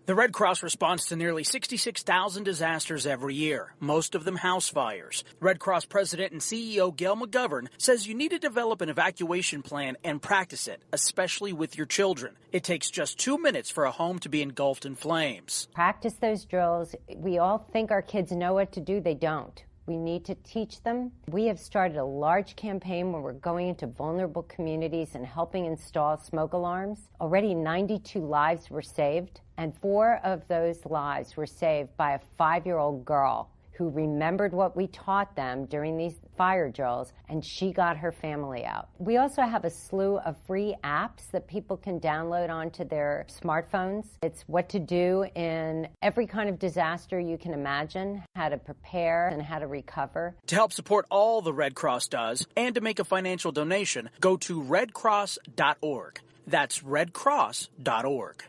The Red Cross responds to nearly 66,000 disasters every year, most of them house fires. Red Cross President and CEO Gail McGovern says you need to develop an evacuation plan and practice it, especially with your children. It takes just 2 minutes for a home to be engulfed in flames. Practice those drills. We all think our kids know what to do. They don't. We need to teach them. We have started a large campaign where we're going into vulnerable communities and helping install smoke alarms. Already 92 lives were saved, and 4 of those lives were saved by a 5-year-old girl who remembered what we taught them during these fire drills, and she got her family out. We also have a slew of free apps that people can download onto their smartphones. It's what to do in every kind of disaster you can imagine, how to prepare and how to recover. To help support all the Red Cross does and to make a financial donation, go to redcross.org. That's redcross.org.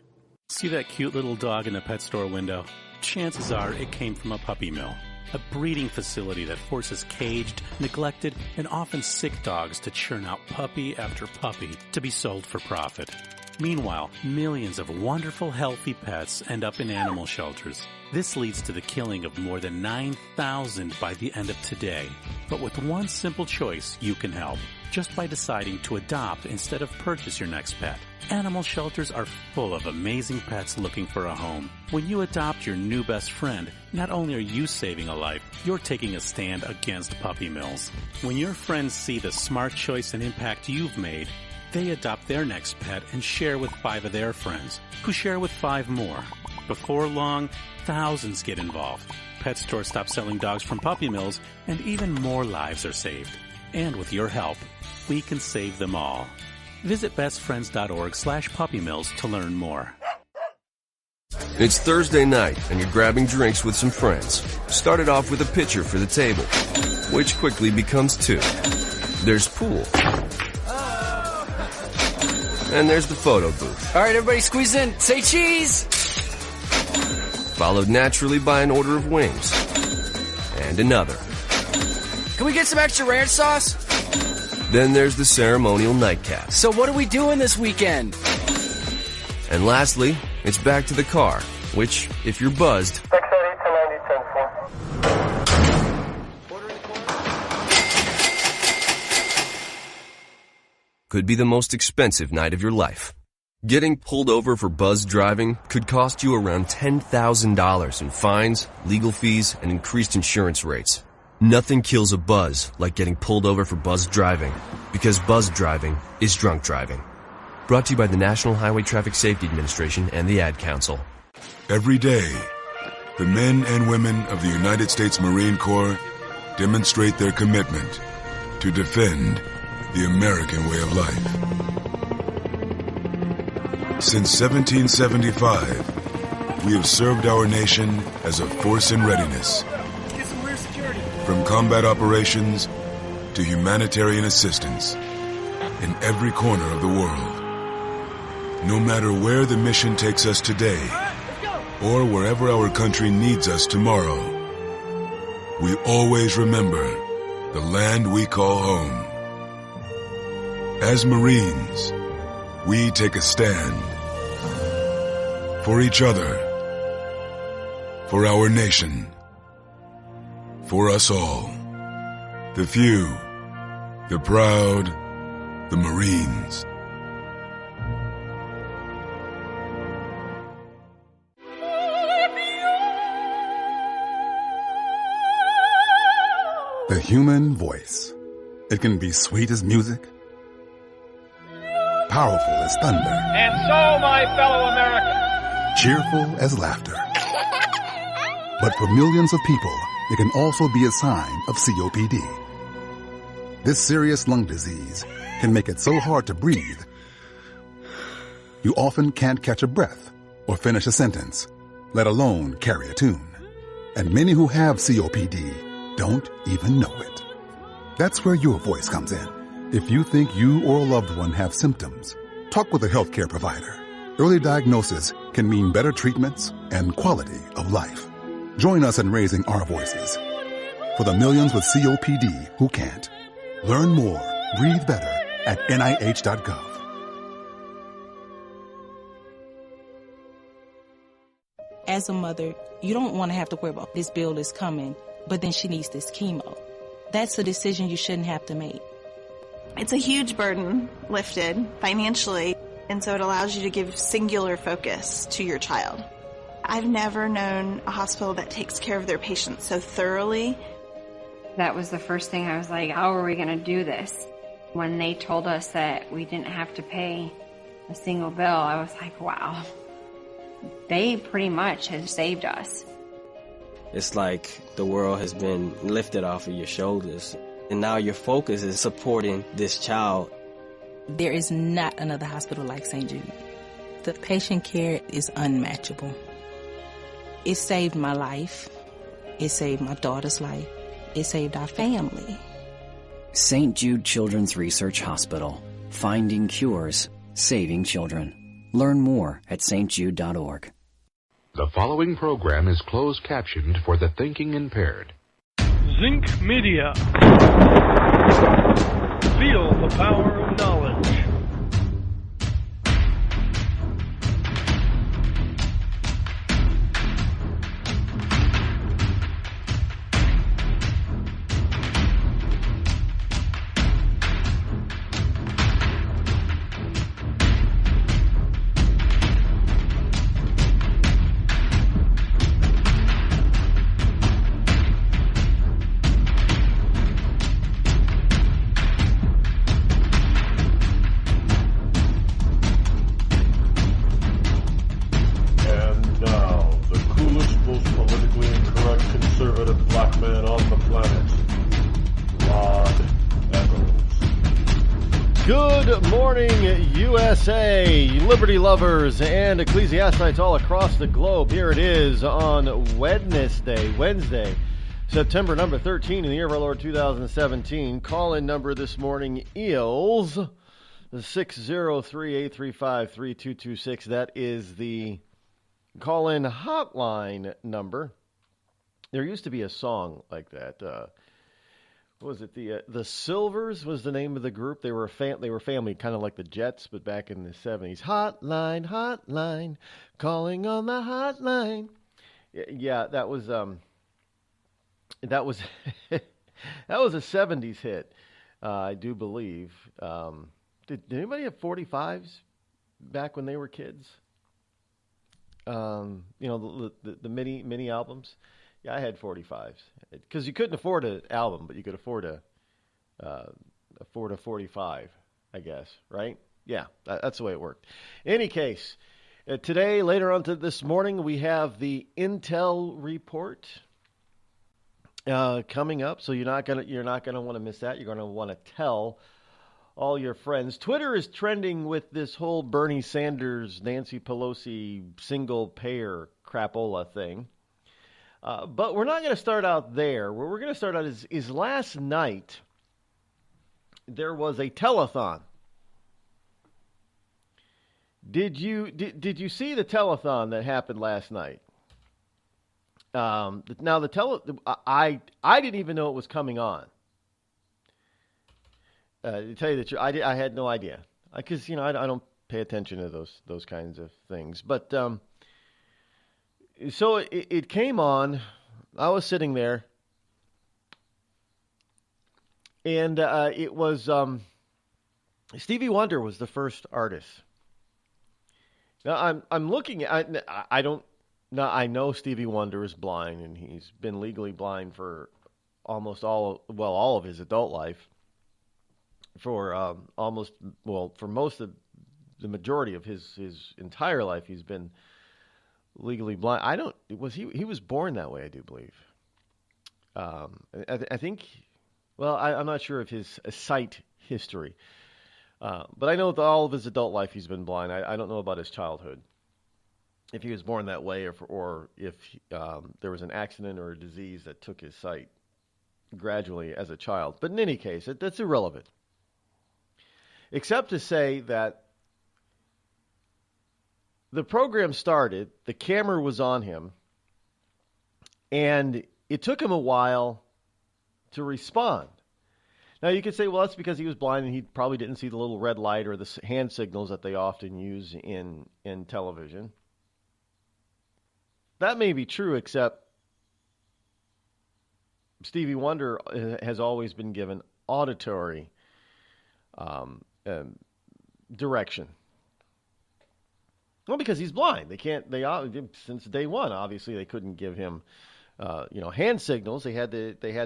See that cute little dog in the pet store window? Chances are it came from a puppy mill. A breeding facility that forces caged, neglected, and often sick dogs to churn out puppy after puppy to be sold for profit. Meanwhile, millions of wonderful, healthy pets end up in animal shelters. This leads to the killing of more than 9,000 by the end of today. But with one simple choice, you can help. Just by deciding to adopt instead of purchase your next pet. Animal shelters are full of amazing pets looking for a home. When you adopt your new best friend, not only are you saving a life, you're taking a stand against puppy mills. When your friends see the smart choice and impact you've made, they adopt their next pet and share with 5 of their friends, who share with 5 more. Before long, thousands get involved. Pet stores stop selling dogs from puppy mills, and even more lives are saved. And with your help, we can save them all. Visit bestfriends.org/puppymills to learn more. It's Thursday night, and you're grabbing drinks with some friends. Started off with a pitcher for the table, which quickly becomes 2. There's pool. And there's the photo booth. All right, everybody squeeze in. Say cheese! Followed naturally by an order of wings. And another. Can we get some extra ranch sauce? Then there's the ceremonial nightcap. So what are we doing this weekend? And lastly, it's back to the car, which, if you're buzzed, could be the most expensive night of your life. Getting pulled over for buzz driving could cost you around $10,000 in fines, legal fees, and increased insurance rates. Nothing kills a buzz like getting pulled over for buzz driving, because buzz driving is drunk driving. Brought to you by the National Highway Traffic Safety Administration and the Ad Council. Every day, the men and women of the United States Marine Corps demonstrate their commitment to defend the American way of life. Since 1775, we have served our nation as a force in readiness. From combat operations to humanitarian assistance in every corner of the world. No matter where the mission takes us today or wherever our country needs us tomorrow, we always remember the land we call home. As Marines, we take a stand for each other, for our nation, for us all. The few, the proud, the Marines. The human voice. It can be sweet as music, powerful as thunder, and so, my fellow Americans, cheerful as laughter. But for millions of people, it can also be a sign of COPD. This serious lung disease can make it so hard to breathe, you often can't catch a breath or finish a sentence, let alone carry a tune. And many who have COPD don't even know it. That's where your voice comes in. If you think you or a loved one have symptoms, talk with a healthcare provider. Early diagnosis can mean better treatments and quality of life. Join us in raising our voices for the millions with COPD who can't. Learn more, breathe better at NIH.gov. As a mother, you don't want to have to worry about this bill is coming, but then she needs this chemo. That's a decision you shouldn't have to make. It's a huge burden lifted financially, and so it allows you to give singular focus to your child. I've never known a hospital that takes care of their patients so thoroughly. That was the first thing I was like, how are we going to do this? When they told us that we didn't have to pay a single bill, I was like, wow, they pretty much have saved us. It's like the world has been lifted off of your shoulders, and now your focus is supporting this child. There is not another hospital like St. Jude. The patient care is unmatchable. It saved my life. It saved my daughter's life. It saved our family. St. Jude Children's Research Hospital. Finding cures, saving children. Learn more at stjude.org. The following program is closed captioned for the thinking impaired. Zinc Media. Feel the power of knowledge. USA, liberty lovers, and ecclesiastites all across the globe. Here it is on Wednesday, September number 13 in the year of our Lord 2017. Call-in number this morning is 603-835-3226. That is the call-in hotline number. There used to be a song like that. What was it? The Silvers was the name of the group. They were family, kind of like the Jets, but back in the 70s. Hotline, calling on the hotline. Yeah, that was that was a 70s hit, I do believe. Did anybody have 45s back when they were kids? The mini albums. Yeah, I had 45s because you couldn't afford an album, but you could afford a 45, I guess, right? Yeah, that's the way it worked. In any case, today, later on this morning, we have the Intel report coming up. So you're not gonna want to miss that. You're gonna want to tell all your friends. Twitter is trending with this whole Bernie Sanders, Nancy Pelosi single payer crapola thing. But we're not going to start out there. Where we're going to start out is last night there was a telethon. Did you see the telethon that happened last night? Now I didn't even know it was coming on. To tell you the truth, I had no idea because I don't pay attention to those kinds of things, but. So it came on. I was sitting there, and it was Stevie Wonder was the first artist. Now I'm looking at. I know Stevie Wonder is blind, and he's been legally blind for almost all of his adult life. For most of the majority of his entire life, he's been legally blind. He was born that way, I do believe. I think, I'm not sure of his sight history. But I know that all of his adult life he's been blind. I don't know about his childhood. If he was born that way or if there was an accident or a disease that took his sight gradually as a child. But in any case, that's irrelevant. Except to say that the program started, the camera was on him, and it took him a while to respond. Now, you could say, well, that's because he was blind and he probably didn't see the little red light or the hand signals that they often use in television. that may be true, except Stevie Wonder has always been given auditory direction. Well, because he's blind. Since day one, obviously they couldn't give him hand signals. They had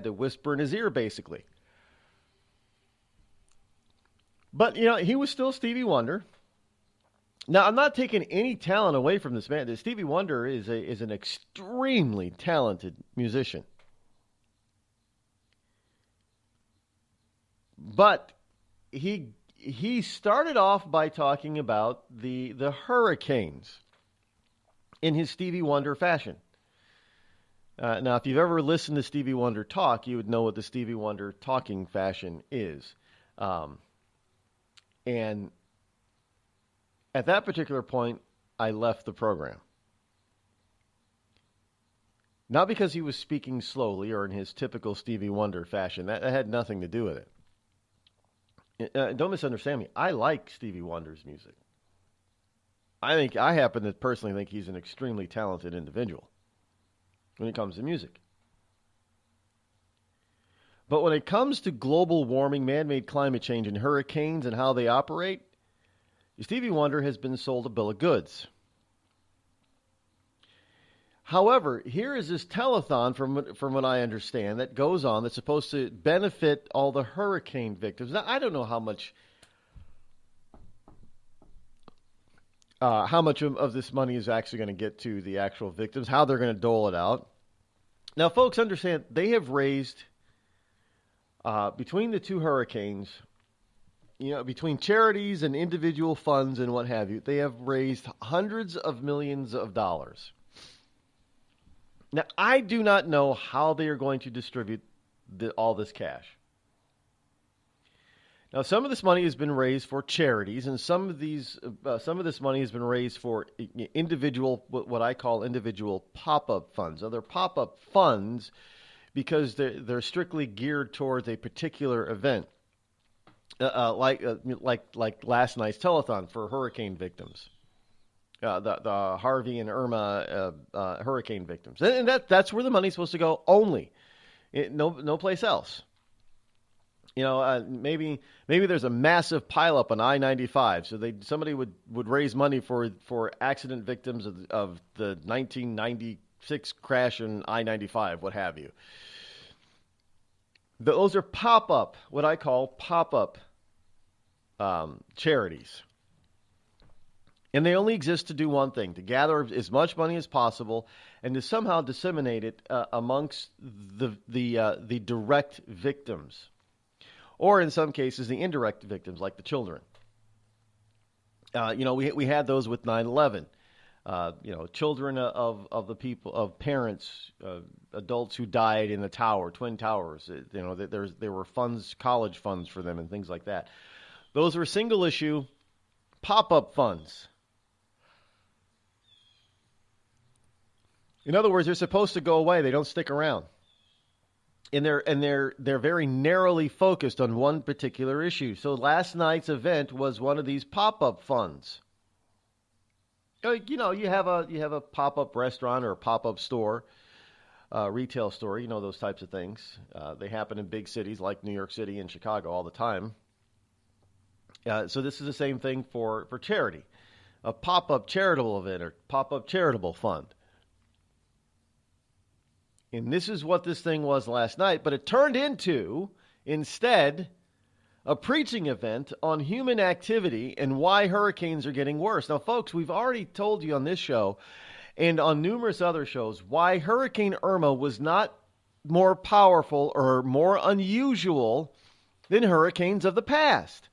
to whisper in his ear, basically. But, he was still Stevie Wonder. Now, I'm not taking any talent away from this man. Stevie Wonder is an extremely talented musician. But he started off by talking about the hurricanes in his Stevie Wonder fashion. Now, if you've ever listened to Stevie Wonder talk, you would know what the Stevie Wonder talking fashion is. And at that particular point, I left the program. Not because he was speaking slowly or in his typical Stevie Wonder fashion. That had nothing to do with it. Don't misunderstand me. I like Stevie Wonder's music. I happen to personally think he's an extremely talented individual when it comes to music. But when it comes to global warming, man-made climate change, and hurricanes and how they operate, Stevie Wonder has been sold a bill of goods. However, here is this telethon, from what I understand, that goes on that's supposed to benefit all the hurricane victims. Now, I don't know how much of this money is actually going to get to the actual victims, how they're going to dole it out. Now, folks, understand, they have raised, between the two hurricanes, between charities and individual funds and what have you, they have raised hundreds of millions of dollars. Now, I do not know how they are going to distribute all this cash. Now, some of this money has been raised for charities, and some of this money has been raised for individual, what I call individual pop-up funds. Now, they're pop-up funds because they're strictly geared towards a particular event, like last night's telethon for hurricane victims. The Harvey and Irma hurricane victims. And that's where the money's supposed to go only. No place else. Maybe there's a massive pileup on I-95, so somebody would raise money for accident victims of the 1996 crash in I-95, what have you. Those are pop-up, what I call pop-up charities. And they only exist to do one thing, to gather as much money as possible and to somehow disseminate it amongst the direct victims. Or in some cases, the indirect victims, like the children. We had those with 9/11. Children of the people, of parents, adults who died in the tower, Twin Towers. There were funds, college funds for them and things like that. Those were single issue pop-up funds. In other words, they're supposed to go away. They don't stick around. And they're very narrowly focused on one particular issue. So last night's event was one of these pop-up funds. You have a pop-up restaurant or a pop-up store, retail store, those types of things. They happen in big cities like New York City and Chicago all the time. So this is the same thing for charity, a pop-up charitable event or pop-up charitable fund. And this is what this thing was last night, but it turned into, instead, a preaching event on human activity and why hurricanes are getting worse. Now, folks, we've already told you on this show and on numerous other shows why Hurricane Irma was not more powerful or more unusual than hurricanes of the past.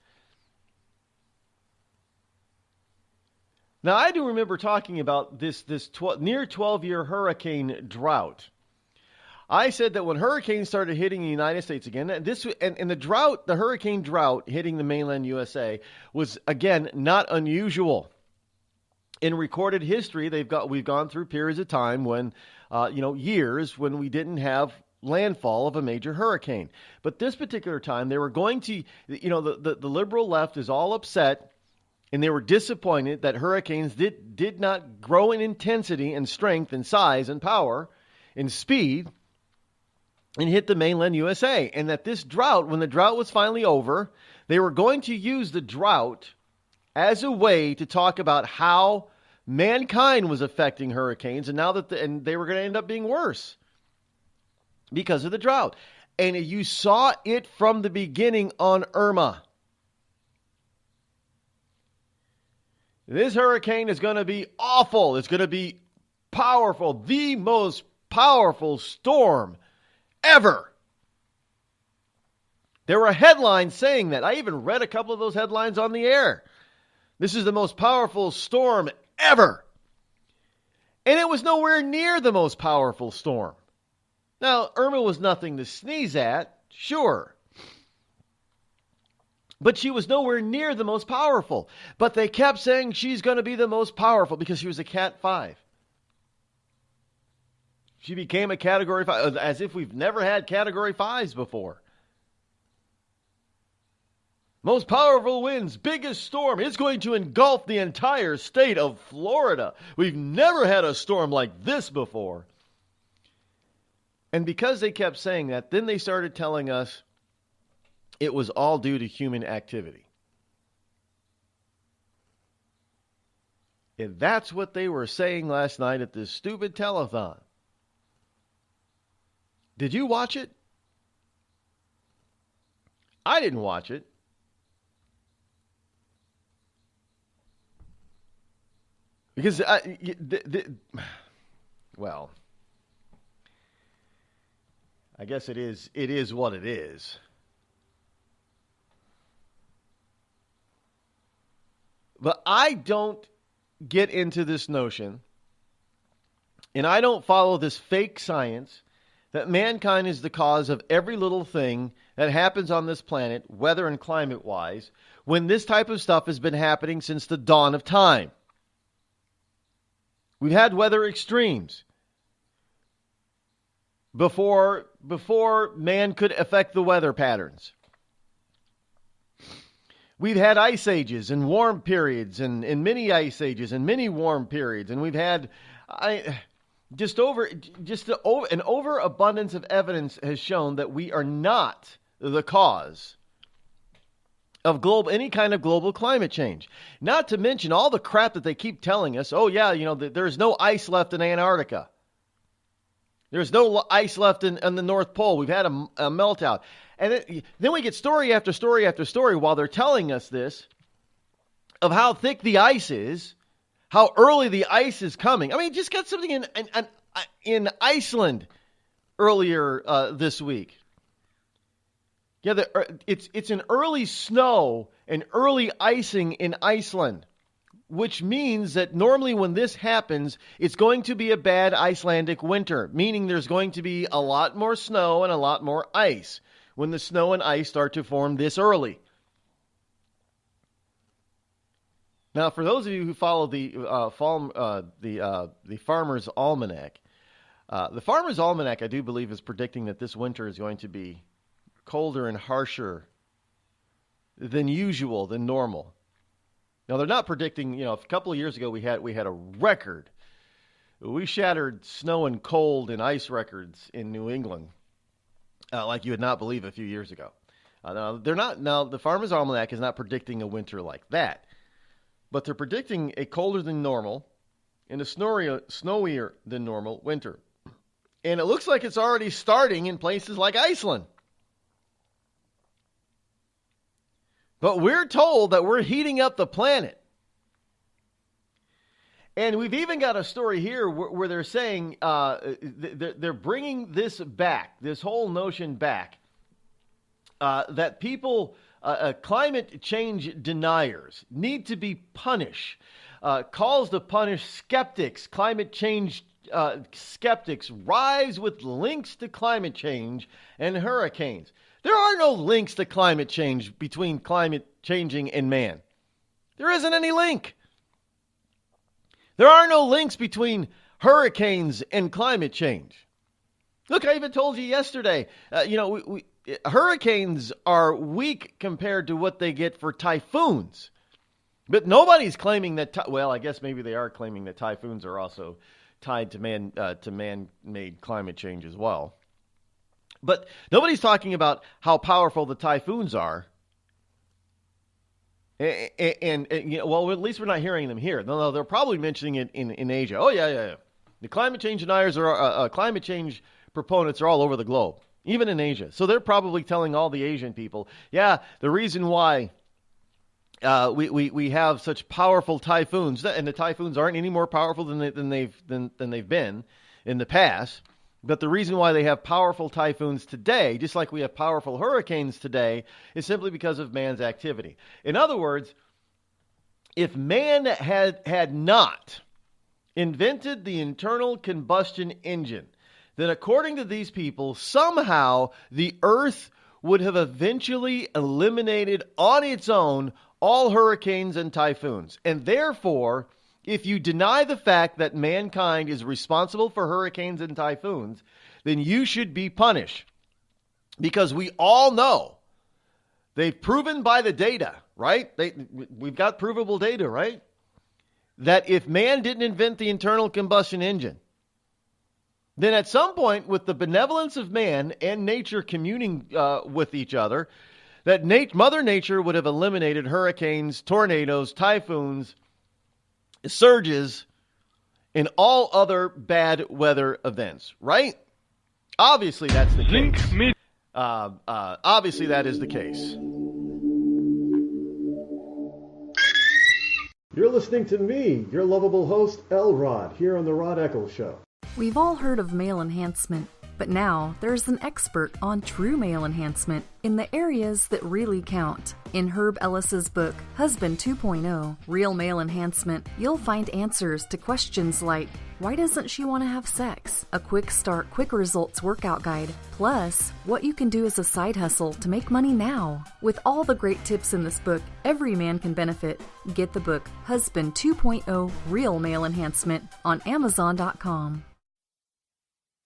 Now, I do remember talking about this near 12-year hurricane drought. I said that when hurricanes started hitting the United States again, and the hurricane drought hitting the mainland USA was, again, not unusual. In recorded history, we've gone through periods of time when, years when we didn't have landfall of a major hurricane. But this particular time, they were going to, the liberal left is all upset And they were disappointed that hurricanes did not grow in intensity and strength and size and power and speed and hit the mainland USA. And that this drought, when the drought was finally over, they were going to use the drought as a way to talk about how mankind was affecting hurricanes, and now that they were going to end up being worse because of the drought. And you saw it from the beginning on Irma. This hurricane is going to be awful. It's going to be powerful, the most powerful storm ever. There were headlines saying that. I even read a couple of those headlines on the air. This is the most powerful storm ever. And it was nowhere near the most powerful storm. Now, Irma was nothing to sneeze at, sure. But she was nowhere near the most powerful. But they kept saying she's going to be the most powerful because she was a Cat 5. She became a Category 5, as if we've never had Category 5s before. Most powerful winds, biggest storm. It's going to engulf the entire state of Florida. We've never had a storm like this before. And because they kept saying that, then they started telling us it was all due to human activity. And that's what they were saying last night at this stupid telethon. Did you watch it? I didn't watch it. Because, well, I guess it is what it is. But I don't get into this notion, and I don't follow this fake science that mankind is the cause of every little thing that happens on this planet, weather and climate-wise, when this type of stuff has been happening since the dawn of time. We've had weather extremes before man could affect the weather patterns. We've had ice ages and warm periods and mini ice ages and mini warm periods. And we've had an overabundance of evidence has shown that we are not the cause of any kind of global climate change. Not to mention all the crap that they keep telling us. Oh, yeah, there's no ice left in Antarctica. There's no ice left in the North Pole. We've had a meltdown. And then we get story after story after story while they're telling us this of how thick the ice is, how early the ice is coming. I mean, just got something in Iceland earlier this week. Yeah, it's an early snow and early icing in Iceland, which means that normally when this happens, it's going to be a bad Icelandic winter, meaning there's going to be a lot more snow and a lot more ice when the snow and ice start to form this early. Now, for those of you who follow the Farmer's Almanac, the Farmer's Almanac, I do believe, is predicting that this winter is going to be colder and harsher than usual, than normal. Now, they're not predicting, a couple of years ago we had a record. We shattered snow and cold and ice records in New England like you would not believe a few years ago. Now, the Farmer's Almanac is not predicting a winter like that, but they're predicting a colder than normal and a snowier than normal winter. And it looks like it's already starting in places like Iceland. But we're told that we're heating up the planet. And we've even got a story here where they're saying they're bringing this back, this whole notion back, that people, climate change deniers need to be punished, calls to punish skeptics, climate change skeptics, rise with links to climate change and hurricanes. There are no links to climate change between climate changing and man. There isn't any link. There are no links between hurricanes and climate change. Look, I even told you yesterday, hurricanes are weak compared to what they get for typhoons. But nobody's claiming that, well, I guess maybe they are claiming that typhoons are also tied to man-made climate change as well. But nobody's talking about how powerful the typhoons are. And well, at least we're not hearing them here. No, they're probably mentioning it in Asia. Oh, yeah. The climate change deniers climate change proponents are all over the globe, even in Asia. So they're probably telling all the Asian people, yeah, the reason why we have such powerful typhoons, and the typhoons aren't any more powerful than they've been in the past. But the reason why they have powerful typhoons today, just like we have powerful hurricanes today, is simply because of man's activity. In other words, if man had not invented the internal combustion engine, then according to these people, somehow the earth would have eventually eliminated on its own all hurricanes and typhoons. And therefore, if you deny the fact that mankind is responsible for hurricanes and typhoons, then you should be punished. Because we all know, they've proven by the data, right? We've got provable data, right? That if man didn't invent the internal combustion engine, then at some point, with the benevolence of man and nature communing with each other, that Mother Nature would have eliminated hurricanes, tornadoes, typhoons, surges, and all other bad weather events, right? Obviously, that's the case. Obviously, that is the case. You're listening to me, your lovable host, L. Rod, here on the Rod Eccles Show. We've all heard of male enhancement, but now there's an expert on true male enhancement in the areas that really count. In Herb Ellis's book, Husband 2.0, Real Male Enhancement, you'll find answers to questions like, why doesn't she want to have sex? A quick start, quick results workout guide, plus what you can do as a side hustle to make money now. With all the great tips in this book, every man can benefit. Get the book, Husband 2.0, Real Male Enhancement, on Amazon.com.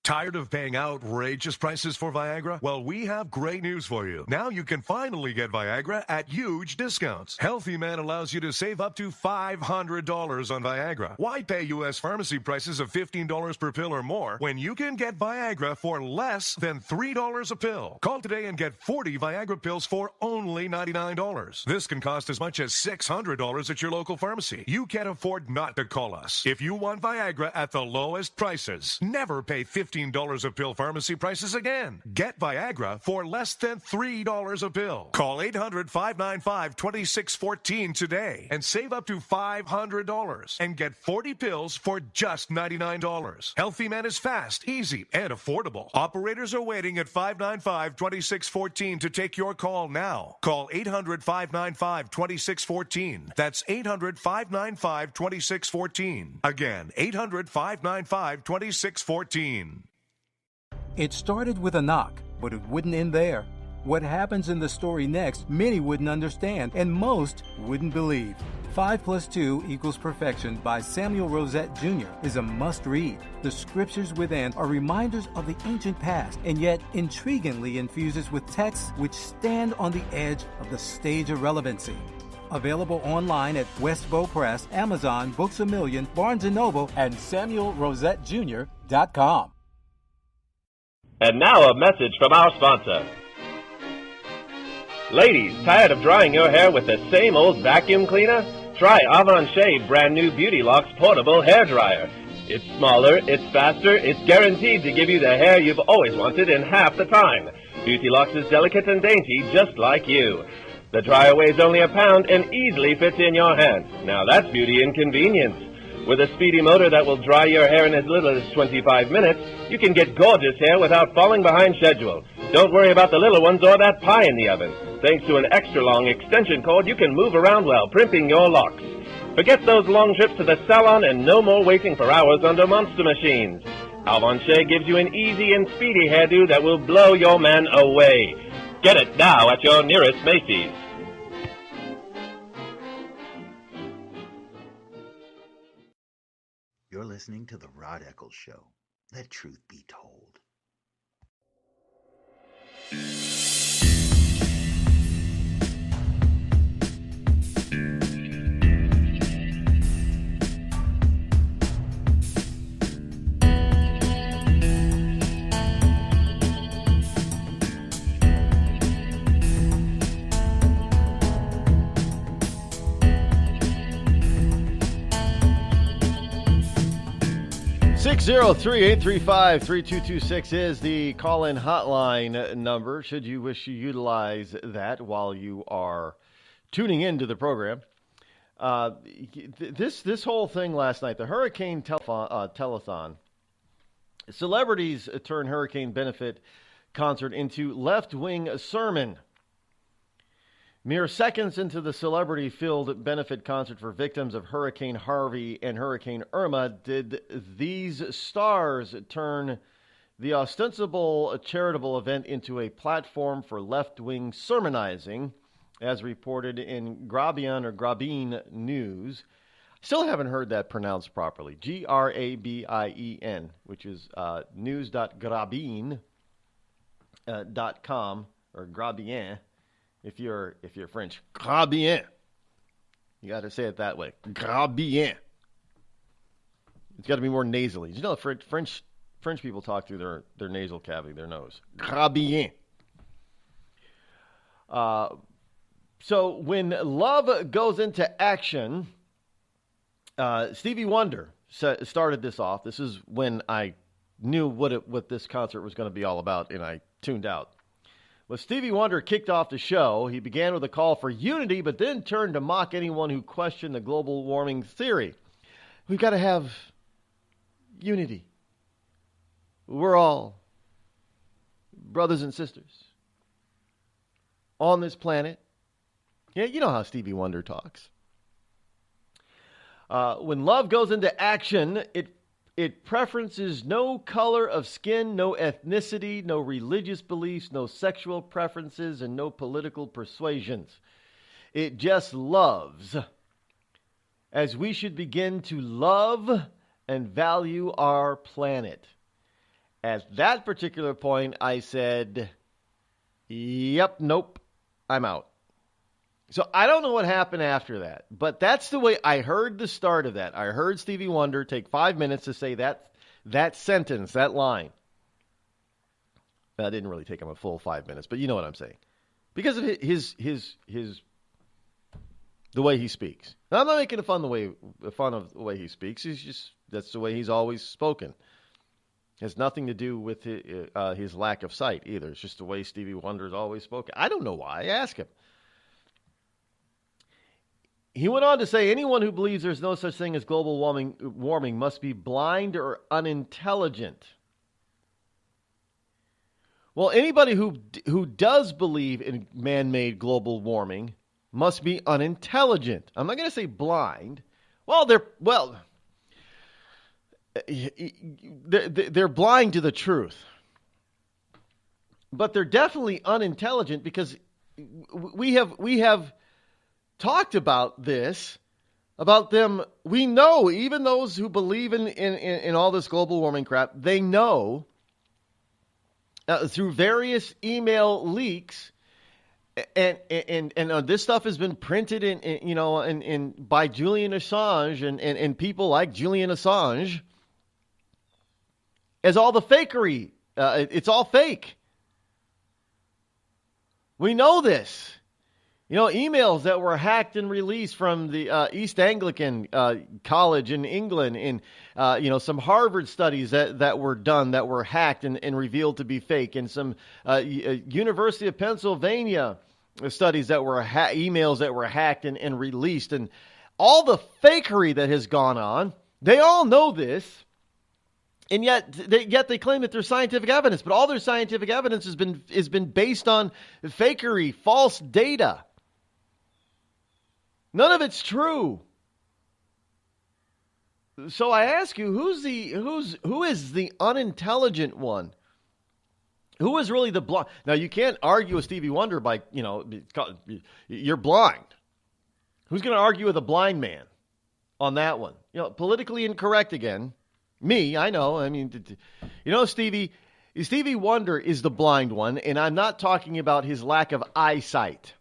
Tired of paying outrageous prices for Viagra? Well, we have great news for you. Now you can finally get Viagra at huge discounts. Healthy Man allows you to save up to $500 on Viagra. Why pay U.S. pharmacy prices of $15 per pill or more when you can get Viagra for less than $3 a pill? Call today and get 40 Viagra pills for only $99. This can cost as much as $600 at your local pharmacy. You can't afford not to call us. If you want Viagra at the lowest prices, never pay $15 a pill pharmacy prices again. Get Viagra for less than $3 a pill. Call 800-595-2614 today and save up to $500 and get 40 pills for just $99. Healthy Man is fast, easy, and affordable. Operators are waiting at 595-2614 to take your call now. Call 800-595-2614. That's 800-595-2614. Again, 800-595-2614. It started with a knock, but it wouldn't end there. What happens in the story next, many wouldn't understand, and most wouldn't believe. 5 + 2 = Perfection by Samuel Rosette Jr. is a must-read. The scriptures within are reminders of the ancient past, and yet intriguingly infuses with texts which stand on the edge of the stage of relevancy. Available online at Westbow Press, Amazon, Books A Million, Barnes & Noble, and SamuelRosetteJr.com. And now a message from our sponsor. Ladies, tired of drying your hair with the same old vacuum cleaner? Try Avon Shea brand new Beauty Locks portable hair dryer. It's smaller, it's faster, it's guaranteed to give you the hair you've always wanted in half the time. Beauty Locks is delicate and dainty, just like you. The dryer weighs only a pound and easily fits in your hand. Now that's beauty and convenience. With a speedy motor that will dry your hair in as little as 25 minutes, you can get gorgeous hair without falling behind schedule. Don't worry about the little ones or that pie in the oven. Thanks to an extra-long extension cord, you can move around while primping your locks. Forget those long trips to the salon and no more waiting for hours under monster machines. Avon Shea gives you an easy and speedy hairdo that will blow your man away. Get it now at your nearest Macy's. You're listening to The Rod Eccles Show. Let truth be told. 603-835-3226 is the call-in hotline number, should you wish to utilize that while you are tuning into the program. This whole thing last night, the Hurricane Telethon, celebrities turn hurricane benefit concert into left-wing sermon. Mere seconds into the celebrity-filled benefit concert for victims of Hurricane Harvey and Hurricane Irma did these stars turn the ostensible charitable event into a platform for left-wing sermonizing, as reported in Grabien News. Still haven't heard that pronounced properly. Grabien, which is news.grabien.com or Grabien. If you're French, Grabien. You got to say it that way. Grabien. It's got to be more nasally. You know, French people talk through their nasal cavity, their nose. Grabien. So when love goes into action, Stevie Wonder started this off. This is when I knew what this concert was going to be all about, and I tuned out. When Stevie Wonder kicked off the show, he began with a call for unity, but then turned to mock anyone who questioned the global warming theory. We've got to have unity. We're all brothers and sisters on this planet. Yeah, you know how Stevie Wonder talks. When love goes into action, it preferences no color of skin, no ethnicity, no religious beliefs, no sexual preferences, and no political persuasions. It just loves. As we should begin to love and value our planet. At that particular point, I said, yep, nope, I'm out. So I don't know what happened after that, but that's the way I heard the start of that. I heard Stevie Wonder take 5 minutes to say that sentence, that line. That didn't really take him a full 5 minutes, but you know what I'm saying. Because of his the way he speaks. Now, I'm not making fun of the way he speaks. That's the way he's always spoken. It has nothing to do with his lack of sight either. It's just the way Stevie Wonder's always spoken. I don't know why. Ask him. He went on to say, anyone who believes there's no such thing as global warming must be blind or unintelligent. Well, anybody who does believe in man-made global warming must be unintelligent. I'm not going to say blind. Well, they're blind to the truth. But they're definitely unintelligent because we have talked about this, about them. We know, even those who believe in all this global warming crap, they know through various email leaks, and this stuff has been printed in by Julian Assange and people like Julian Assange as all the fakery. It's all fake. We know this. You know, emails that were hacked and released from the East Anglican College in England, and some Harvard studies that were done that were hacked and revealed to be fake, and some University of Pennsylvania studies that were emails that were hacked and released, and all the fakery that has gone on. They all know this. And yet they claim that there's scientific evidence, but all their scientific evidence has been based on fakery, false data. None of it's true. So I ask you, who is the unintelligent one? Who is really the blind? Now, you can't argue with Stevie Wonder by, you're blind. Who's going to argue with a blind man on that one? Politically incorrect again. Me, I know. I mean, Stevie Wonder is the blind one, and I'm not talking about his lack of eyesight.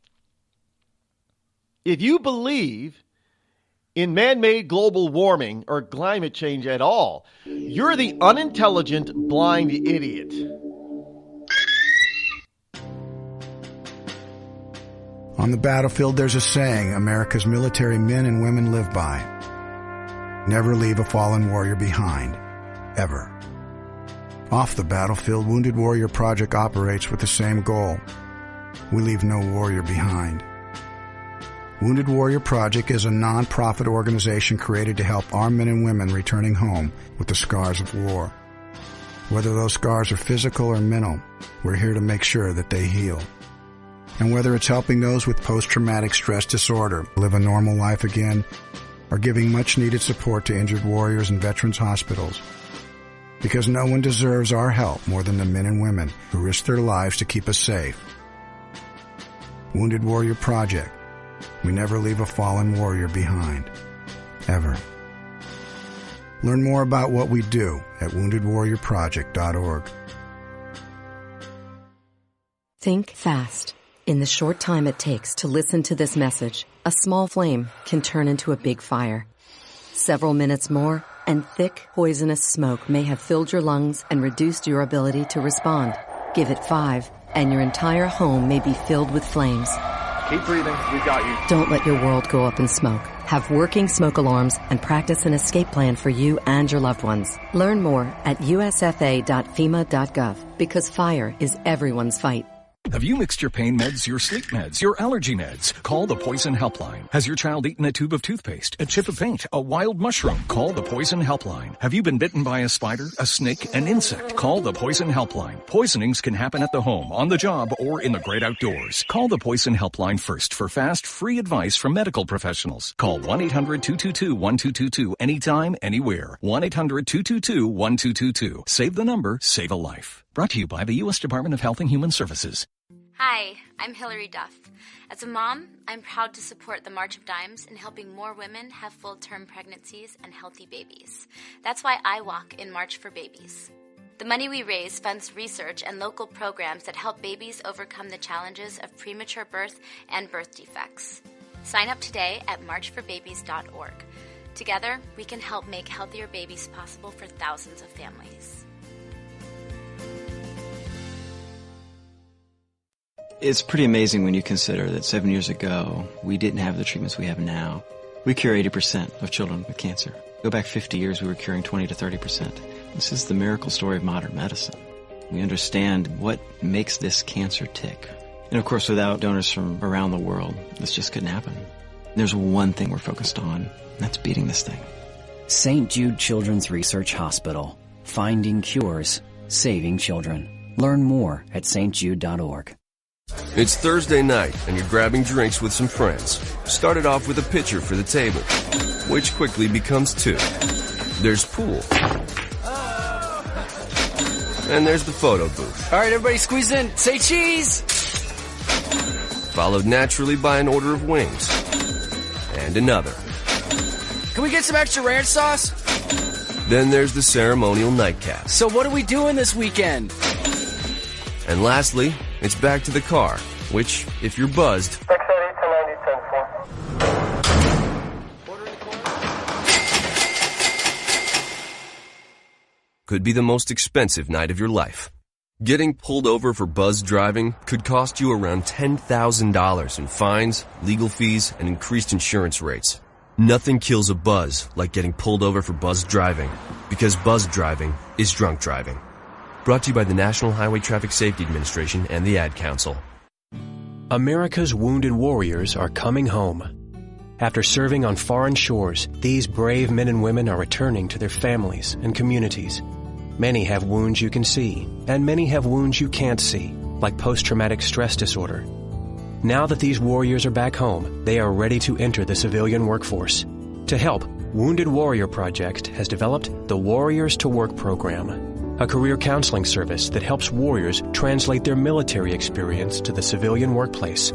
If you believe in man-made global warming or climate change at all, you're the unintelligent, blind idiot. On the battlefield, there's a saying America's military men and women live by. Never leave a fallen warrior behind. ever. Off the battlefield, Wounded Warrior Project operates with the same goal. We leave no warrior behind. Wounded Warrior Project is a non-profit organization created to help our men and women returning home with the scars of war. Whether those scars are physical or mental, we're here to make sure that they heal. And whether it's helping those with post-traumatic stress disorder live a normal life again, or giving much-needed support to injured warriors in veterans' hospitals, because no one deserves our help more than the men and women who risk their lives to keep us safe. Wounded Warrior Project. We never leave a fallen warrior behind. Ever. Learn more about what we do at woundedwarriorproject.org. Think fast. In the short time it takes to listen to this message, a small flame can turn into a big fire. Several minutes more, and thick, poisonous smoke may have filled your lungs and reduced your ability to respond. Give it 5, and your entire home may be filled with flames. Keep breathing. We've got you. Don't let your world go up in smoke. Have working smoke alarms and practice an escape plan for you and your loved ones. Learn more at usfa.fema.gov, because fire is everyone's fight. Have you mixed your pain meds, your sleep meds, your allergy meds? Call the Poison Helpline. Has your child eaten a tube of toothpaste, a chip of paint, a wild mushroom? Call the Poison Helpline. Have you been bitten by a spider, a snake, an insect? Call the Poison Helpline. Poisonings can happen at the home, on the job, or in the great outdoors. Call the Poison Helpline first for fast, free advice from medical professionals. Call 1-800-222-1222 anytime, anywhere. 1-800-222-1222. Save the number, save a life. Brought to you by the U.S. Department of Health and Human Services. Hi, I'm Hillary Duff. As a mom, I'm proud to support the March of Dimes in helping more women have full-term pregnancies and healthy babies. That's why I walk in March for Babies. The money we raise funds research and local programs that help babies overcome the challenges of premature birth and birth defects. Sign up today at marchforbabies.org. Together, we can help make healthier babies possible for thousands of families. It's pretty amazing when you consider that 7 years ago, we didn't have the treatments we have now. We cure 80% of children with cancer. Go back 50 years, we were curing 20 to 30%. This is the miracle story of modern medicine. We understand what makes this cancer tick. And of course, without donors from around the world, this just couldn't happen. There's one thing we're focused on, and that's beating this thing. St. Jude Children's Research Hospital. Finding cures, saving children. Learn more at stjude.org. It's Thursday night, and you're grabbing drinks with some friends. Started off with a pitcher for the table, which quickly becomes 2. There's pool. And there's the photo booth. All right, everybody squeeze in. Say cheese! Followed naturally by an order of wings. And another. Can we get some extra ranch sauce? Then there's the ceremonial nightcap. So what are we doing this weekend? And lastly, it's back to the car, which, if you're buzzed, could be the most expensive night of your life. Getting pulled over for buzzed driving could cost you around $10,000 in fines, legal fees, and increased insurance rates. Nothing kills a buzz like getting pulled over for buzzed driving, because buzzed driving is drunk driving. Brought to you by the National Highway Traffic Safety Administration and the Ad Council. America's wounded warriors are coming home. After serving on foreign shores, these brave men and women are returning to their families and communities. Many have wounds you can see, and many have wounds you can't see, like post-traumatic stress disorder. Now that these warriors are back home, they are ready to enter the civilian workforce. To help, Wounded Warrior Project has developed the Warriors to Work program, a career counseling service that helps warriors translate their military experience to the civilian workplace.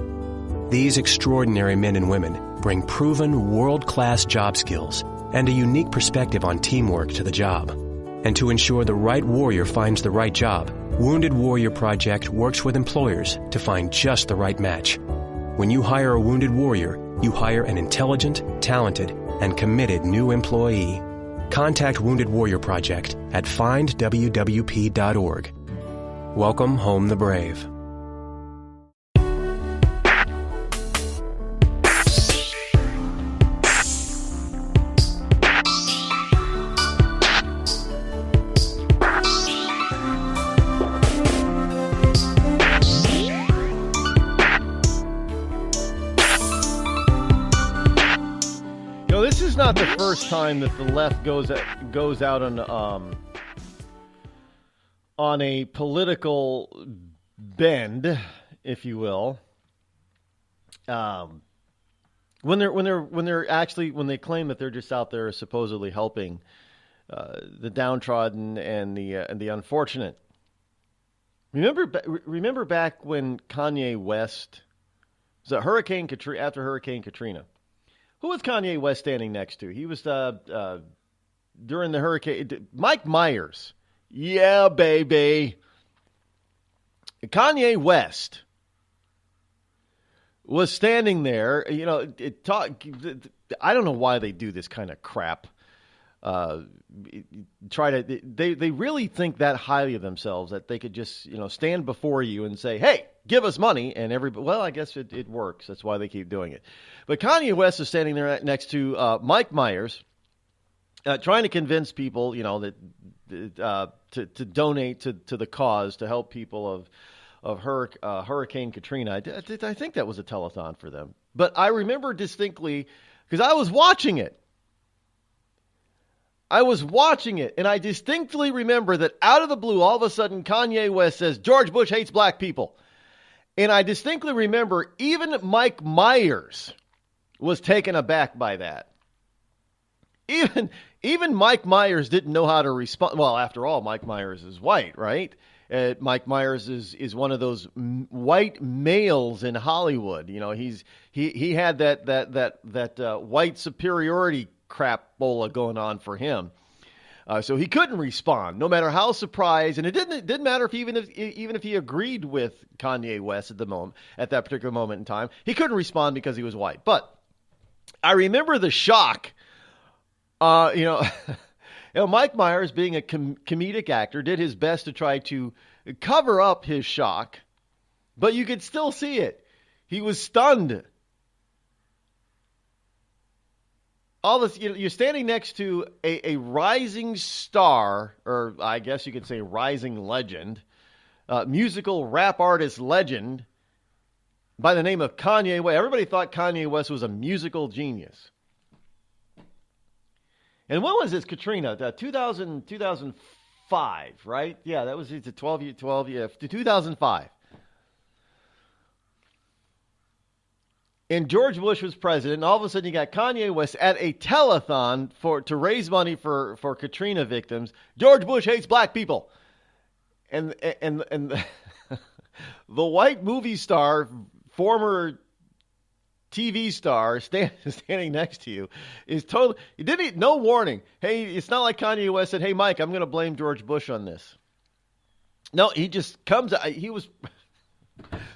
These extraordinary men and women bring proven world-class job skills and a unique perspective on teamwork to the job. And to ensure the right warrior finds the right job, Wounded Warrior Project works with employers to find just the right match. When you hire a wounded warrior, you hire an intelligent, talented, and committed new employee. Contact Wounded Warrior Project at findwwp.org. Welcome home the brave. time that the left goes out on a political bend, if you will. When they claim that they're just out there supposedly helping the downtrodden and the unfortunate. Remember back when Kanye West was after Hurricane Katrina. Who was Kanye West standing next to? He was during the hurricane. Mike Myers. Yeah, baby. Kanye West was standing there. You know, I don't know why they do this kind of crap. They really think that highly of themselves that they could just, stand before you and say, hey, give us money. And well, I guess it works. That's why they keep doing it. But Kanye West is standing there next to Mike Myers, trying to convince people, that to donate to the cause to help people of Hurricane Katrina. I think that was a telethon for them. But I remember distinctly because I was watching it. And I distinctly remember that out of the blue, all of a sudden, Kanye West says, George Bush hates black people. And I distinctly remember even Mike Myers was taken aback by that. Even Mike Myers didn't know how to respond. Well, after all, Mike Myers is white, right? Mike Myers is one of those white males in Hollywood. He had that white superiority crapola going on for him. So he couldn't respond, no matter how surprised. And it didn't matter even if he agreed with Kanye West at that particular moment in time. He couldn't respond because he was white. But I remember the shock. Mike Myers, being a comedic actor, did his best to try to cover up his shock, but you could still see it. He was stunned. All this, you're standing next to a rising star, or I guess you could say rising legend, musical rap artist legend by the name of Kanye West. Everybody thought Kanye West was a musical genius. And when was this, Katrina? 2005, right? Yeah, that was 12 years, 2005. And George Bush was president, and all of a sudden you got Kanye West at a telethon to raise money for Katrina victims. George Bush hates black people. And the white movie star, former TV star standing next to you is totally, no warning. Hey, it's not like Kanye West said, hey, Mike, I'm going to blame George Bush on this. No, he just comes,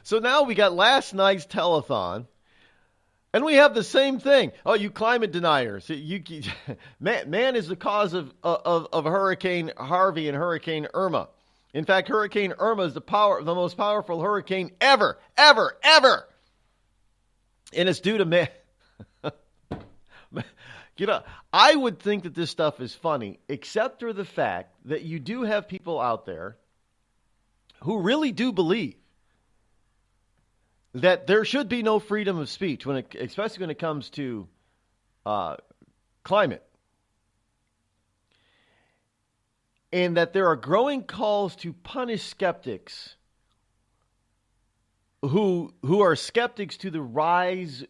so now we got last night's telethon. And we have the same thing. Oh, you climate deniers! Man is the cause of Hurricane Harvey and Hurricane Irma. In fact, Hurricane Irma is the most powerful hurricane ever. And it's due to man. I would think that this stuff is funny, except for the fact that you do have people out there who really do believe that there should be no freedom of speech, especially when it comes to climate. And that there are growing calls to punish skeptics who are skeptics to the rise,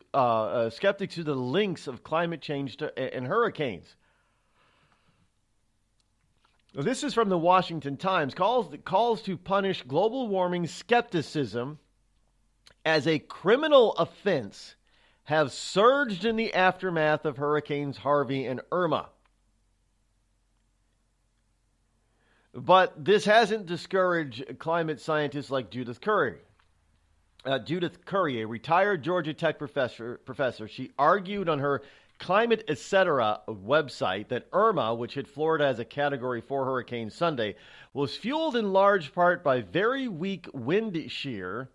skeptics to the links of climate change and hurricanes. This is from the Washington Times. Calls to punish global warming skepticism as a criminal offense have surged in the aftermath of Hurricanes Harvey and Irma. But this hasn't discouraged climate scientists like Judith Curry. Judith Curry, a retired Georgia Tech professor, she argued on her Climate Etc. website that Irma, which hit Florida as a Category 4 hurricane Sunday, was fueled in large part by very weak wind shear,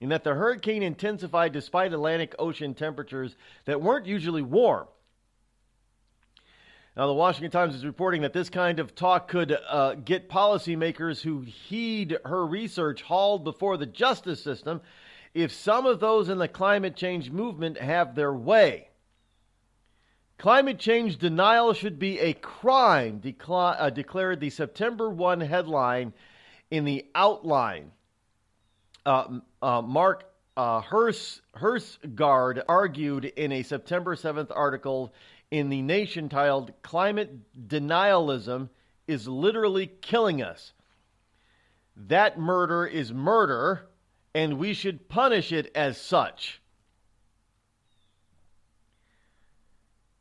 and that the hurricane intensified despite Atlantic Ocean temperatures that weren't usually warm. Now, the Washington Times is reporting that this kind of talk could get policymakers who heed her research hauled before the justice system if some of those in the climate change movement have their way. Climate change denial should be a crime, declared the September 1 headline in the outline. Mark Hersgard argued in a September 7th article in The Nation titled, "Climate Denialism is Literally Killing Us. That murder is murder, and we should punish it as such."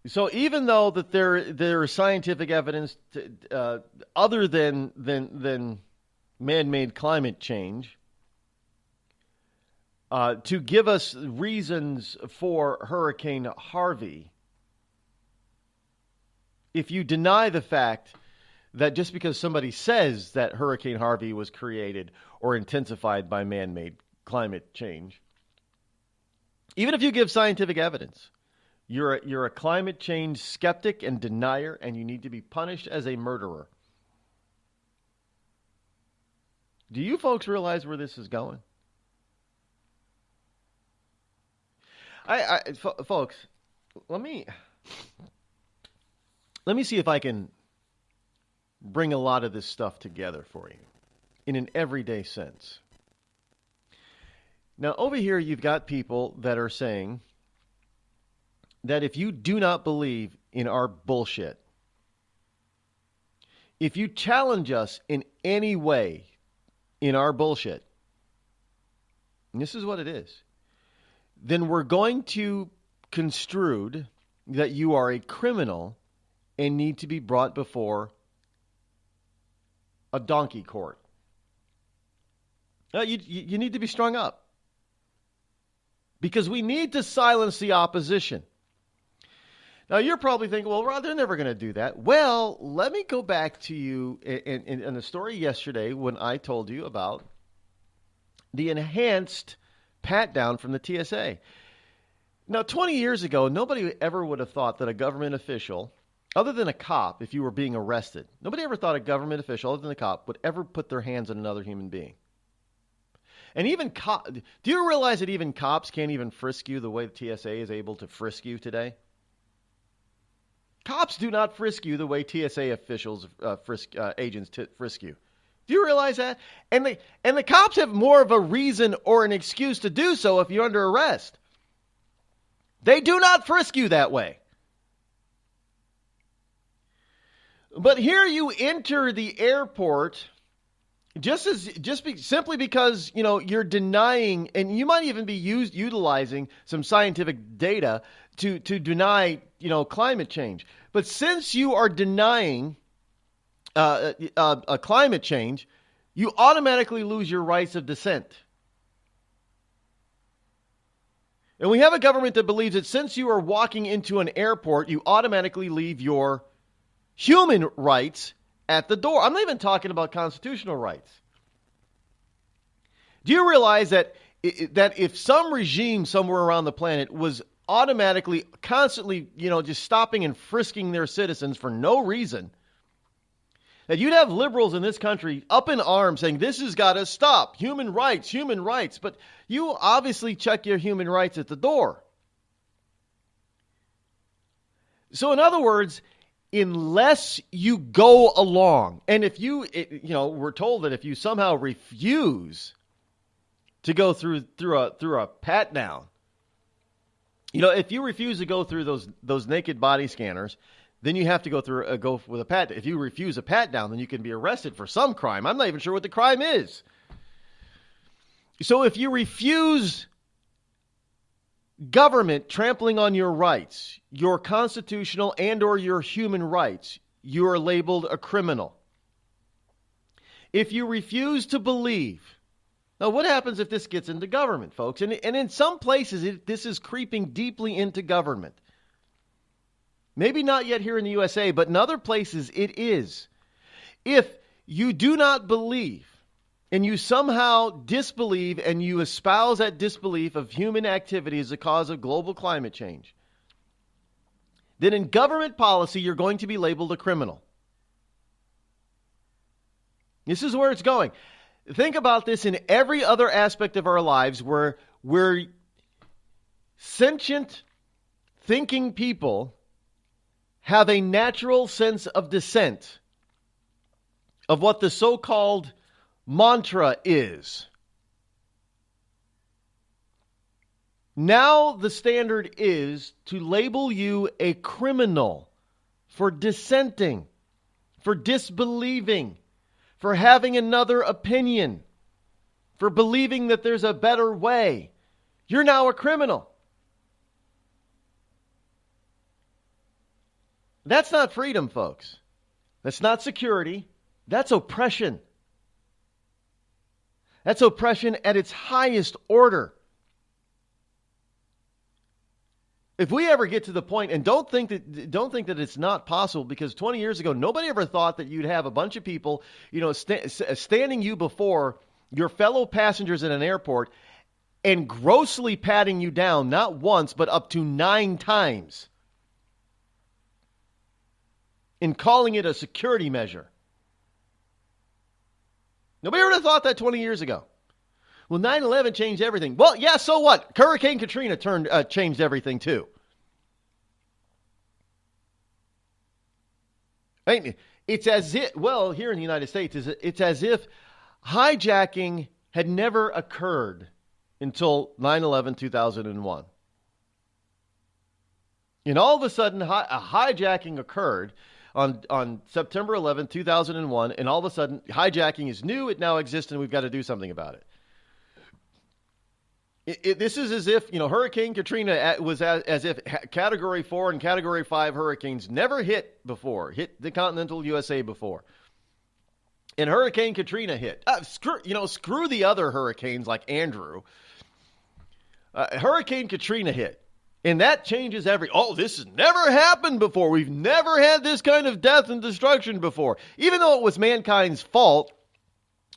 So even though that there is scientific evidence to, other than man-made climate change, to give us reasons for Hurricane Harvey, if you deny the fact that just because somebody says that Hurricane Harvey was created or intensified by man-made climate change, even if you give scientific evidence, you're a climate change skeptic and denier, and you need to be punished as a murderer. Do you folks realize where this is going? Folks, let me see if I can bring a lot of this stuff together for you in an everyday sense. Now, over here, you've got people that are saying that if you do not believe in our bullshit, if you challenge us in any way in our bullshit, and this is what it is, then we're going to construe that you are a criminal and need to be brought before a donkey court. You need to be strung up. Because we need to silence the opposition. Now, you're probably thinking, well, Rod, they're never going to do that. Well, let me go back to you in the story yesterday when I told you about the enhanced pat-down from the TSA. Now, 20 years ago, nobody ever would have thought that a government official, other than a cop, if you were being arrested, nobody ever thought a government official, other than a cop, would ever put their hands on another human being. And even do you realize that even cops can't even frisk you the way the TSA is able to frisk you today? Cops do not frisk you the way TSA officials agents frisk you. Do you realize that? And the cops have more of a reason or an excuse to do so if you're under arrest. They do not frisk you that way. But here you enter the airport simply because, you know, you're denying, and you might even be utilizing some scientific data to deny, you know, climate change. But since you are denying climate change, you automatically lose your rights of dissent. And we have a government that believes that since you are walking into an airport, you automatically leave your human rights at the door. I'm not even talking about constitutional rights. Do you realize that if some regime somewhere around the planet was automatically, constantly, you know, just stopping and frisking their citizens for no reason, that you'd have liberals in this country up in arms saying this has got to stop, human rights, but you obviously check your human rights at the door. So in other words, unless you go along, and if we're told that if you somehow refuse to go through a pat down, you know, if you refuse to go through those naked body scanners, then you have to go with a pat. If you refuse a pat down, then you can be arrested for some crime. I'm not even sure what the crime is. So if you refuse government trampling on your rights, your constitutional and or your human rights, you are labeled a criminal. If you refuse to believe, now what happens if this gets into government, folks? And in some places, this is creeping deeply into government. Maybe not yet here in the USA, but in other places it is. If you do not believe, and you somehow disbelieve and you espouse that disbelief of human activity as a cause of global climate change, then in government policy, you're going to be labeled a criminal. This is where it's going. Think about this in every other aspect of our lives where we're sentient, thinking people have a natural sense of dissent of what the so-called mantra is. Now the standard is to label you a criminal for dissenting, for disbelieving, for having another opinion, for believing that there's a better way. You're now a criminal. That's not freedom, folks. That's not security. That's oppression. That's oppression at its highest order. If we ever get to the point, and don't think that it's not possible, because 20 years ago, nobody ever thought that you'd have a bunch of people, standing you before your fellow passengers at an airport and grossly patting you down, not once, but up to 9 times, and calling it a security measure. Nobody ever thought that 20 years ago. Well, 9/11 changed everything. Well, yeah, so what? Hurricane Katrina changed everything too. It's as if, well, here in the United States, it's as if hijacking had never occurred until 9/11, 2001. And all of a sudden, a hijacking occurred on September 11, 2001, and all of a sudden, hijacking is new, it now exists, and we've got to do something about it. This is as if, Hurricane Katrina was as if Category 4 and Category 5 hurricanes never hit the continental USA before. And Hurricane Katrina hit. Screw the other hurricanes like Andrew. Hurricane Katrina hit. And that changes this has never happened before. We've never had this kind of death and destruction before. Even though it was mankind's fault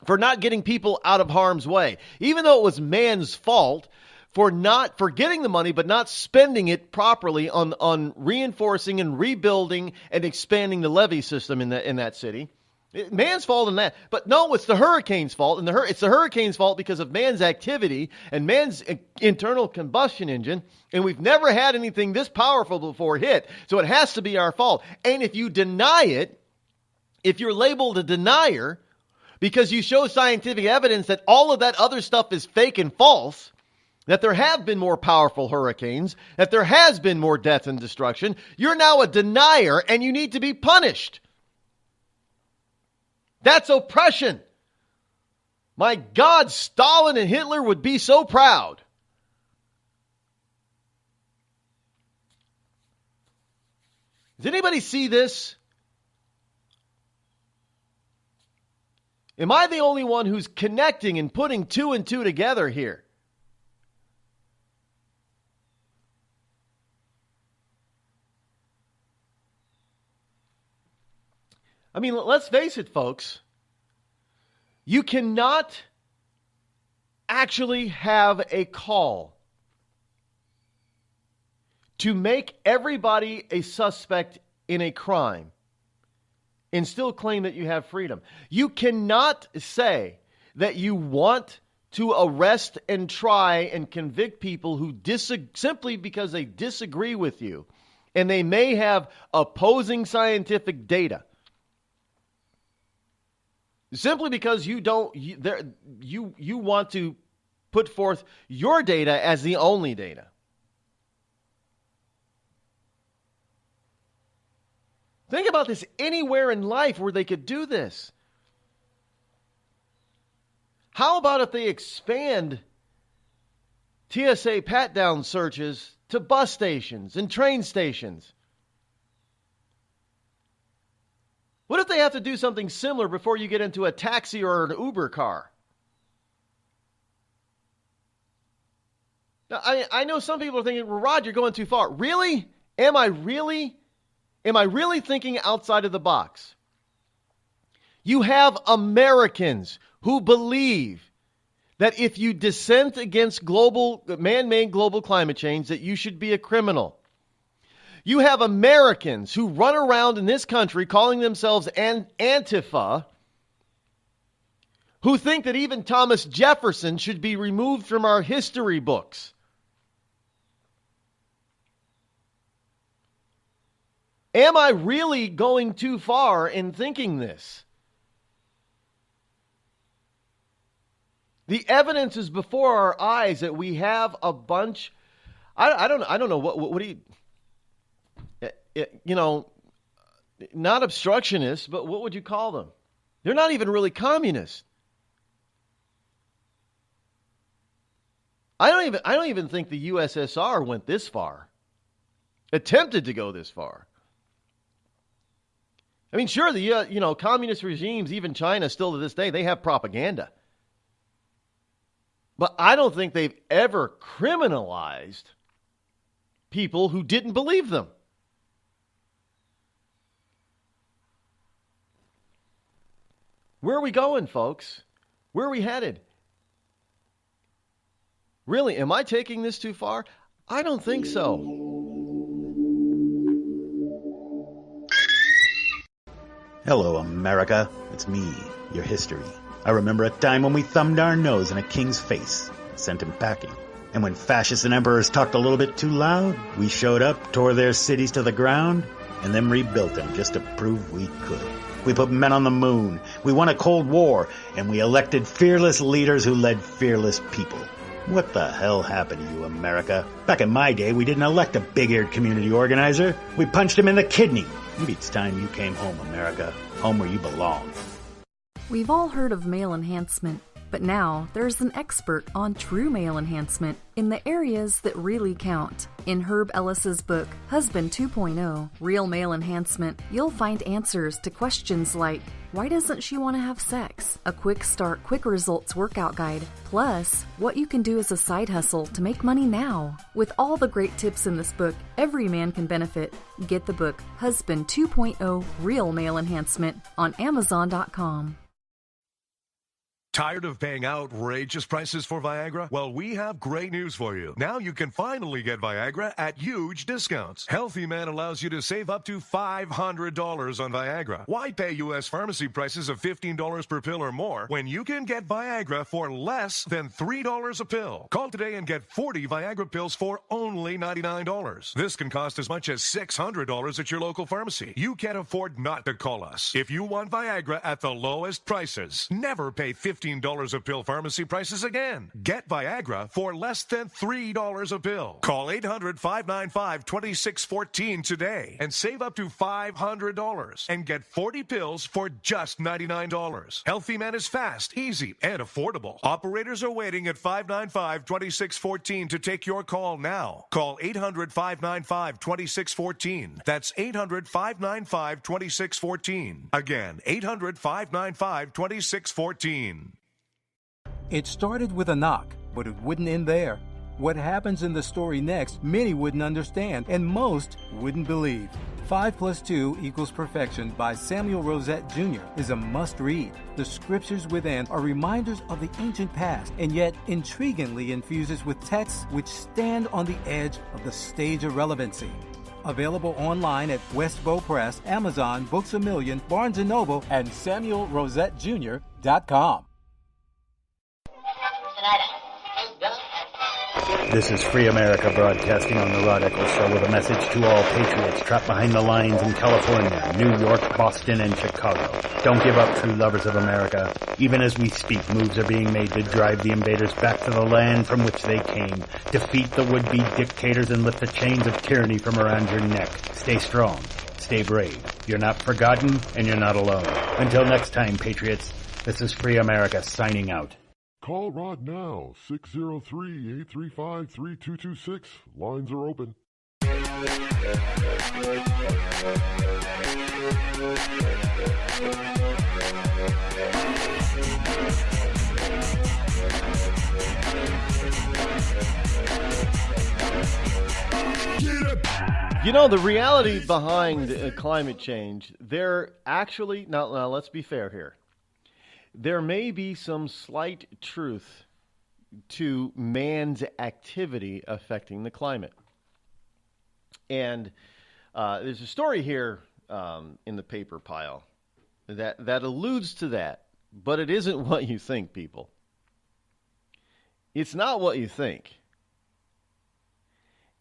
for not getting people out of harm's way. Even though it was man's fault for getting the money but not spending it properly on reinforcing and rebuilding and expanding the levee system in that city. Man's fault in that. But no, it's the hurricane's fault. And it's the hurricane's fault because of man's activity and man's internal combustion engine. And we've never had anything this powerful before hit. So it has to be our fault. And if you deny it, if you're labeled a denier because you show scientific evidence that all of that other stuff is fake and false, that there have been more powerful hurricanes, that there has been more death and destruction, you're now a denier and you need to be punished. That's oppression. My God, Stalin and Hitler would be so proud. Does anybody see this? Am I the only one who's connecting and putting 2 and 2 together here? I mean, let's face it, folks. You cannot actually have a call to make everybody a suspect in a crime and still claim that you have freedom. You cannot say that you want to arrest and try and convict people who simply because they disagree with you and they may have opposing scientific data. Simply because you want to put forth your data as the only data. Think about this anywhere in life where they could do this. How about if they expand TSA pat-down searches to bus stations and train stations? What if they have to do something similar before you get into a taxi or an Uber car? Now, I know some people are thinking, well, Rod, you're going too far. Really? Am I really thinking outside of the box? You have Americans who believe that if you dissent against man-made global climate change, that you should be a criminal. You have Americans who run around in this country calling themselves Antifa, who think that even Thomas Jefferson should be removed from our history books. Am I really going too far in thinking this? The evidence is before our eyes that we have a bunch. I don't know what do you not obstructionists, but what would you call them? They're not even really communists. I don't even think the USSR went this far. Attempted to go this far. I mean, sure, the communist regimes, even China, still to this day, they have propaganda. But I don't think they've ever criminalized people who didn't believe them. Where are we going, folks? Where are we headed? Really, am I taking this too far? I don't think so. Hello, America. It's me, your history. I remember a time when we thumbed our nose in a king's face, sent him packing. And when fascists and emperors talked a little bit too loud, we showed up, tore their cities to the ground, and then rebuilt them just to prove we could. We put men on the moon, we won a Cold War, and we elected fearless leaders who led fearless people. What the hell happened to you, America? Back in my day, we didn't elect a big-eared community organizer. We punched him in the kidney. Maybe it's time you came home, America. Home where you belong. We've all heard of male enhancement, but now there's an expert on true male enhancement in the areas that really count. In Herb Ellis's book, Husband 2.0, Real Male Enhancement, you'll find answers to questions like, why doesn't she want to have sex? A quick start, quick results workout guide, plus what you can do as a side hustle to make money now. With all the great tips in this book, every man can benefit. Get the book, Husband 2.0, Real Male Enhancement, on Amazon.com. Tired of paying outrageous prices for Viagra? Well, we have great news for you. Now you can finally get Viagra at huge discounts. Healthy Man allows you to save up to $500 on Viagra. Why pay U.S. pharmacy prices of $15 per pill or more when you can get Viagra for less than $3 a pill? Call today and get 40 Viagra pills for only $99. This can cost as much as $600 at your local pharmacy. You can't afford not to call us. If you want Viagra at the lowest prices, never pay $15 a pill pharmacy prices again. Get Viagra for less than $3 a pill. Call 800-595-2614 today and save up to $500 and get 40 pills for just $99. Healthy Man is fast, easy, and affordable. Operators are waiting at 595-2614 to take your call now. Call 800-595-2614. That's 800-595-2614. Again, 800-595-2614. It started with a knock, but it wouldn't end there. What happens in the story next, many wouldn't understand, and most wouldn't believe. 5 + 2 = Perfection by Samuel Rosette Jr. is a must-read. The scriptures within are reminders of the ancient past, and yet intriguingly infuses with texts which stand on the edge of the stage of relevancy. Available online at Westbow Press, Amazon, Books A Million, Barnes & Noble, and SamuelRosetteJr.com. This is Free America broadcasting on the Rod Eccles Show with a message to all patriots trapped behind the lines in California, New York, Boston, and Chicago. Don't give up, true lovers of America. Even as we speak, moves are being made to drive the invaders back to the land from which they came, defeat the would-be dictators, and lift the chains of tyranny from around your neck. Stay strong. Stay brave. You're not forgotten, and you're not alone. Until next time, patriots, this is Free America signing out. Call Rod now, 603-835-3226. Lines are open. You know, the reality behind climate change, they're actually, now let's be fair here. There may be some slight truth to man's activity affecting the climate. And there's a story here in the paper pile that alludes to that, but it isn't what you think, people. It's not what you think.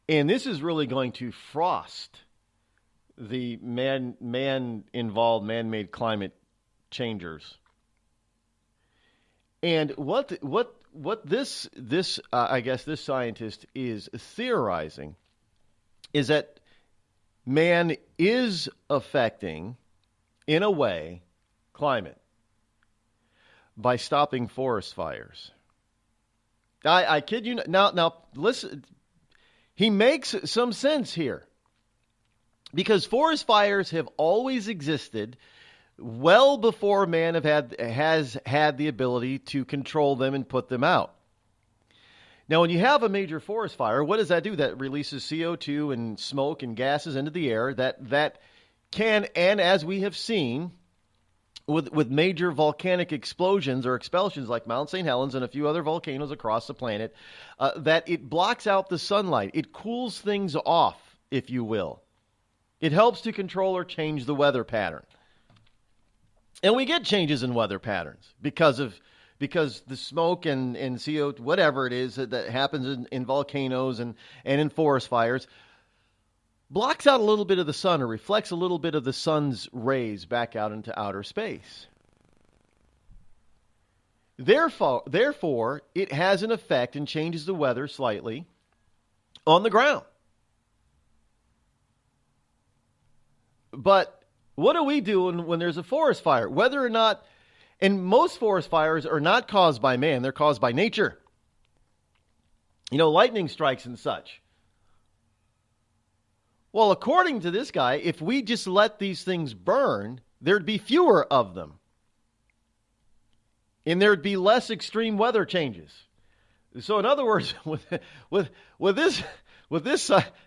And this is really going to frost the man-involved, man-made climate changers. And what this I guess this scientist is theorizing is that man is affecting, in a way, climate by stopping forest fires. I kid you not. Now listen, he makes some sense here, because forest fires have always existed well before man has had the ability to control them and put them out. Now, when you have a major forest fire, what does that do? That releases CO2 and smoke and gases into the air that can, and as we have seen with major volcanic explosions or expulsions like Mount St. Helens and a few other volcanoes across the planet, that it blocks out the sunlight. It cools things off, if you will. It helps to control or change the weather pattern. And we get changes in weather patterns because the smoke and CO2, whatever it is that happens in volcanoes and in forest fires, blocks out a little bit of the sun or reflects a little bit of the sun's rays back out into outer space. Therefore, it has an effect and changes the weather slightly on the ground. But what do we do when there's a forest fire? Whether or not, and most forest fires are not caused by man, they're caused by nature. You know, lightning strikes and such. Well, according to this guy, if we just let these things burn, there'd be fewer of them. And there'd be less extreme weather changes. So in other words, with this,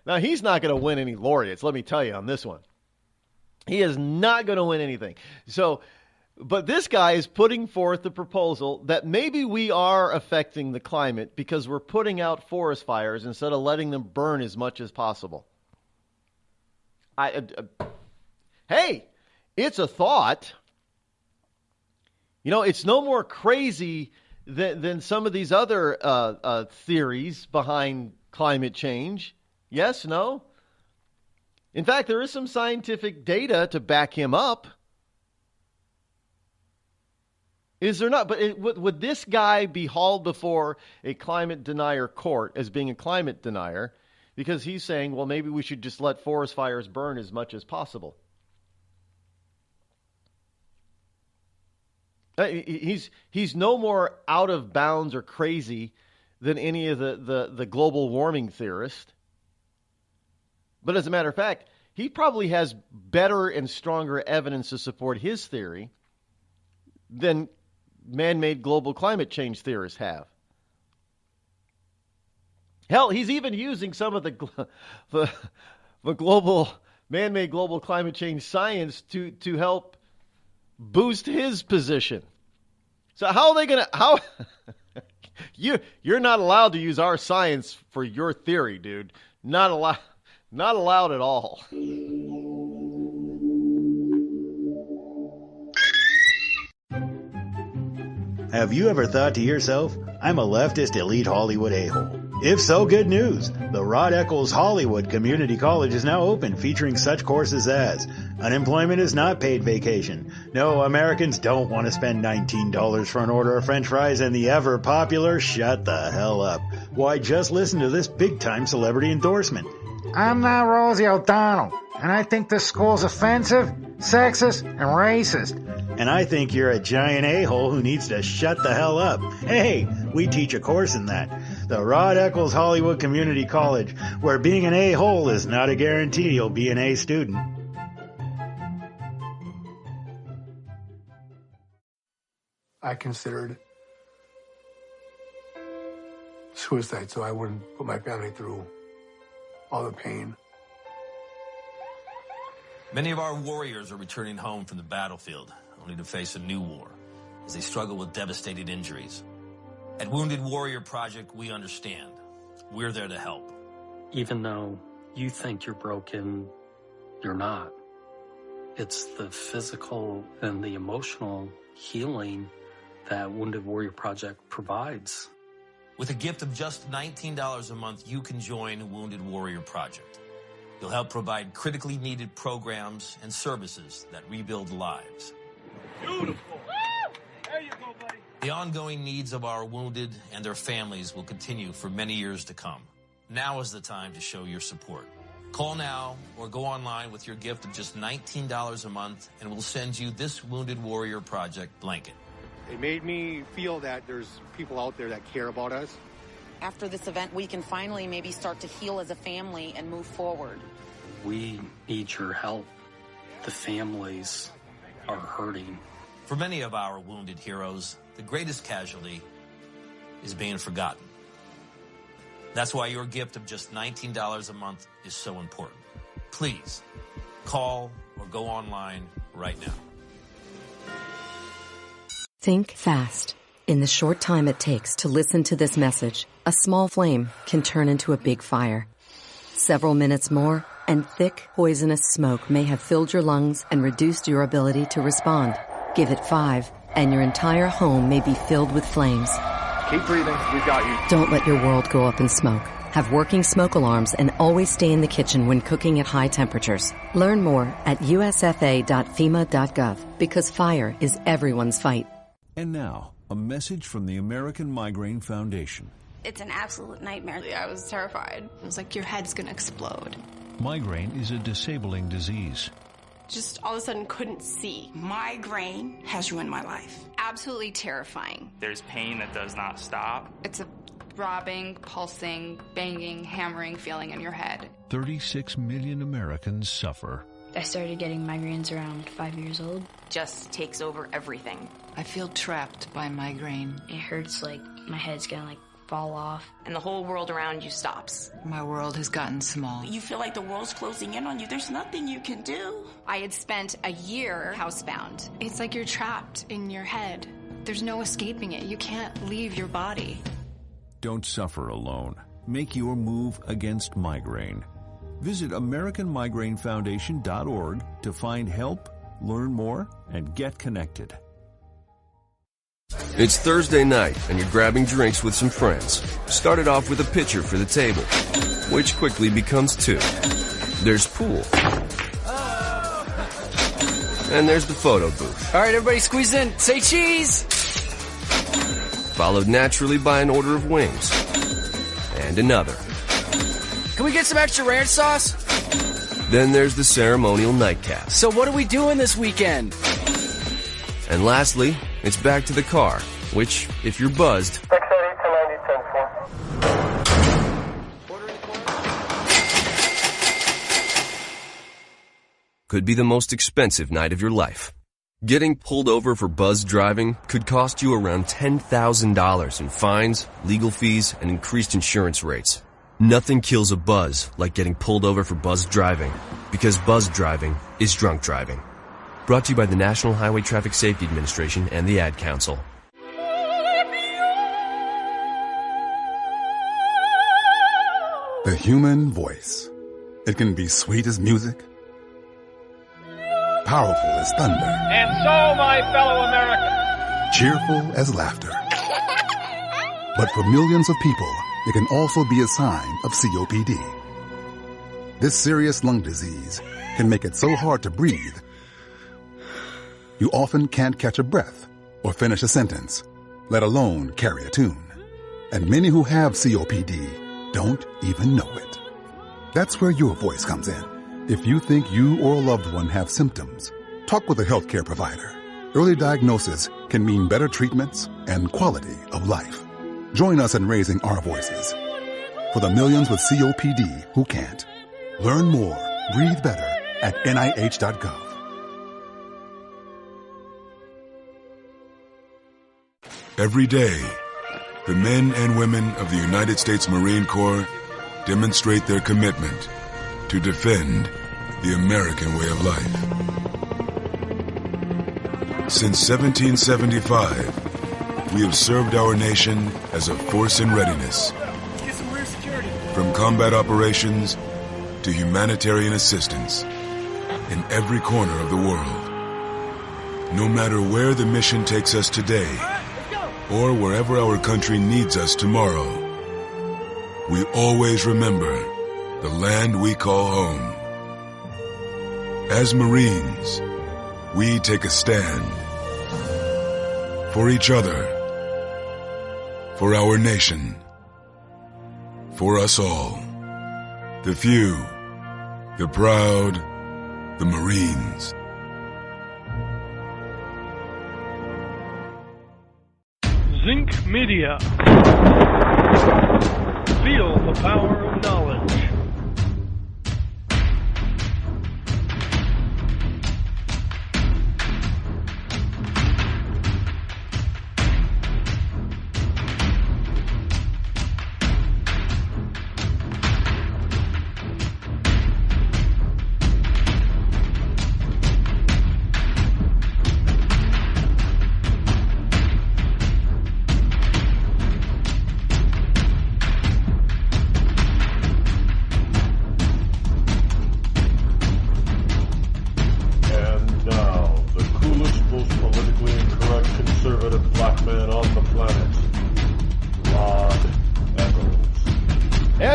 now he's not going to win any laureates, let me tell you on this one. He is not going to win anything. So, but this guy is putting forth the proposal that maybe we are affecting the climate because we're putting out forest fires instead of letting them burn as much as possible. Hey, it's a thought. You know, it's no more crazy than some of these other theories behind climate change. Yes, no? In fact, there is some scientific data to back him up. Is there not? But would this guy be hauled before a climate denier court as being a climate denier because he's saying, well, maybe we should just let forest fires burn as much as possible? He's no more out of bounds or crazy than any of the global warming theorists. But as a matter of fact, he probably has better and stronger evidence to support his theory than man-made global climate change theorists have. Hell, he's even using some of the global man-made global climate change science to help boost his position. So how are they going to you're not allowed to use our science for your theory, dude. Not allowed at all. Have you ever thought to yourself, I'm a leftist elite Hollywood a-hole? If so, good news. The Rod Eccles Hollywood Community College is now open, featuring such courses as unemployment is not paid vacation. No, Americans don't want to spend $19 for an order of French fries, and the ever popular shut the hell up. Why, just listen to this big-time celebrity endorsement. I'm not Rosie O'Donnell, and I think this school's offensive, sexist, and racist. And I think you're a giant a-hole who needs to shut the hell up. Hey, we teach a course in that. The Rod Eccles Hollywood Community College, where being an a-hole is not a guarantee you'll be an A student. I considered suicide so I wouldn't put my family through all the pain. Many of our warriors are returning home from the battlefield, only to face a new war as they struggle with devastating injuries. At Wounded Warrior Project, we understand. We're there to help. Even though you think you're broken, you're not. It's the physical and the emotional healing that Wounded Warrior Project provides. With a gift of just $19 a month, you can join Wounded Warrior Project. You'll help provide critically needed programs and services that rebuild lives. Beautiful. There you go, buddy. The ongoing needs of our wounded and their families will continue for many years to come. Now is the time to show your support. Call now or go online with your gift of just $19 a month, and we'll send you this Wounded Warrior Project blanket. It made me feel that there's people out there that care about us. After this event, we can finally maybe start to heal as a family and move forward. We need your help. The families are hurting. For many of our wounded heroes, the greatest casualty is being forgotten. That's why your gift of just $19 a month is so important. Please, call or go online right now. Think fast. In the short time it takes to listen to this message, a small flame can turn into a big fire. Several minutes more, and thick, poisonous smoke may have filled your lungs and reduced your ability to respond. Give it 5, and your entire home may be filled with flames. Keep breathing. We've got you. Don't let your world go up in smoke. Have working smoke alarms and always stay in the kitchen when cooking at high temperatures. Learn more at usfa.fema.gov, because fire is everyone's fight. And now, a message from the American Migraine Foundation. It's an absolute nightmare. I was terrified. It was like your head's going to explode. Migraine is a disabling disease. Just all of a sudden couldn't see. Migraine has ruined my life. Absolutely terrifying. There's pain that does not stop. It's a throbbing, pulsing, banging, hammering feeling in your head. 36 million Americans suffer. I started getting migraines around 5 years old. Just takes over everything. I feel trapped by migraine. It hurts like my head's gonna fall off. And the whole world around you stops. My world has gotten small. You feel like the world's closing in on you. There's nothing you can do. I had spent a year housebound. It's like you're trapped in your head. There's no escaping it. You can't leave your body. Don't suffer alone. Make your move against migraine. Visit AmericanMigraineFoundation.org to find help, learn more, and get connected. It's Thursday night, and you're grabbing drinks with some friends. Started off with a pitcher for the table, which quickly becomes 2. There's pool. And there's the photo booth. All right, everybody squeeze in. Say cheese! Followed naturally by an order of wings. And another. Can we get some extra ranch sauce? Then there's the ceremonial nightcap. So what are we doing this weekend? And lastly, it's back to the car, which, if you're buzzed, could be the most expensive night of your life. Getting pulled over for buzz driving could cost you around $10,000 in fines, legal fees, and increased insurance rates. Nothing kills a buzz like getting pulled over for buzz driving, because buzz driving is drunk driving. Brought to you by the National Highway Traffic Safety Administration and the Ad Council. The human voice. It can be sweet as music, powerful as thunder, And so, my fellow Americans, cheerful as laughter. But for millions of people, it can also be a sign of COPD. This serious lung disease can make it so hard to breathe, you often can't catch a breath or finish a sentence, let alone carry a tune. And many who have COPD don't even know it. That's where your voice comes in. If you think you or a loved one have symptoms, talk with a healthcare provider. Early diagnosis can mean better treatments and quality of life. Join us in raising our voices for the millions with COPD who can't. Learn more, breathe better at NIH.gov. Every day, the men and women of the United States Marine Corps demonstrate their commitment to defend the American way of life. Since 1775, we have served our nation as a force in readiness. From combat operations to humanitarian assistance in every corner of the world. No matter where the mission takes us today, or wherever our country needs us tomorrow, we always remember the land we call home. As Marines, we take a stand for each other, for our nation, for us all. The few, the proud, the Marines. Zinc Media. Feel the power of knowledge.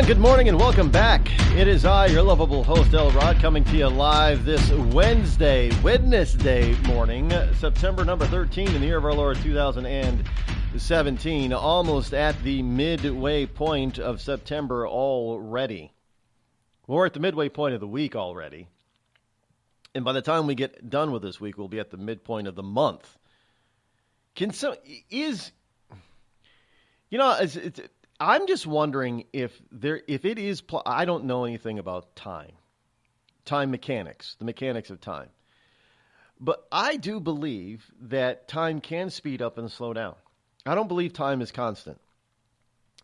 Good morning and welcome back. It is I, your lovable host, Rod, coming to you live this Wednesday morning, September number 13 in the year of our Lord 2017, almost at the midway point of September already. We're at the midway point of the week already, and by the time we get done with this week, we'll be at the midpoint of the month. I'm just wondering if it is. I don't know anything about time mechanics, the mechanics of time, but I do believe that time can speed up and slow down. I don't believe time is constant,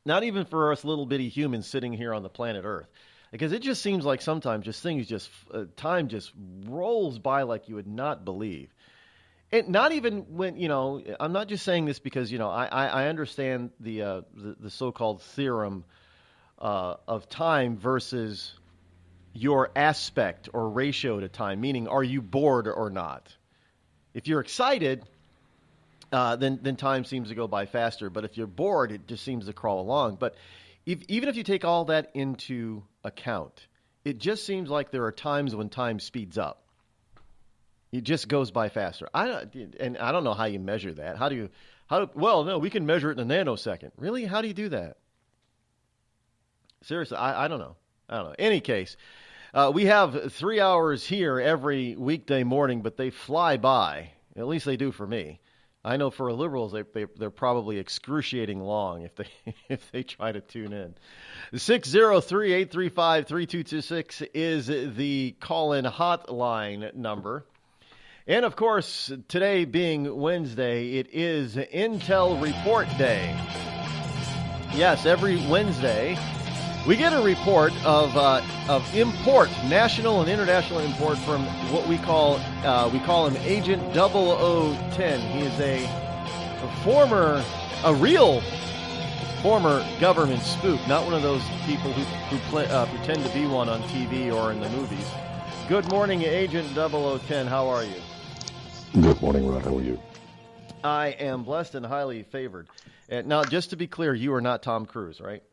not even for us little bitty humans sitting here on the planet Earth, because it just seems like sometimes time just rolls by like you would not believe. And not even when, I'm not just saying this because, I understand the so-called theorem of time versus your aspect or ratio to time, meaning are you bored or not? If you're excited, then time seems to go by faster. But if you're bored, it just seems to crawl along. But even if you take all that into account, it just seems like there are times when time speeds up. It just goes by faster. I don't know how you measure that. We can measure it in a nanosecond. Really? How do you do that? Seriously, I don't know. Any case, we have 3 hours here every weekday morning, but they fly by. At least they do for me. I know for liberals, they're probably excruciating long if they try to tune in. 603-835-3226 is the call-in hotline number. And, of course, today being Wednesday, it is Intel Report Day. Yes, every Wednesday, we get a report of import, national and international import from what we call him Agent 0010. He is a real former government spook, not one of those people who pretend to be one on TV or in the movies. Good morning, Agent 0010. How are you? Good morning, Rod. How are you? I am blessed and highly favored. Now, just to be clear, you are not Tom Cruise, right?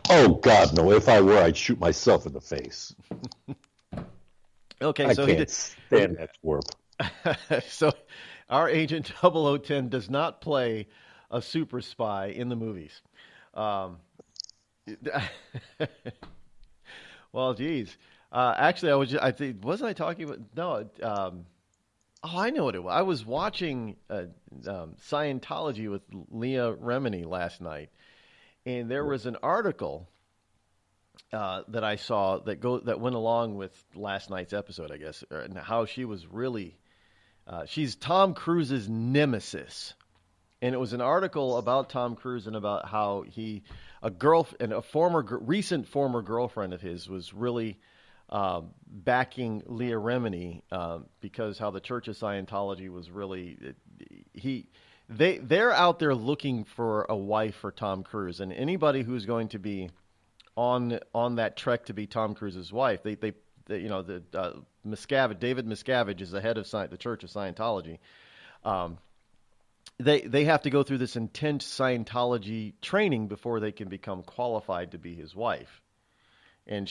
Oh, God, no. If I were, I'd shoot myself in the face. Okay, I can't stand that twerp. So our Agent 0010 does not play a super spy in the movies. Well, geez. Actually, wasn't I talking about? No. I know what it was. I was watching Scientology with Leah Remini last night, and there was an article that I saw that went along with last night's episode, I guess, and how she was really she's Tom Cruise's nemesis. And it was an article about Tom Cruise and about how a recent former girlfriend of his was really backing Leah Remini because how the Church of Scientology was really they're out there looking for a wife for Tom Cruise, and anybody who's going to be on that trek to be Tom Cruise's wife, David Miscavige is the head of the Church of Scientology. They have to go through this intense Scientology training before they can become qualified to be his wife. And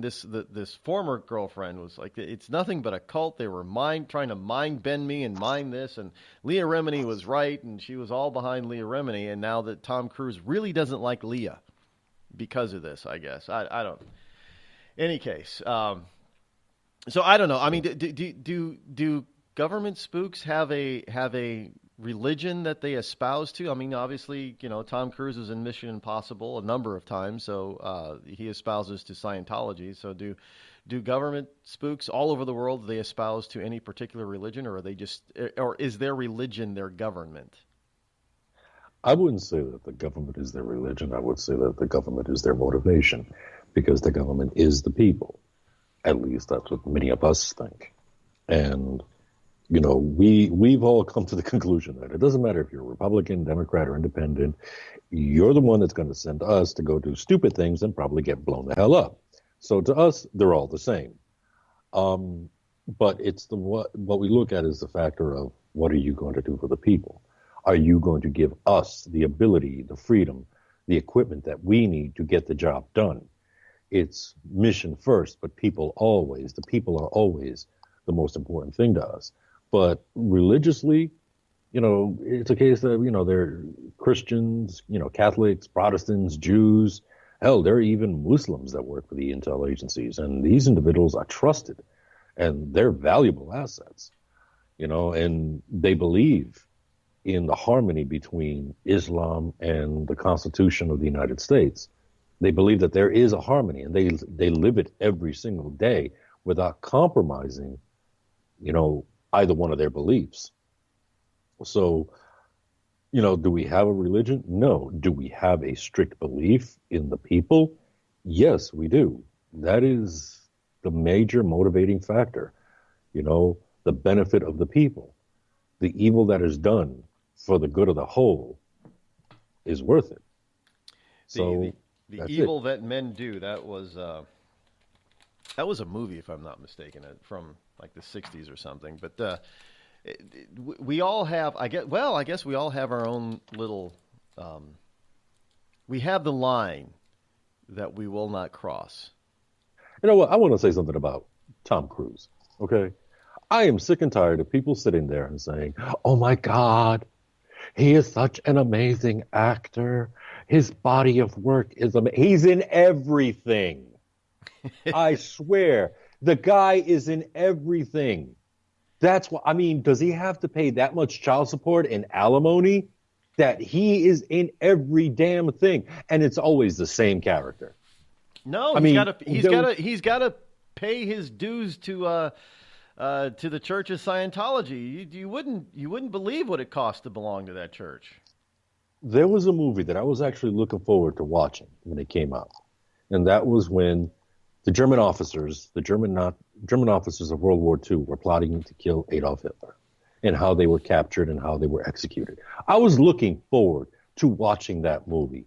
this former girlfriend was like, it's nothing but a cult. They were trying to mind bend me and mind this. And Leah Remini was right, and she was all behind Leah Remini. And now that Tom Cruise really doesn't like Leah because of this, I guess. I don't. Any case, so I don't know. I mean, do government spooks have a religion that they espouse to? I mean, obviously, Tom Cruise is in Mission Impossible a number of times, so he espouses to Scientology. So do government spooks all over the world, do they espouse to any particular religion, or is their religion their government? I wouldn't say that the government is their religion. I would say that the government is their motivation, because the government is the people. At least that's what many of us think. And we've all come to the conclusion that it doesn't matter if you're Republican, Democrat, or Independent. You're the one that's going to send us to go do stupid things and probably get blown the hell up. So to us, they're all the same. But it's what we look at is the factor of, what are you going to do for the people? Are you going to give us the ability, the freedom, the equipment that we need to get the job done? It's mission first, but the people are always the most important thing to us. But religiously, it's a case that, they're Christians, Catholics, Protestants, Jews. Hell, there are even Muslims that work for the intel agencies. And these individuals are trusted, and they're valuable assets, and they believe in the harmony between Islam and the Constitution of the United States. They believe that there is a harmony, and they live it every single day without compromising, either one of their beliefs. So, do we have a religion? No. Do we have a strict belief in the people? Yes, we do. That is the major motivating factor. The benefit of the people. The evil that is done for the good of the whole is worth it. So the evil that men do, that was a movie, if I'm not mistaken, from like the 60s or something. But we all have, I guess we all have our own little, we have the line that we will not cross. You know what? I want to say something about Tom Cruise, okay? I am sick and tired of people sitting there and saying, oh my God, he is such an amazing actor. His body of work is amazing. He's in everything. I swear, the guy is in everything. That's what, does he have to pay that much child support and alimony? That he is in every damn thing, and it's always the same character. No, he's got to pay his dues to the Church of Scientology. You wouldn't believe what it costs to belong to that church. There was a movie that I was actually looking forward to watching when it came out, and that was when the German officers of World War II were plotting to kill Adolf Hitler, and how they were captured and how they were executed. I was looking forward to watching that movie.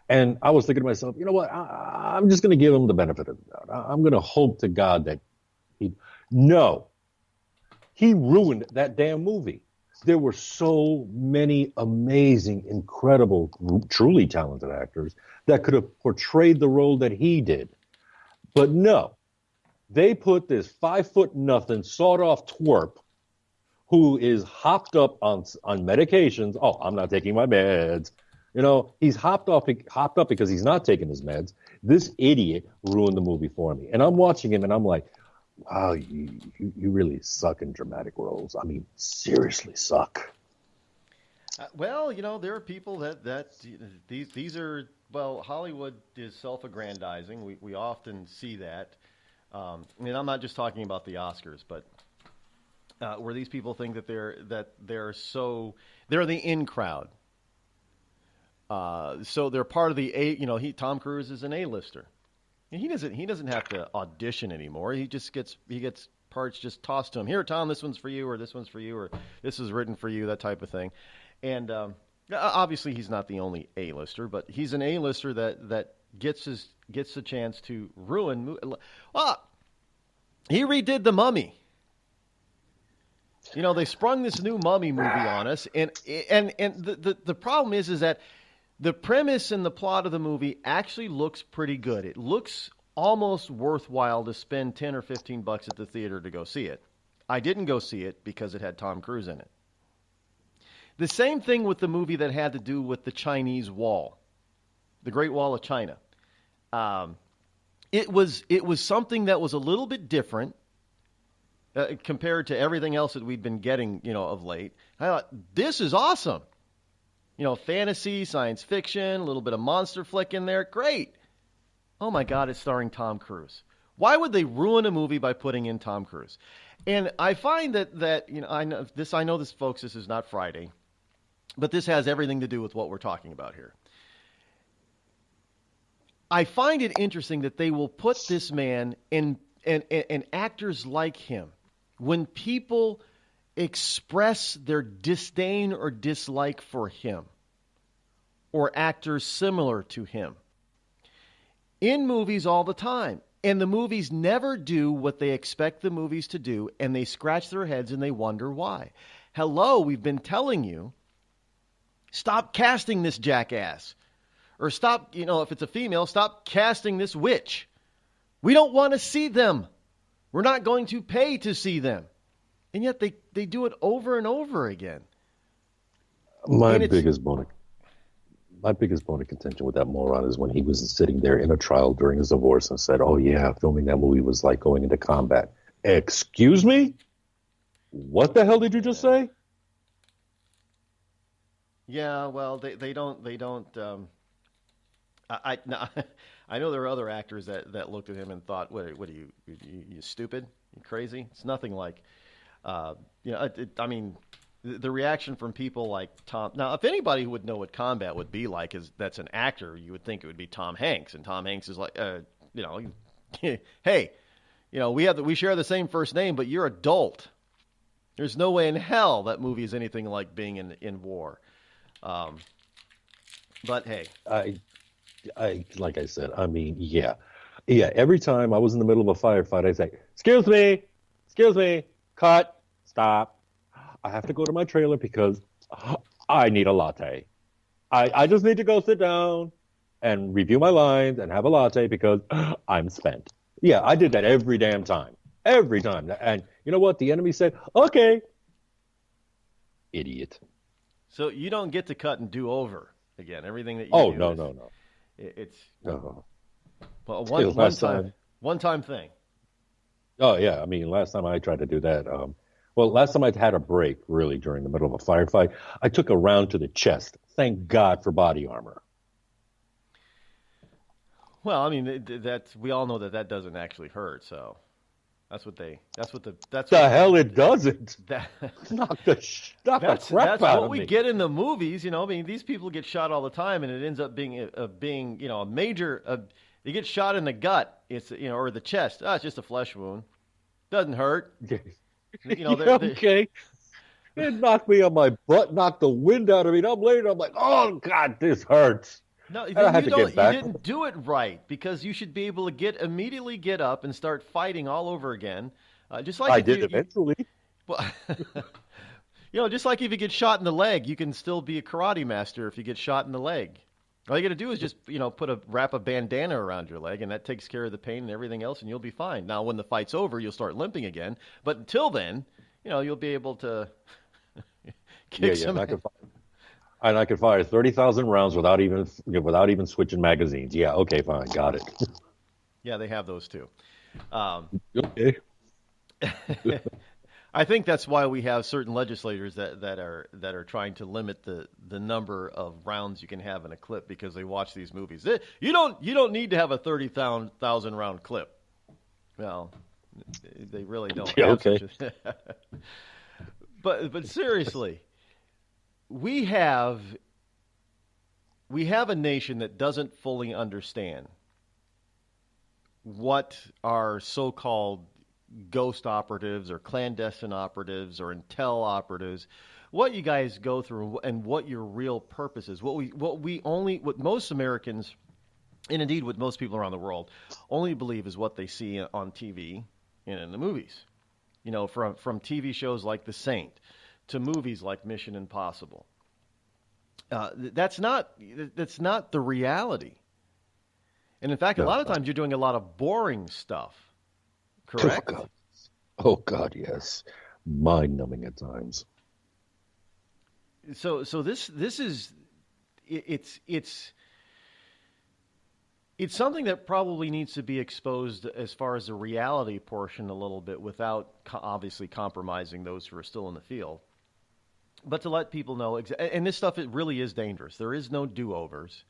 And I was thinking to myself, you know what? I'm just going to give him the benefit of the doubt. I'm going to hope to God that he ruined that damn movie. There were so many amazing, incredible, truly talented actors that could have portrayed the role that he did. But no, they put this 5'0" sawed-off twerp who is hopped up on medications. Oh, I'm not taking my meds. He's hopped up because he's not taking his meds. This idiot ruined the movie for me. And I'm watching him and I'm like, wow, you really suck in dramatic roles. Seriously suck. Well, there are people that these are, Hollywood is self-aggrandizing. We often see that. I'm not just talking about the Oscars, but where these people think that they're the in crowd. So they're part of the Tom Cruise is an A-lister. And he doesn't have to audition anymore. He gets parts just tossed to him. Here, Tom, this one's for you, or this one's for you, or this is written for you, that type of thing. And obviously he's not the only A-lister, but he's an A-lister that gets the chance to ruin. He redid The Mummy. They sprung this new Mummy movie on us, and the problem is that the premise and the plot of the movie actually looks pretty good. It looks almost worthwhile to spend 10 or 15 bucks at the theater to go see it. I didn't go see it because it had Tom Cruise in it. The same thing with the movie that had to do with the Chinese Wall, the Great Wall of China. It was something that was a little bit different compared to everything else that we'd been getting, of late. I thought, this is awesome. Fantasy, science fiction, a little bit of monster flick in there. Great. Oh my God, it's starring Tom Cruise. Why would they ruin a movie by putting in Tom Cruise? And I find that I know this, folks, this is not Friday, but this has everything to do with what we're talking about here. I find it interesting that they will put this man and actors like him when people express their disdain or dislike for him or actors similar to him in movies all the time. And the movies never do what they expect the movies to do, and they scratch their heads and they wonder why. Hello, we've been telling you, stop casting this jackass. Or stop, if it's a female, stop casting this witch. We don't want to see them. We're not going to pay to see them. And yet they do it over and over again. My biggest bone of contention with that moron is when he was sitting there in a trial during his divorce and said, "Oh yeah, filming that movie was like going into combat." Excuse me? What the hell did you just say? Yeah, well, they don't. I know there are other actors that looked at him and thought, "What are you stupid? You crazy?" It's nothing like, the reaction from people like Tom. Now, if anybody would know what combat would be like, that's an actor, you would think it would be Tom Hanks, and Tom Hanks is like, hey, we share the same first name, but you're adult. There's no way in hell that movie is anything like being in war. But hey, I like I said, yeah. Every time I was in the middle of a firefight, I'd say, excuse me, cut, stop. I have to go to my trailer because I need a latte. I just need to go sit down and review my lines and have a latte because I'm spent. Yeah, I did that every damn time. Every time. And you know what? The enemy said, okay. Idiot. So you don't get to cut and do over again. Everything that you do. No. It's no. Well, one time thing. Oh yeah, last time I tried to do that. Last time I had a break really during the middle of a firefight, I took a round to the chest. Thank God for body armor. Well, we all know that doesn't actually hurt. So that's the hell it doesn't. Knock the crap out of me. That's what we get in the movies. These people get shot all the time, and it ends up being a major. You get shot in the gut, or the chest. It's just a flesh wound. Doesn't hurt. Okay. It knocked me on my butt, knocked the wind out of me. And I'm laying. I'm like, oh God, this hurts. No, you didn't do it right, because you should be able to immediately get up and start fighting all over again. Just like I did eventually. Just like if you get shot in the leg, you can still be a karate master if you get shot in the leg. All you got to do is just, wrap a bandana around your leg, and that takes care of the pain and everything else, and you'll be fine. Now, when the fight's over, you'll start limping again. But until then, you'll be able to kick some. And I could fire 30,000 rounds without even switching magazines. Yeah, okay, fine, got it. Yeah, they have those too. Okay. I think that's why we have certain legislators that are trying to limit the number of rounds you can have in a clip, because they watch these movies. You don't need to have a 30,000 round clip. Well, they really don't. Yeah, okay. But seriously, we have a nation that doesn't fully understand what our so-called ghost operatives or clandestine operatives or intel operatives, what you guys go through and what your real purpose is. What most Americans, and indeed what most people around the world, only believe is what they see on TV and in the movies. From TV shows like The Saint to movies like Mission Impossible. That's not the reality. And in fact, a lot of times you're doing a lot of boring stuff, correct? Oh God, yes. Mind-numbing at times. So this is it's something that probably needs to be exposed as far as the reality portion a little bit without obviously compromising those who are still in the field. But to let people know, and this stuff, it really is dangerous. There is no do-overs.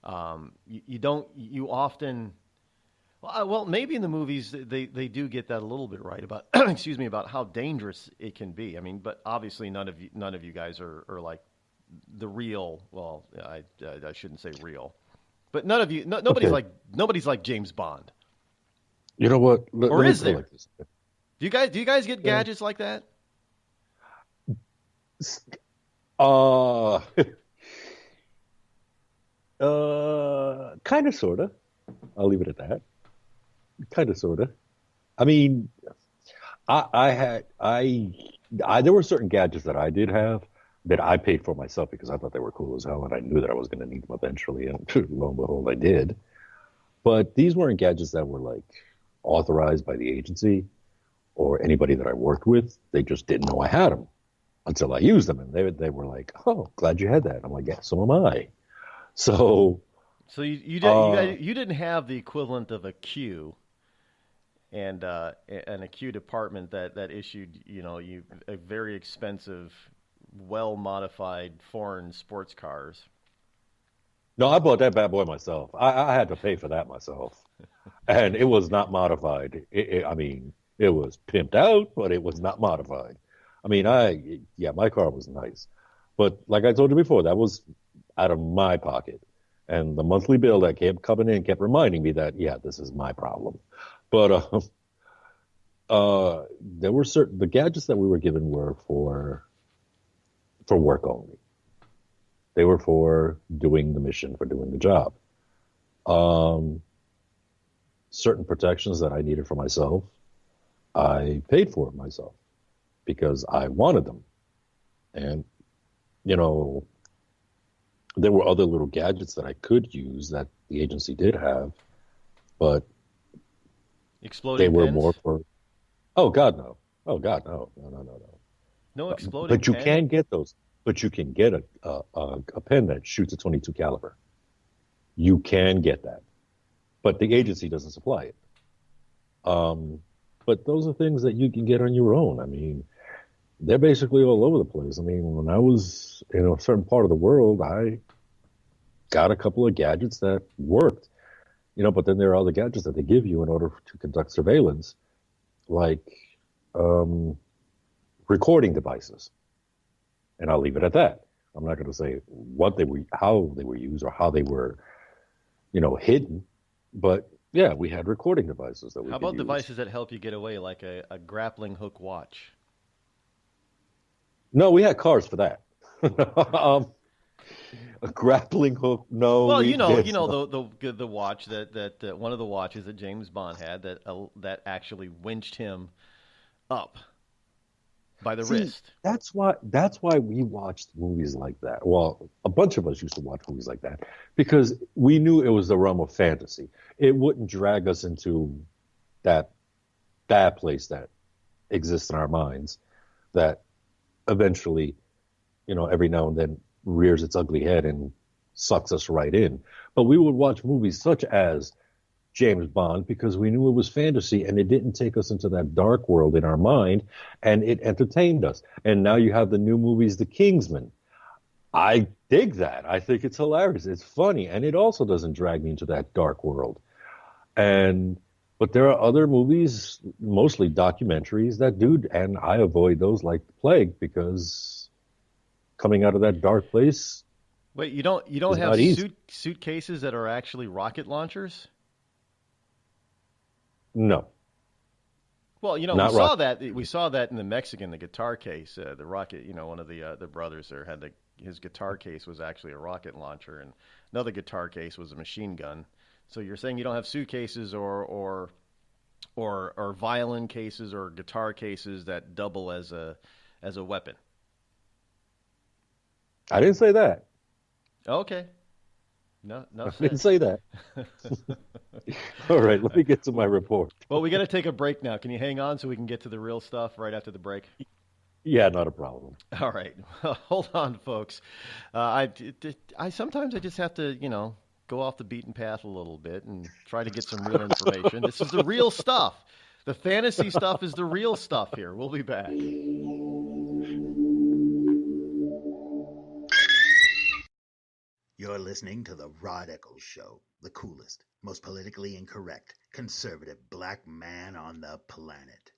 You often, well, maybe in the movies they do get that a little bit right about, excuse me, about how dangerous it can be. I mean, but obviously none of you guys are like the real. Well, I shouldn't say real, but none of you, nobody's like James Bond. You know what? Or is there? Like this. Do you guys get gadgets like that? Kind of, sort of. I'll leave it at that. Kind of, sort of. I mean, there were certain gadgets that I did have that I paid for myself because I thought they were cool as hell, and I knew that I was going to need them eventually, and lo and behold, I did. But these weren't gadgets that were like authorized by the agency or anybody that I worked with. They just didn't know I had them until I used them, and they were like, "Oh, glad you had that." I'm like, "Yeah, so am I." So you didn't have the equivalent of a Q and a Q department that issued you a very expensive, well modified foreign sports cars. No, I bought that bad boy myself. I had to pay for that myself, and it was not modified. I mean, it was pimped out, but it was not modified. I mean, my car was nice, but like I told you before, that was out of my pocket. And the monthly bill that kept coming in kept reminding me that, yeah, this is my problem. But there were the gadgets that we were given were for work only. They were for doing the mission, for doing the job. Certain protections that I needed for myself, I paid for myself because I wanted them. And, there were other little gadgets that I could use that the agency did have, but exploding they were pens? more for. Oh God, no! Oh God, no! No exploding. But you pen? can get those. But you can get a pen that shoots a .22 caliber. You can get that, but the agency doesn't supply it. But those are things that you can get on your own. I mean, they're basically all over the place. I mean, when I was in a certain part of the world, I got a couple of gadgets that worked, but then there are other gadgets that they give you in order to conduct surveillance, like recording devices. And I'll leave it at that. I'm not going to say how they were used or how they were, hidden, but yeah, we had recording devices that we How could about use. Devices that help you get away, like a grappling hook watch? No, we had cars for that. A grappling hook? No. Well, the watch that one of the watches that James Bond had that actually winched him up by the wrist. That's why we watched movies like that. Well, a bunch of us used to watch movies like that because we knew it was the realm of fantasy. It wouldn't drag us into that bad place that exists in our minds that eventually, every now and then rears its ugly head and sucks us right in. But we would watch movies such as James Bond because we knew it was fantasy and it didn't take us into that dark world in our mind and it entertained us. And now you have the new movies, The Kingsman. I dig that. I think it's hilarious. It's funny. And it also doesn't drag me into that dark world. But there are other movies, mostly documentaries, that do, and I avoid those like the plague because coming out of that dark place. Wait, you don't have suitcases that are actually rocket launchers? No. Well, we saw that in the Mexican, the guitar case, the rocket. One of the brothers there had his guitar case was actually a rocket launcher, and another guitar case was a machine gun. So you're saying you don't have suitcases or violin cases or guitar cases that double as a weapon? I didn't say that. Okay. No I didn't say that. All right, let me get to my report. Well, we got to take a break now. Can you hang on so we can get to the real stuff right after the break? Yeah, not a problem. All right. Hold on, folks. I sometimes I just have to, go off the beaten path a little bit and try to get some real information. This is the real stuff. The fantasy stuff is the real stuff here. We'll be back. You're listening to the Rod Eccles Show, the coolest, most politically incorrect, conservative black man on the planet.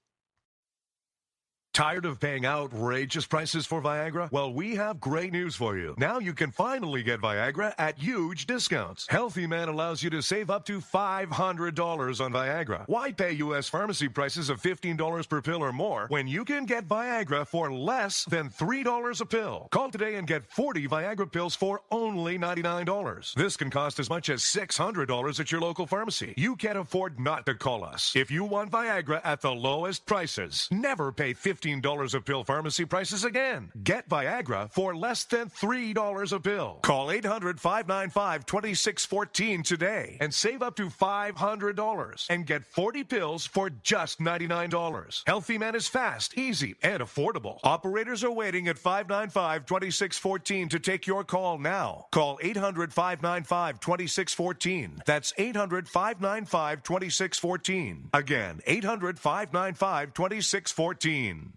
Tired of paying outrageous prices for Viagra? Well, we have great news for you. Now you can finally get Viagra at huge discounts. Healthy Man allows you to save up to $500 on Viagra. Why pay U.S. pharmacy prices of $15 per pill or more when you can get Viagra for less than $3 a pill? Call today and get 40 Viagra pills for only $99. This can cost as much as $600 at your local pharmacy. You can't afford not to call us. If you want Viagra at the lowest prices, never pay $15 a pill pharmacy prices again. Get Viagra for less than $3 a pill. Call 800-595-2614 today and save up to $500 and get 40 pills for just $99. Healthy Man is fast, easy, and affordable. Operators are waiting at 595-2614 to take your call now. Call 800-595-2614. That's 800-595-2614. Again, 800-595-2614.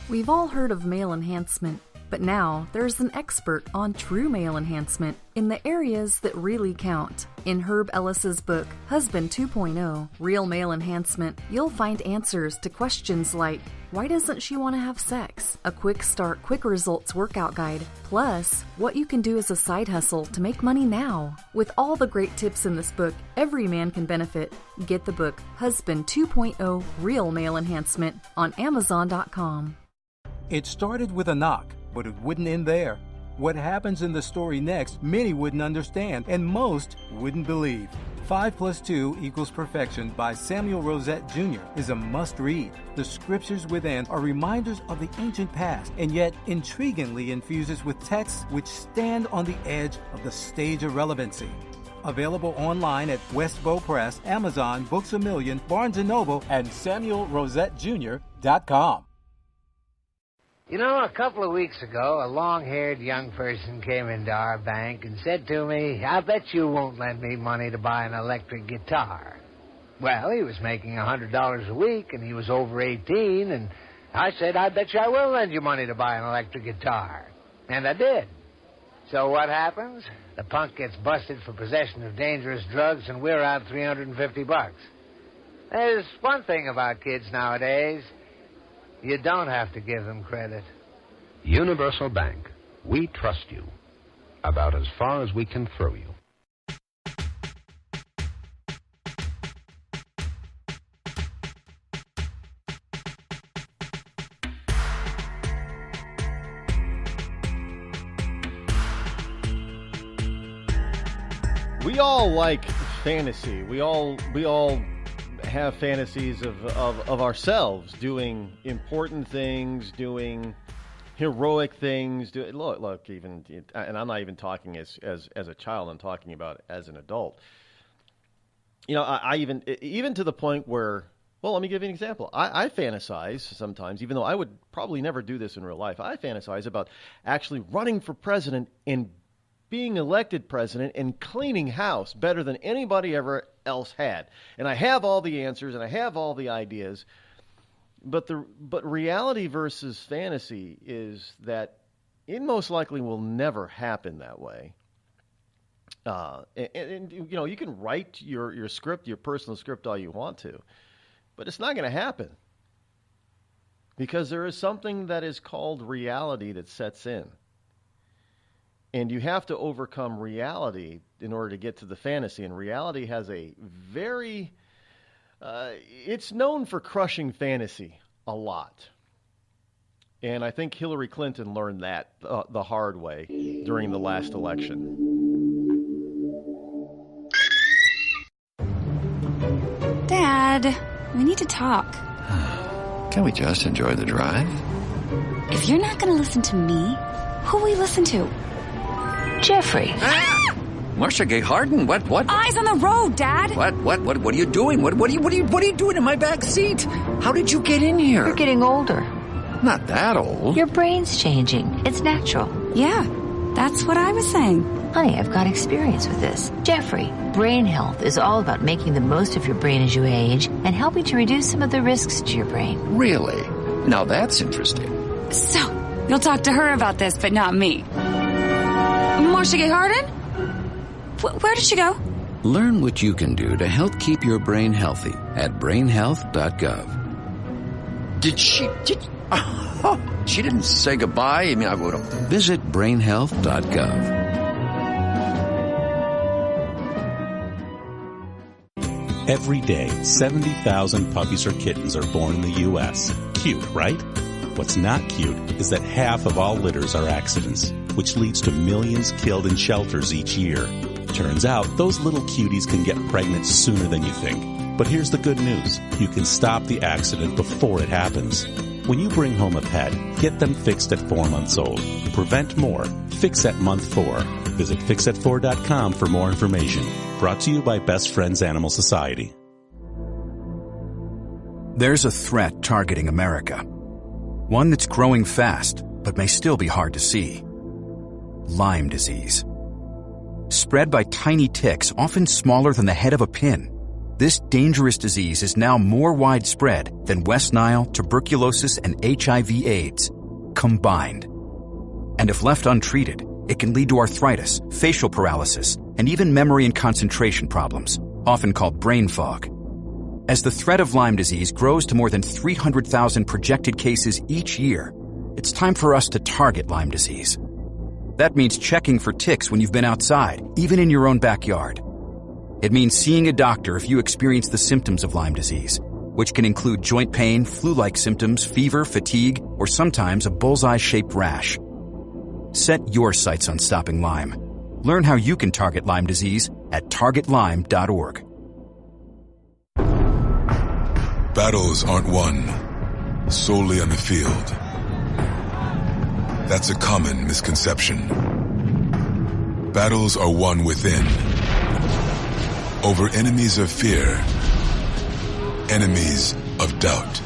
We've all heard of male enhancement, but now there's an expert on true male enhancement in the areas that really count. In Herb Ellis's book, Husband 2.0, Real Male Enhancement, you'll find answers to questions like, why doesn't she want to have sex? A quick start, quick results workout guide, plus what you can do as a side hustle to make money now. With all the great tips in this book, every man can benefit. Get the book, Husband 2.0, Real Male Enhancement, on Amazon.com. It started with a knock, but it wouldn't end there. What happens in the story next, many wouldn't understand, and most wouldn't believe. 5 + 2 = Perfection by Samuel Rosette Jr. is a must-read. The scriptures within are reminders of the ancient past, and yet intriguingly infuses with texts which stand on the edge of the stage of relevancy. Available online at Westbow Press, Amazon, Books A Million, Barnes & Noble, and SamuelRosetteJr.com. You know, a couple of weeks ago, a long-haired young person came into our bank and said to me, I bet you won't lend me money to buy an electric guitar. Well, he was making $100 a week, and he was over 18, and I said, I bet you I will lend you money to buy an electric guitar. And I did. So what happens? The punk gets busted for possession of dangerous drugs, and we're out $350. There's one thing about kids nowadays. You don't have to give them credit. Universal Bank. We trust you. About as far as we can throw you. We all like fantasy. We all have fantasies of ourselves doing important things, doing heroic things. Look, even, and I'm not even talking as a child. I'm talking about as an adult. You know, I even to the point where, well, let me give you an example. I fantasize sometimes, even though I would probably never do this in real life. I fantasize about actually running for president and being elected president and cleaning house better than anybody ever else had. And I have all the answers and I have all the ideas. But reality versus fantasy is that it most likely will never happen that way. And you know, you can write your script, your personal script all you want to, but it's not going to happen. Because there is something that is called reality that sets in. And you have to overcome reality in order to get to the fantasy. And reality has a very, it's known for crushing fantasy a lot. And I think Hillary Clinton learned that the hard way during the last election. Dad, we need to talk. Can we just enjoy the drive? If you're not going to listen to me, who will we listen to? Jeffrey. Marcia Gay Harden? What? Eyes on the road, Dad. What are you doing? What are you doing in my back seat? How did you get in here? You're getting older. Not that old. Your brain's changing. It's natural. Yeah, that's what I was saying. Honey, I've got experience with this. Jeffrey, brain health is all about making the most of your brain as you age and helping to reduce some of the risks to your brain. Really? Now that's interesting. So, you'll talk to her about this, but not me. Marcia Gay Harden? Where did she go? Learn what you can do to help keep your brain healthy at brainhealth.gov. She didn't say goodbye. I mean, I would have. Visit brainhealth.gov. Every day, 70,000 puppies or kittens are born in the U.S. Cute, right? What's not cute is that half of all litters are accidents, which leads to millions killed in shelters each year. Turns out, those little cuties can get pregnant sooner than you think. But here's the good news. You can stop the accident before it happens. When you bring home a pet, get them fixed at 4 months old. Prevent more. Fix at month 4. Visit fixat4.com for more information. Brought to you by Best Friends Animal Society. There's a threat targeting America. One that's growing fast, but may still be hard to see. Lyme disease. Spread by tiny ticks, often smaller than the head of a pin. This dangerous disease is now more widespread than West Nile, tuberculosis, and HIV/AIDS combined. And if left untreated, it can lead to arthritis, facial paralysis, and even memory and concentration problems, often called brain fog. As the threat of Lyme disease grows to more than 300,000 projected cases each year, it's time for us to target Lyme disease. That means checking for ticks when you've been outside, even in your own backyard. It means seeing a doctor if you experience the symptoms of Lyme disease, which can include joint pain, flu-like symptoms, fever, fatigue, or sometimes a bullseye-shaped rash. Set your sights on stopping Lyme. Learn how you can target Lyme disease at targetlyme.org. Battles aren't won solely on the field. That's a common misconception. Battles are won within, over enemies of fear, enemies of doubt.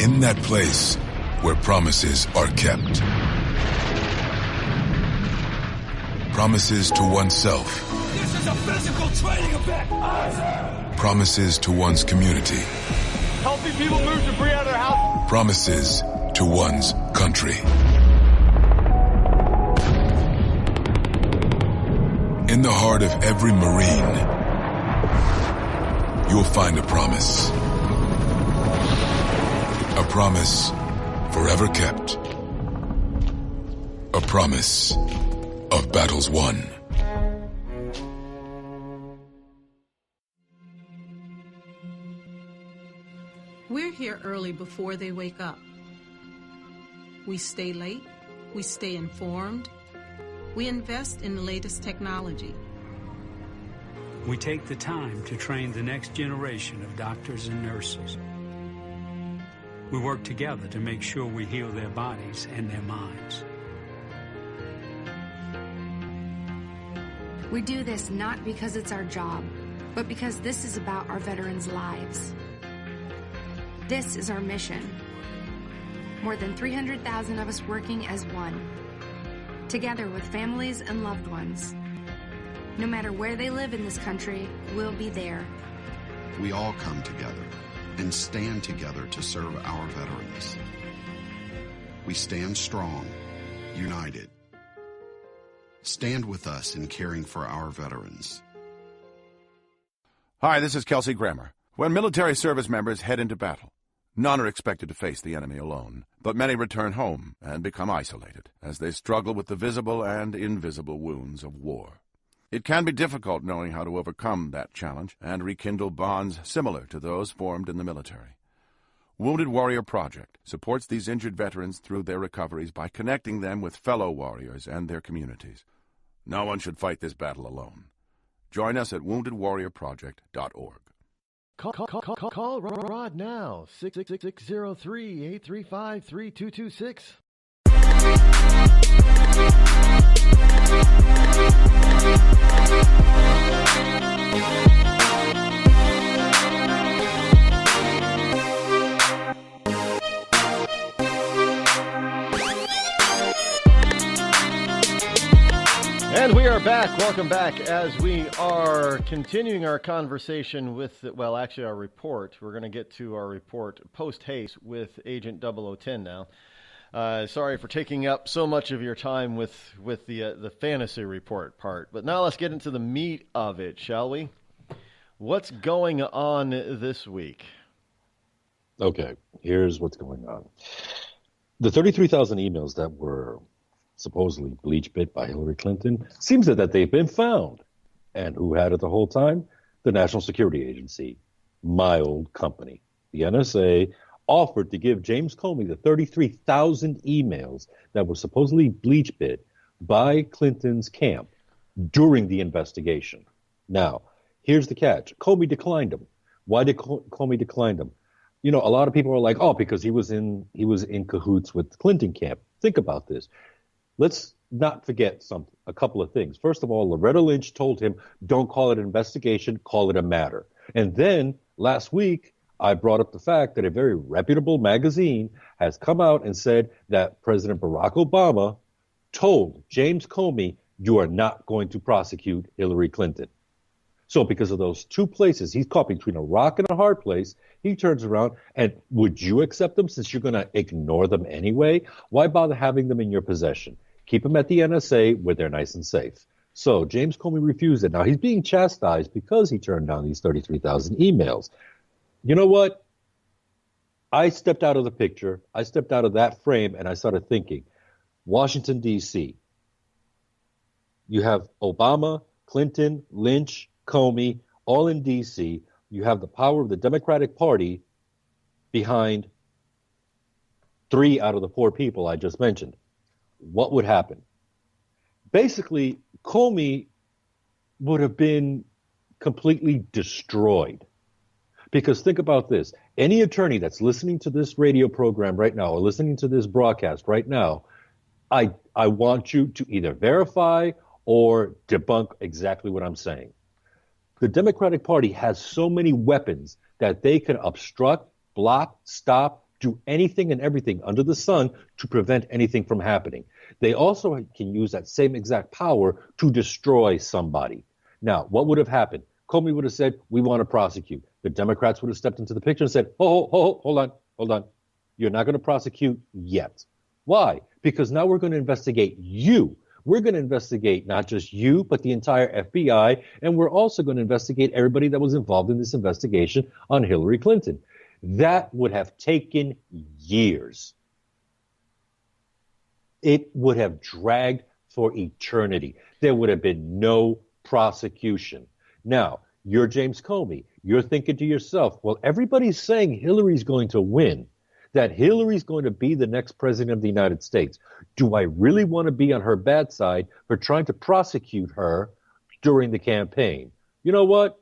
In that place where promises are kept. Promises to oneself. This is a physical training event! Promises to one's community. Healthy people move debris out of their house. Promises to one's country. In the heart of every Marine, you'll find a promise. A promise forever kept. A promise of battles won. We're here early before they wake up. We stay late. We stay informed. We invest in the latest technology. We take the time to train the next generation of doctors and nurses. We work together to make sure we heal their bodies and their minds. We do this not because it's our job, but because this is about our veterans' lives. This is our mission. More than 300,000 of us working as one, together with families and loved ones. No matter where they live in this country, we'll be there. We all come together and stand together to serve our veterans. We stand strong, united. Stand with us in caring for our veterans. Hi, this is Kelsey Grammer. When military service members head into battle, none are expected to face the enemy alone, but many return home and become isolated as they struggle with the visible and invisible wounds of war. It can be difficult knowing how to overcome that challenge and rekindle bonds similar to those formed in the military. Wounded Warrior Project supports these injured veterans through their recoveries by connecting them with fellow warriors and their communities. No one should fight this battle alone. Join us at woundedwarriorproject.org. Call Rod now, 666-603-835-3226. And we are back. Welcome back as we are continuing our conversation with, well, actually our report. We're going to get to our report post-haste with Agent 0010 now. Sorry for taking up so much of your time with the fantasy report part. But now let's get into the meat of it, shall we? What's going on this week? Okay, here's what's going on. The 33,000 emails that were supposedly bleach bit by Hillary Clinton, seems that they've been found. And who had it the whole time? The National Security Agency, my old company. The NSA offered to give James Comey the 33,000 emails that were supposedly bleach bit by Clinton's camp during the investigation. Now, here's the catch. Comey declined them. Why did Comey decline them? You know, a lot of people are like, oh, because he was in cahoots with the Clinton camp. Think about this. Let's not forget a couple of things. First of all, Loretta Lynch told him, don't call it an investigation, call it a matter. And then last week, I brought up the fact that a very reputable magazine has come out and said that President Barack Obama told James Comey, you are not going to prosecute Hillary Clinton. So because of those two places, he's caught between a rock and a hard place. He turns around and would you accept them since you're going to ignore them anyway? Why bother having them in your possession? Keep them at the NSA where they're nice and safe. So James Comey refused it. Now he's being chastised because he turned down these 33,000 emails. You know what? I stepped out of the picture. I stepped out of that frame and I started thinking, Washington, D.C. You have Obama, Clinton, Lynch, Comey, all in D.C. You have the power of the Democratic Party behind 3 out of the 4 people I just mentioned. What would happen? Basically, Comey would have been completely destroyed. Because think about this. Any attorney that's listening to this radio program right now or listening to this broadcast right now, I want you to either verify or debunk exactly what I'm saying. The Democratic Party has so many weapons that they can obstruct, block, stop, do anything and everything under the sun to prevent anything from happening. They also can use that same exact power to destroy somebody. Now, what would have happened? Comey would have said, we want to prosecute. The Democrats would have stepped into the picture and said, hold on. You're not going to prosecute yet. Why? Because now we're going to investigate you. We're going to investigate not just you, but the entire FBI, and we're also going to investigate everybody that was involved in this investigation on Hillary Clinton. That would have taken years. It would have dragged for eternity. There would have been no prosecution. Now, you're James Comey. You're thinking to yourself, well, everybody's saying Hillary's going to win, that Hillary's going to be the next president of the United States. Do I really want to be on her bad side for trying to prosecute her during the campaign? You know what?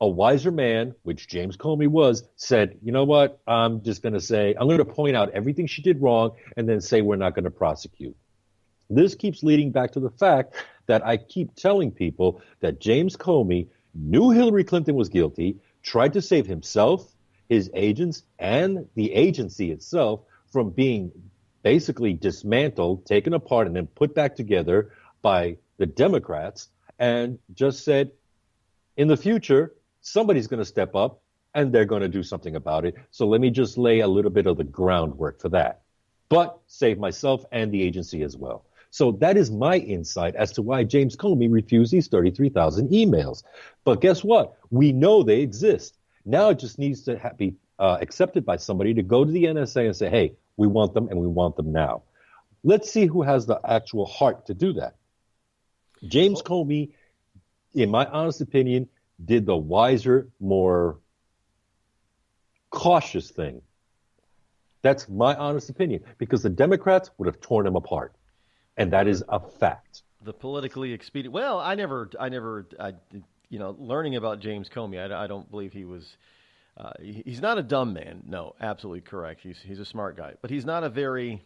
A wiser man, which James Comey was, said, you know what? I'm going to point out everything she did wrong and then say we're not going to prosecute. This keeps leading back to the fact that I keep telling people that James Comey knew Hillary Clinton was guilty, tried to save himself, his agents, and the agency itself from being basically dismantled, taken apart, and then put back together by the Democrats, and just said, in the future, somebody's going to step up and they're going to do something about it. So let me just lay a little bit of the groundwork for that, but save myself and the agency as well. So that is my insight as to why James Comey refused these 33,000 emails. But guess what? We know they exist. Now it just needs to be accepted by somebody to go to the NSA and say, hey, we want them and we want them now. Let's see who has the actual heart to do that. James Comey, in my honest opinion, did the wiser, more cautious thing. That's my honest opinion, because the Democrats would have torn him apart. And that is a fact. The politically expedient. Well, I never, learning about James Comey, I don't believe he was, he's not a dumb man. No, absolutely correct. He's a smart guy, but he's not a very,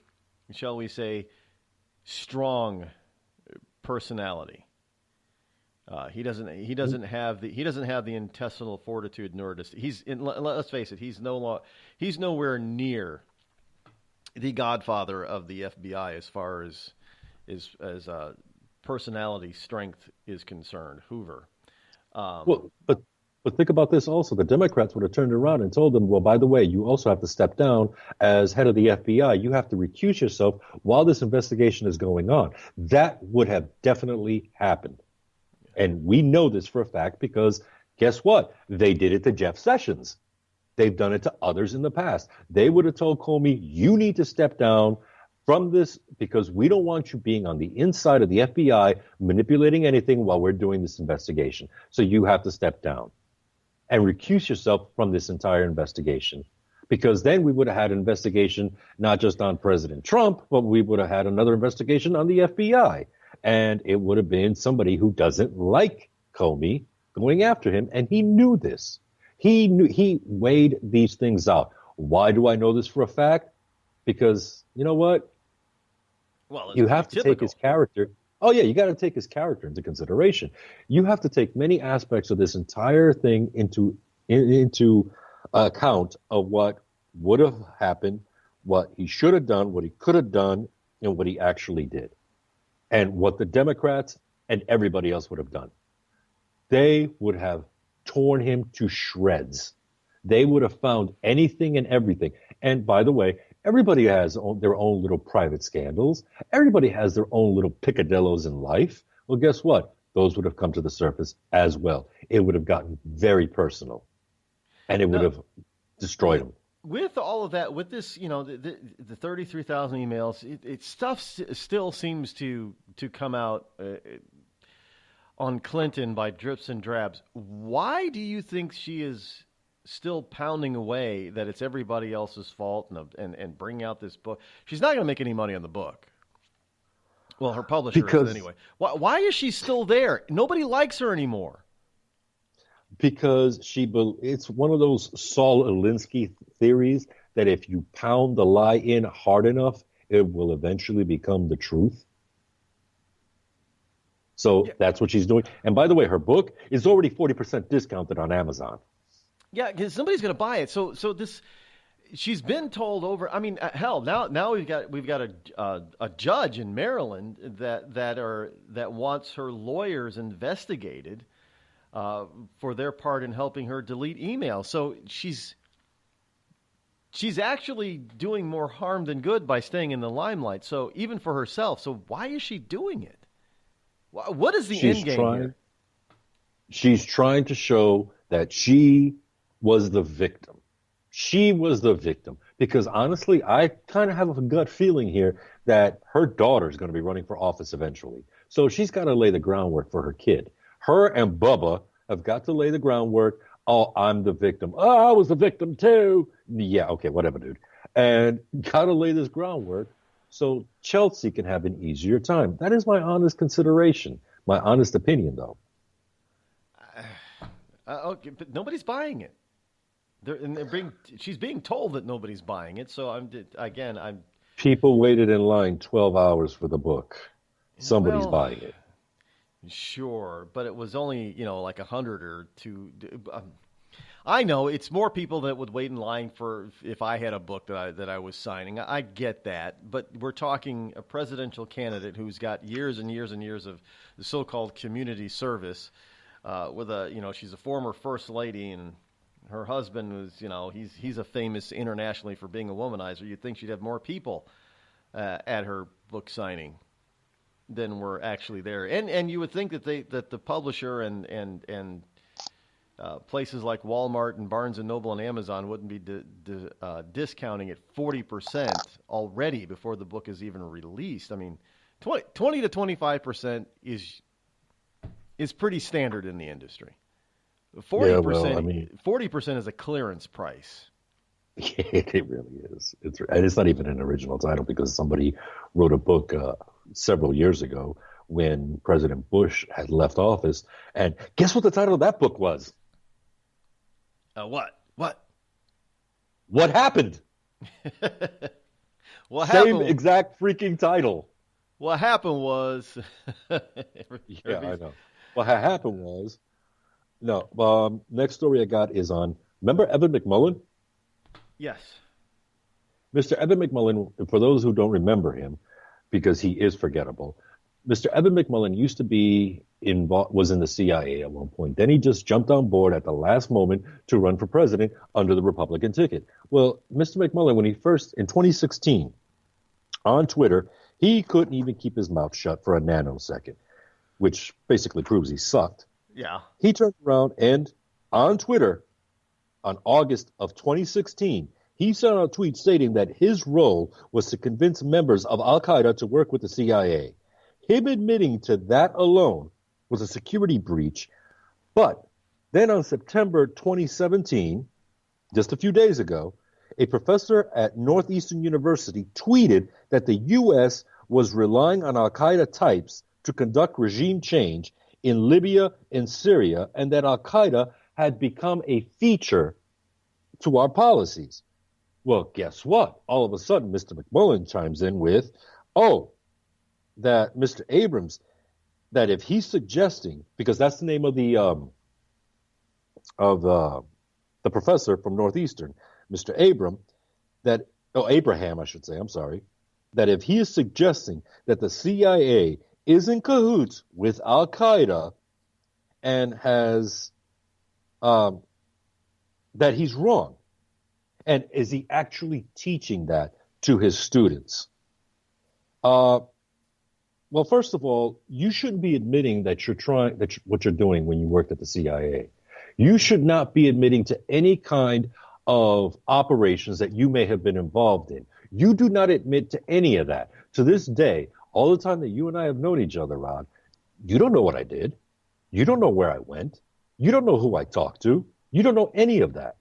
shall we say, strong personality. He doesn't have the intestinal fortitude, nor does let's face it, he's nowhere near the godfather of the FBI as far as personality strength is concerned, Hoover. But think about this also. The Democrats would have turned around and told them, well, by the way, you also have to step down as head of the FBI. You have to recuse yourself while this investigation is going on. That would have definitely happened. And we know this for a fact because guess what? They did it to Jeff Sessions. They've done it to others in the past. They would have told Comey, you need to step down from this because we don't want you being on the inside of the FBI manipulating anything while we're doing this investigation. So you have to step down and recuse yourself from this entire investigation, because then we would have had an investigation not just on President Trump, but we would have had another investigation on the FBI. And it would have been somebody who doesn't like Comey going after him. And he knew this. He weighed these things out. Why do I know this for a fact? Because you know what? Well, you have to take his character. Oh, yeah, you got to take his character into consideration. You have to take many aspects of this entire thing into account of what would have happened, what he should have done, what he could have done, and what he actually did, and what the Democrats and everybody else would have done. They would have torn him to shreds. They would have found anything and everything. And by the way, everybody has their own little private scandals. Everybody has their own little picadillos in life. Well, guess what? Those would have come to the surface as well. It would have gotten very personal, and it would have destroyed them. With all of that, with this, the 33,000 emails, stuff still seems to come out on Clinton by drips and drabs. Why do you think she is still pounding away that it's everybody else's fault and bring out this book? She's not going to make any money on the book. Well, her publisher is anyway. Why is she still there? Nobody likes her anymore. Because it's one of those Saul Alinsky theories that if you pound the lie in hard enough, it will eventually become the truth. So that's what she's doing. And by the way, her book is already 40% discounted on Amazon. Yeah, because somebody's going to buy it. So this, she's been told over. I mean, hell, now we've got a judge in Maryland that wants her lawyers investigated for their part in helping her delete emails. So she's actually doing more harm than good by staying in the limelight. So even for herself. So why is she doing it? What is the end game here? She's trying to show that she was the victim. She was the victim. Because honestly, I kind of have a gut feeling here that her daughter is going to be running for office eventually. So she's got to lay the groundwork for her kid. Her and Bubba have got to lay the groundwork. Oh, I'm the victim. Oh, I was the victim too. Yeah, okay, whatever, dude. And got to lay this groundwork so Chelsea can have an easier time. That is my honest consideration, my honest opinion, though. Okay, but nobody's buying it. She's being told that nobody's buying it. So I'm People waited in line 12 hours for the book. Somebody's buying it. Sure, but it was only like 100 or two. I know it's more people that would wait in line for if I had a book that I was signing. I get that, but we're talking a presidential candidate who's got years and years and years of the so-called community service. She's a former first lady, and her husband was, he's a famous internationally for being a womanizer. You'd think she'd have more people at her book signing than were actually there, and you would think that the publisher and places like Walmart and Barnes and Noble and Amazon wouldn't be discounting it 40% already before the book is even released. I mean, 20 to 25% is pretty standard in the industry. 40% is a clearance price. It really is. It's not even an original title because somebody wrote a book several years ago when President Bush had left office. And guess what the title of that book was? What? What happened? What Same happened? exact freaking title. What happened was... Yeah, I know. What happened was... No, next story I got is on... Remember Evan McMullin? Yes. Mr. Evan McMullin, for those who don't remember him, because he is forgettable, Mr. Evan McMullen used to be was in the CIA at one point. Then he just jumped on board at the last moment to run for president under the Republican ticket. Well, Mr. McMullen, when he first, in 2016, on Twitter, he couldn't even keep his mouth shut for a nanosecond, which basically proves he sucked. Yeah. He turned around and on Twitter, on August of 2016, he sent out a tweet stating that his role was to convince members of Al-Qaeda to work with the CIA. Him admitting to that alone was a security breach. But then on September 2017, just a few days ago, a professor at Northeastern University tweeted that the U.S. was relying on Al-Qaeda types to conduct regime change in Libya and Syria, and that Al-Qaeda had become a feature to our policies. Well, guess what? All of a sudden, Mr. McMullen chimes in with, that Mr. Abrams, that if he's suggesting, because that's the name of the professor from Northeastern, Mr. Abraham, I should say, I'm sorry, that if he is suggesting that the CIA is in cahoots with Al-Qaeda and has, that he's wrong. And is he actually teaching that to his students? Well, first of all, you shouldn't be admitting that what you're doing when you worked at the CIA. You should not be admitting to any kind of operations that you may have been involved in. You do not admit to any of that. To this day, all the time that you and I have known each other, Rod, you don't know what I did. You don't know where I went. You don't know who I talked to. You don't know any of that.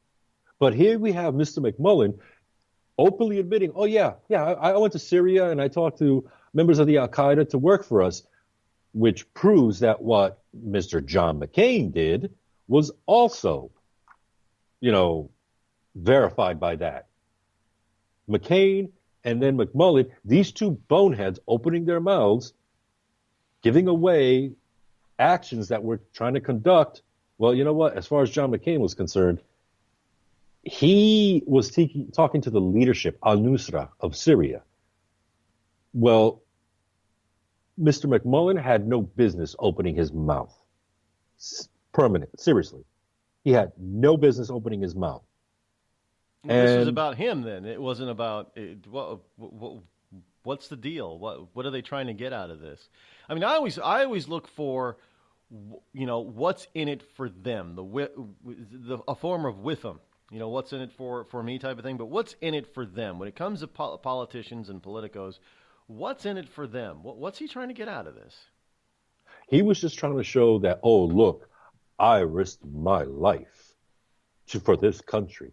But here we have Mr. McMullen openly admitting, I went to Syria and I talked to members of the Al-Qaeda to work for us, which proves that what Mr. John McCain did was also, verified by that. McCain and then McMullen, these two boneheads opening their mouths, giving away actions that we're trying to conduct. Well, you know what? As far as John McCain was concerned, he was talking to the leadership, al-Nusra of Syria. Well, Mr. McMullen had no business opening his mouth. Seriously. He had no business opening his mouth. Well, this was about him then. It wasn't about, what's the deal? What are they trying to get out of this? I mean, I always look for, what's in it for them, a form of with them. What's in it for me type of thing, but what's in it for them? When it comes to politicians and politicos, what's in it for them? What's he trying to get out of this? He was just trying to show that, look, I risked my life for this country.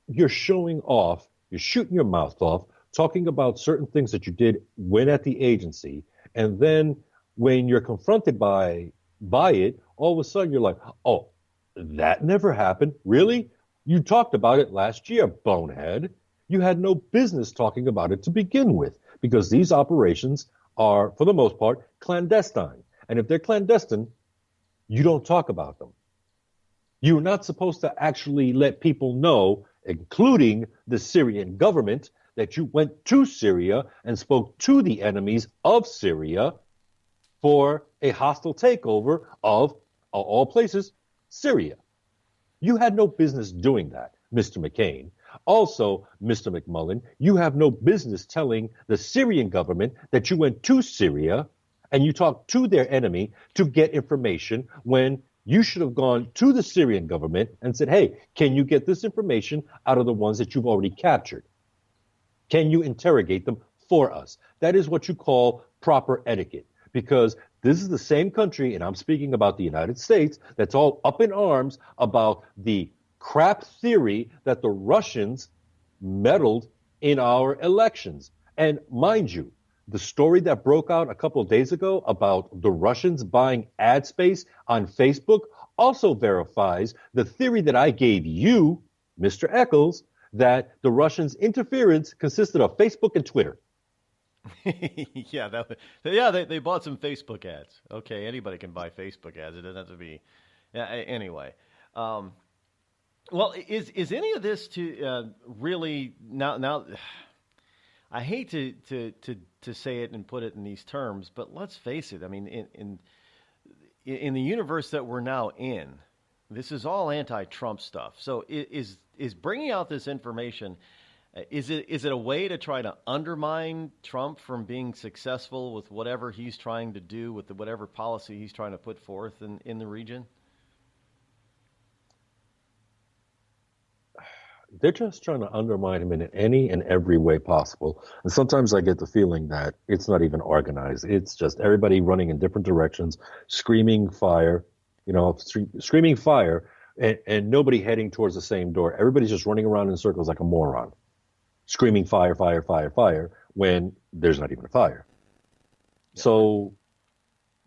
You're showing off, you're shooting your mouth off, talking about certain things that you did when at the agency, and then when you're confronted by it, all of a sudden you're like, that never happened. Really? You talked about it last year, bonehead. You had no business talking about it to begin with, because these operations are, for the most part, clandestine. And if they're clandestine, you don't talk about them. You're not supposed to actually let people know, including the Syrian government, that you went to Syria and spoke to the enemies of Syria for a hostile takeover of all places, Syria. You had no business doing that, Mr. McCain. Also, Mr. McMullen, you have no business telling the Syrian government that you went to Syria and you talked to their enemy to get information when you should have gone to the Syrian government and said, hey, can you get this information out of the ones that you've already captured? Can you interrogate them for us? That is what you call proper etiquette, because this is the same country, and I'm speaking about the United States, that's all up in arms about the crap theory that the Russians meddled in our elections. And mind you, the story that broke out a couple of days ago about the Russians buying ad space on Facebook also verifies the theory that I gave you, Mr. Eccles, that the Russians' interference consisted of Facebook and Twitter. They bought some Facebook ads. Okay, anybody can buy Facebook ads. It doesn't have to be. Anyway, well, is any of this to really now? I hate to say it and put it in these terms, but let's face it. I mean, in the universe that we're now in, this is all anti-Trump stuff. So is bringing out this information, is it a way to try to undermine Trump from being successful with whatever he's trying to do, with whatever policy he's trying to put forth in the region? They're just trying to undermine him in any and every way possible. And sometimes I get the feeling that it's not even organized. It's just everybody running in different directions, screaming fire, screaming fire, and nobody heading towards the same door. Everybody's just running around in circles like a moron, screaming fire, fire, fire, fire, when there's not even a fire. Yeah. So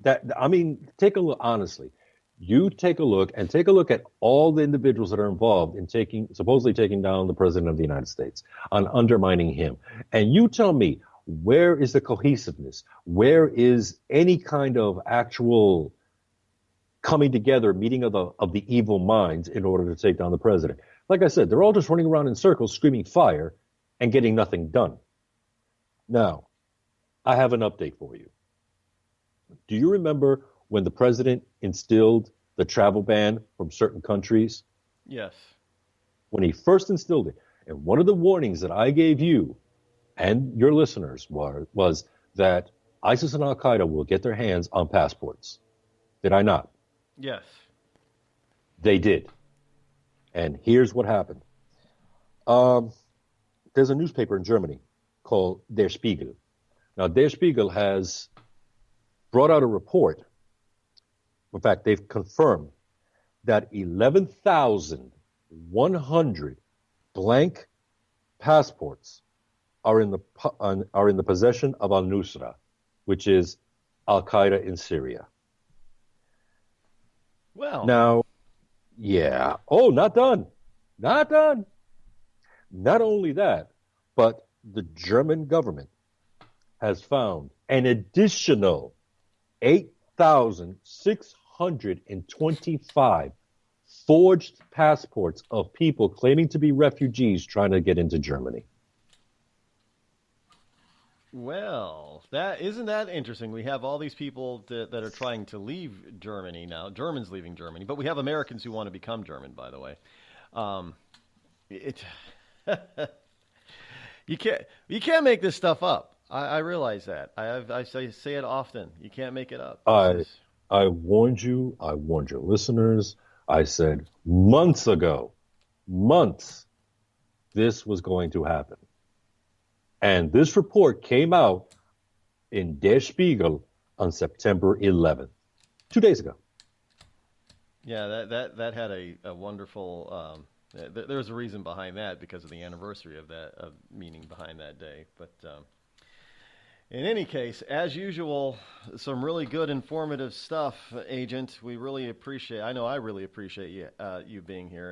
take a look, honestly. You take a look at all the individuals that are involved in supposedly taking down the president of the United States, on undermining him. And you tell me, where is the cohesiveness? Where is any kind of actual coming together, meeting of the evil minds in order to take down the president? Like I said, they're all just running around in circles, screaming fire and getting nothing done. Now, I have an update for you. Do you remember when the president instilled the travel ban from certain countries? Yes. When he first instilled it, and one of the warnings that I gave you and your listeners was that ISIS and Al-Qaeda will get their hands on passports. Did I not? Yes. They did. And here's what happened. There's a newspaper in Germany called Der Spiegel. Now, Der Spiegel has brought out a report. In fact, they've confirmed that 11,100 blank passports are in the possession of al-Nusra, which is Al-Qaeda in Syria. Well, now, yeah. Oh, not done. Not done. Not only that, but the German government has found an additional 8,625 forged passports of people claiming to be refugees trying to get into Germany. Well, isn't that interesting? We have all these people that are trying to leave Germany now. Germans leaving Germany, but we have Americans who want to become German, by the way. You can't make this stuff up. I realize that. I say it often. You can't make it up. I warned you. I warned your listeners. I said months ago, this was going to happen. And this report came out in Der Spiegel on September 11th, 2 days ago. Yeah, that had a wonderful. There's a reason behind that because of the anniversary of that meaning behind that day. But in any case, as usual, some really good informative stuff, Agent. We really appreciate. I know I really appreciate you being here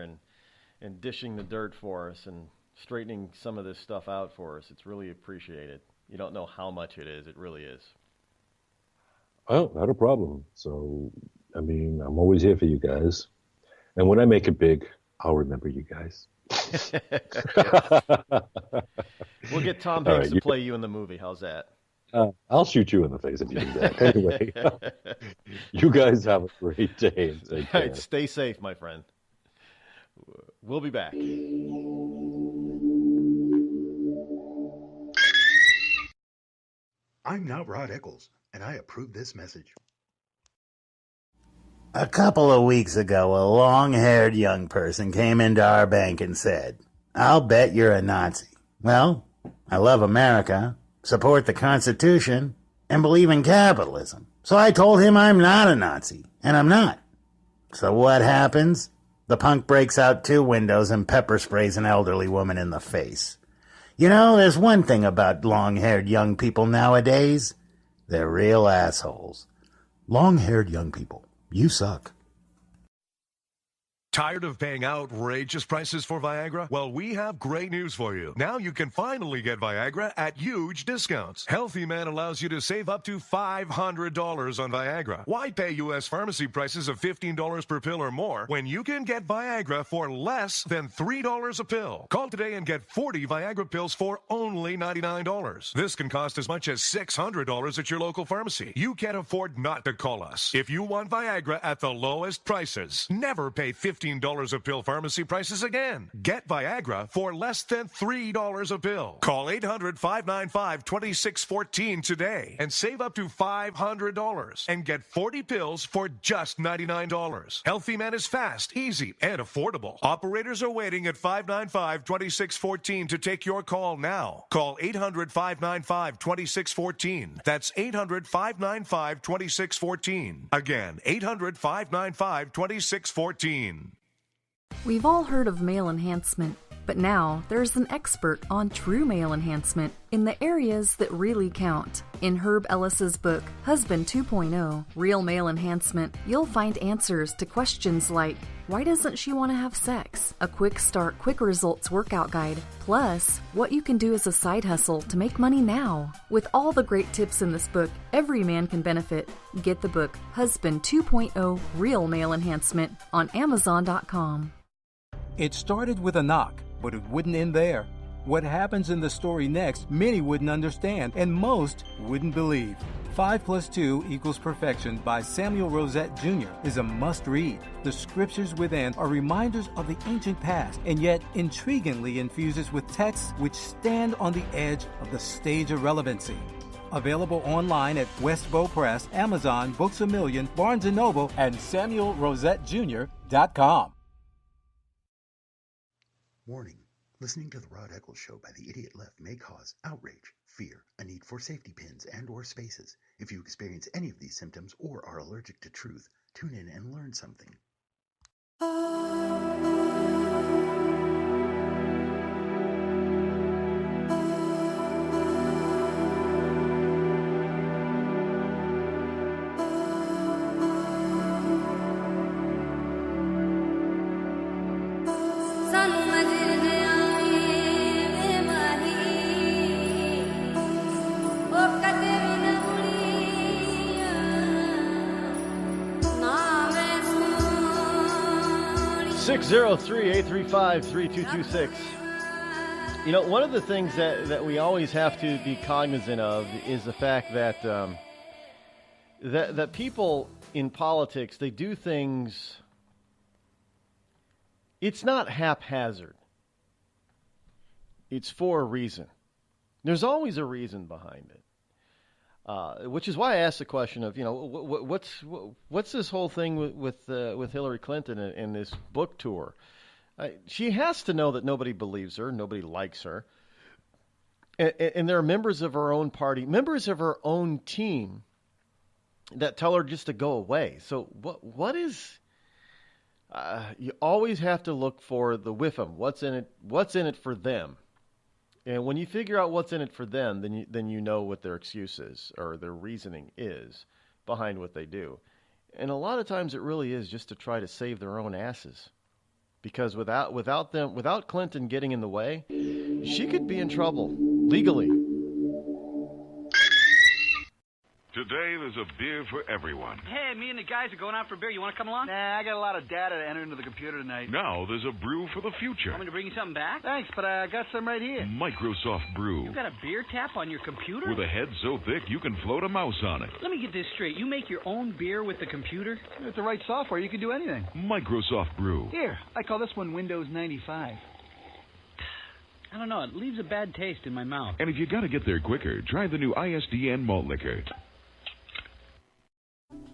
and dishing the dirt for us and straightening some of this stuff out for us. It's really appreciated. You don't know how much it is. It really is. Oh, not a problem. So, I'm always here for you guys. And when I make it big, I'll remember you guys. We'll get Tom Hanks to play you in the movie. How's that? I'll shoot you in the face if you do that. Anyway, you guys have a great day. And take care. Right, stay safe, my friend. We'll be back. I'm not Rod Eccles, and I approve this message. A couple of weeks ago, a long-haired young person came into our bank and said, "I'll bet you're a Nazi." Well, I love America, support the Constitution, and believe in capitalism. So I told him I'm not a Nazi, and I'm not. So what happens? The punk breaks out 2 windows and pepper sprays an elderly woman in the face. You know, there's one thing about long-haired young people nowadays. They're real assholes. Long-haired young people, you suck. Tired of paying outrageous prices for Viagra? Well, we have great news for you. Now you can finally get Viagra at huge discounts. Healthy Man allows you to save up to $500 on Viagra. Why pay U.S. pharmacy prices of $15 per pill or more when you can get Viagra for less than $3 a pill? Call today and get 40 Viagra pills for only $99. This can cost as much as $600 at your local pharmacy. You can't afford not to call us. If you want Viagra at the lowest prices, never pay $15 a pill pharmacy prices again. Get Viagra for less than $3 a pill. Call 800-595-2614 today and save up to $500 and get 40 pills for just $99. Healthy Man is fast, easy, and affordable. Operators are waiting at 595-2614 to take your call now. Call 800-595-2614. That's 800-595-2614. Again, 800-595-2614. We've all heard of male enhancement, but now there's an expert on true male enhancement in the areas that really count. In Herb Ellis's book, Husband 2.0, Real Male Enhancement, you'll find answers to questions like, why doesn't she want to have sex? A quick start, quick results workout guide, plus what you can do as a side hustle to make money now. With all the great tips in this book, every man can benefit. Get the book, Husband 2.0, Real Male Enhancement, on Amazon.com. It started with a knock, but it wouldn't end there. What happens in the story next, many wouldn't understand, and most wouldn't believe. 5 + 2 = Perfection by Samuel Rosette Jr. is a must-read. The scriptures within are reminders of the ancient past, and yet intriguingly infuses with texts which stand on the edge of the stage of relevancy. Available online at Westbow Press, Amazon, Books A Million, Barnes & Noble, and SamuelRosetteJr.com. Warning. Listening to the Rod Eccles Show by the Idiot Left may cause outrage, fear, a need for safety pins and/or spaces. If you experience any of these symptoms or are allergic to truth, tune in and learn something. 603-835-3226. You know, one of the things that we always have to be cognizant of is the fact that that people in politics, they do things, it's not haphazard. It's for a reason. There's always a reason behind it. Which is why I asked the question of, you know, what's this whole thing with Hillary Clinton and this book tour? She has to know that nobody believes her, nobody likes her, and there are members of her own party, members of her own team, that tell her just to go away. So what is? You always have to look for the whiffum. What's in it? What's in it for them? And when you figure out what's in it for them, then you know what their excuse is or their reasoning is behind what they do. And a lot of times it really is just to try to save their own asses. Because without Clinton getting in the way, she could be in trouble legally. Today, there's a beer for everyone. Hey, me and the guys are going out for beer. You want to come along? Nah, I got a lot of data to enter into the computer tonight. Now, there's a brew for the future. Want me to bring you something back? Thanks, but I got some right here. Microsoft Brew. You got a beer tap on your computer? With a head so thick you can float a mouse on it. Let me get this straight. You make your own beer with the computer? With the right software, you can do anything. Microsoft Brew. Here, I call this one Windows 95. I don't know. It leaves a bad taste in my mouth. And if you got to get there quicker, try the new ISDN malt liquor.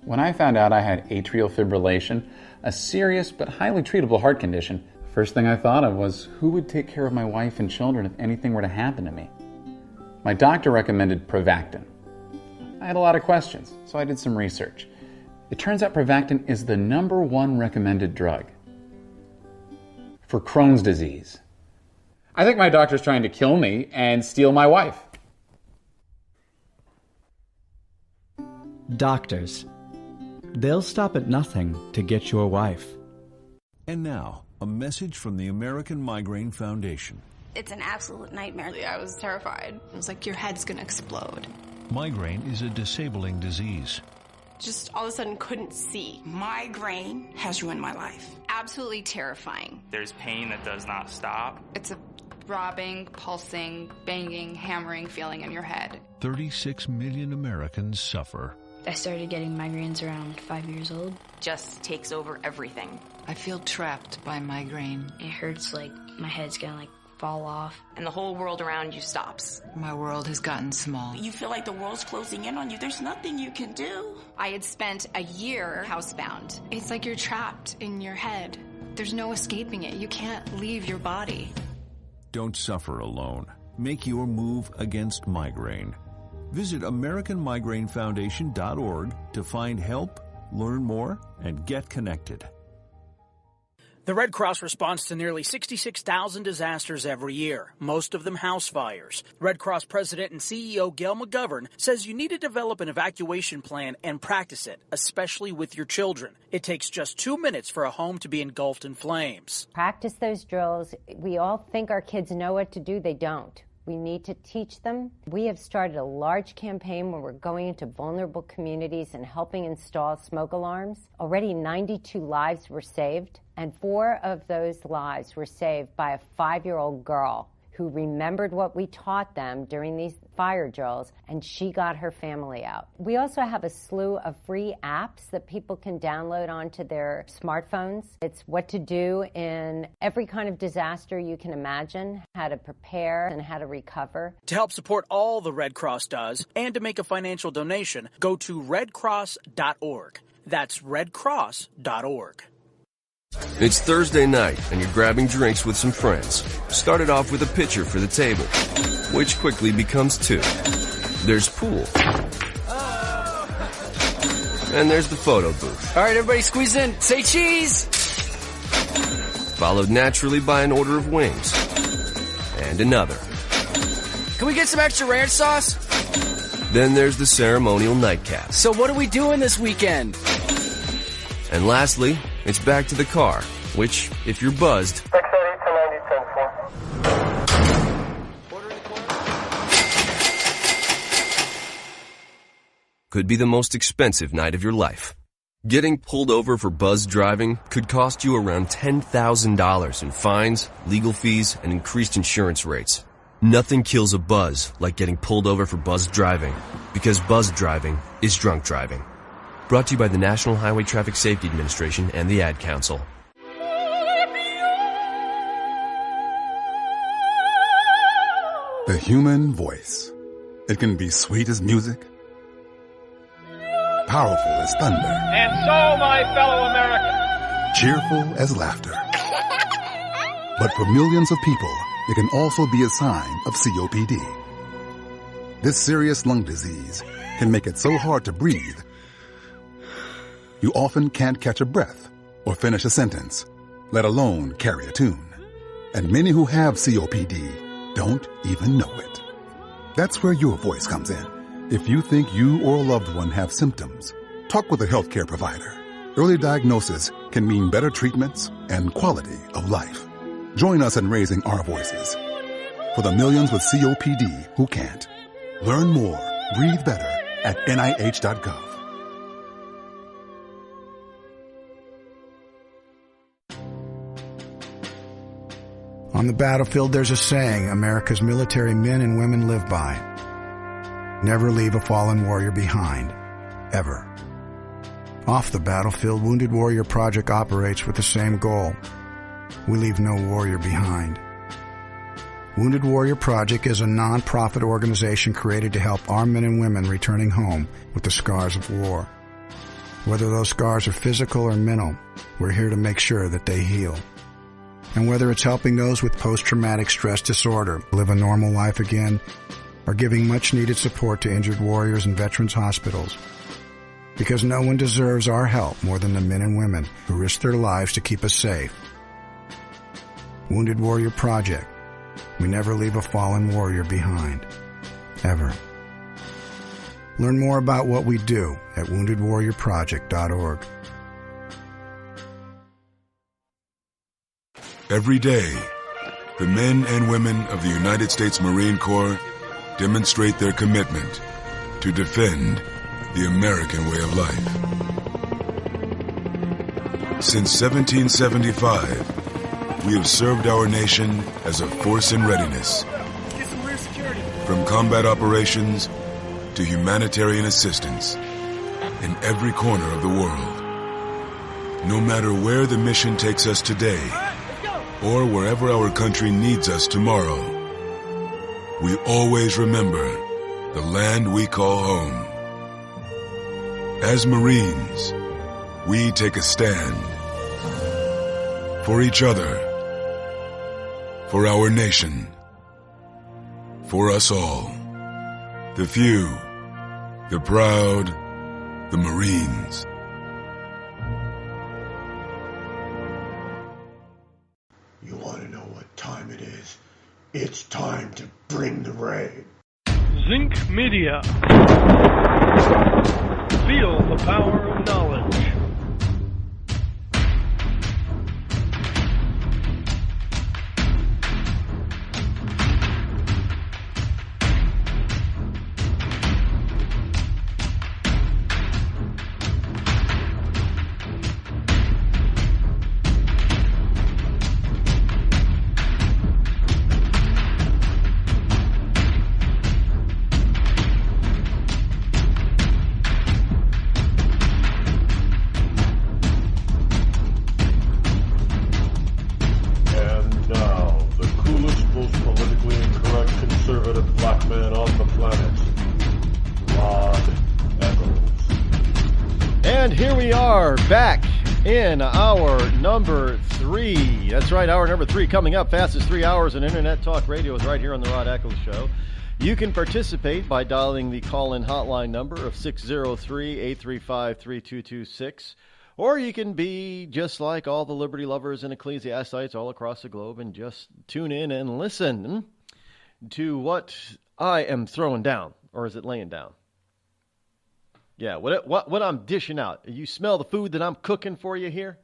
When I found out I had atrial fibrillation, a serious but highly treatable heart condition, the first thing I thought of was who would take care of my wife and children if anything were to happen to me? My doctor recommended Prevactin. I had a lot of questions, so I did some research. It turns out Prevactin is the #1 recommended drug for Crohn's disease. I think my doctor's trying to kill me and steal my wife. Doctors. They'll stop at nothing to get your wife. And now, a message from the American Migraine Foundation. It's an absolute nightmare. I was terrified. It was like your head's gonna explode. Migraine is a disabling disease. Just all of a sudden couldn't see. Migraine has ruined my life. Absolutely terrifying. There's pain that does not stop. It's a throbbing, pulsing, banging, hammering feeling in your head. 36 million Americans suffer. I started getting migraines around 5 years old. Just takes over everything. I feel trapped by migraine. It hurts like my head's gonna fall off. And the whole world around you stops. My world has gotten small. You feel like the world's closing in on you. There's nothing you can do. I had spent a year housebound. It's like you're trapped in your head. There's no escaping it. You can't leave your body. Don't suffer alone. Make your move against migraine. Visit AmericanMigraineFoundation.org to find help, learn more, and get connected. The Red Cross responds to nearly 66,000 disasters every year, most of them house fires. Red Cross President and CEO Gail McGovern says you need to develop an evacuation plan and practice it, especially with your children. It takes just 2 minutes for a home to be engulfed in flames. Practice those drills. We all think our kids know what to do. They don't. We need to teach them. We have started a large campaign where we're going into vulnerable communities and helping install smoke alarms. Already 92 lives were saved, and 4 of those lives were saved by a 5-year-old girl who remembered what we taught them during these fire drills, and she got her family out. We also have a slew of free apps that people can download onto their smartphones. It's what to do in every kind of disaster you can imagine, how to prepare and how to recover. To help support all the Red Cross does and to make a financial donation, go to redcross.org. That's redcross.org. It's Thursday night, and you're grabbing drinks with some friends. Started off with a pitcher for the table, which quickly becomes 2. There's pool. And there's the photo booth. All right, everybody squeeze in. Say cheese! Followed naturally by an order of wings. And another. Can we get some extra ranch sauce? Then there's the ceremonial nightcap. So what are we doing this weekend? And lastly, it's back to the car, which, if you're buzzed, could be the most expensive night of your life. Getting pulled over for buzz driving could cost you around $10,000 in fines, legal fees, and increased insurance rates. Nothing kills a buzz like getting pulled over for buzz driving, because buzz driving is drunk driving. Brought to you by the National Highway Traffic Safety Administration and the Ad Council. The human voice. It can be sweet as music, powerful as thunder, and so, my fellow Americans, cheerful as laughter. But for millions of people, it can also be a sign of COPD. This serious lung disease can make it so hard to breathe, you often can't catch a breath or finish a sentence, let alone carry a tune. And many who have COPD don't even know it. That's where your voice comes in. If you think you or a loved one have symptoms, talk with a healthcare provider. Early diagnosis can mean better treatments and quality of life. Join us in raising our voices for the millions with COPD who can't. Learn more, breathe better at NIH.gov. On the battlefield, there's a saying America's military men and women live by. Never leave a fallen warrior behind. Ever. Off the battlefield, Wounded Warrior Project operates with the same goal. We leave no warrior behind. Wounded Warrior Project is a non-profit organization created to help our men and women returning home with the scars of war. Whether those scars are physical or mental, we're here to make sure that they heal. And whether it's helping those with post-traumatic stress disorder live a normal life again, or giving much-needed support to injured warriors in veterans' hospitals. Because no one deserves our help more than the men and women who risk their lives to keep us safe. Wounded Warrior Project. We never leave a fallen warrior behind. Ever. Learn more about what we do at woundedwarriorproject.org. Every day, the men and women of the United States Marine Corps demonstrate their commitment to defend the American way of life. Since 1775, we have served our nation as a force in readiness. From combat operations to humanitarian assistance in every corner of the world. No matter where the mission takes us today, or wherever our country needs us tomorrow, we always remember the land we call home. As Marines, we take a stand for each other, for our nation, for us all. The few, the proud, the Marines. You want to know what time it is? It's time to bring the rain. Zinc Media. Feel the power of knowledge. Back in hour number 3. That's right, hour number 3 coming up. Fastest 3 hours in Internet Talk Radio is right here on the Rod Eccles Show. You can participate by dialing the call-in hotline number of 603-835-3226. Or you can be just like all the liberty lovers and ecclesiastites all across the globe and just tune in and listen to what I am throwing down. Or is it laying down? Yeah, what I'm dishing out. You smell the food that I'm cooking for you here?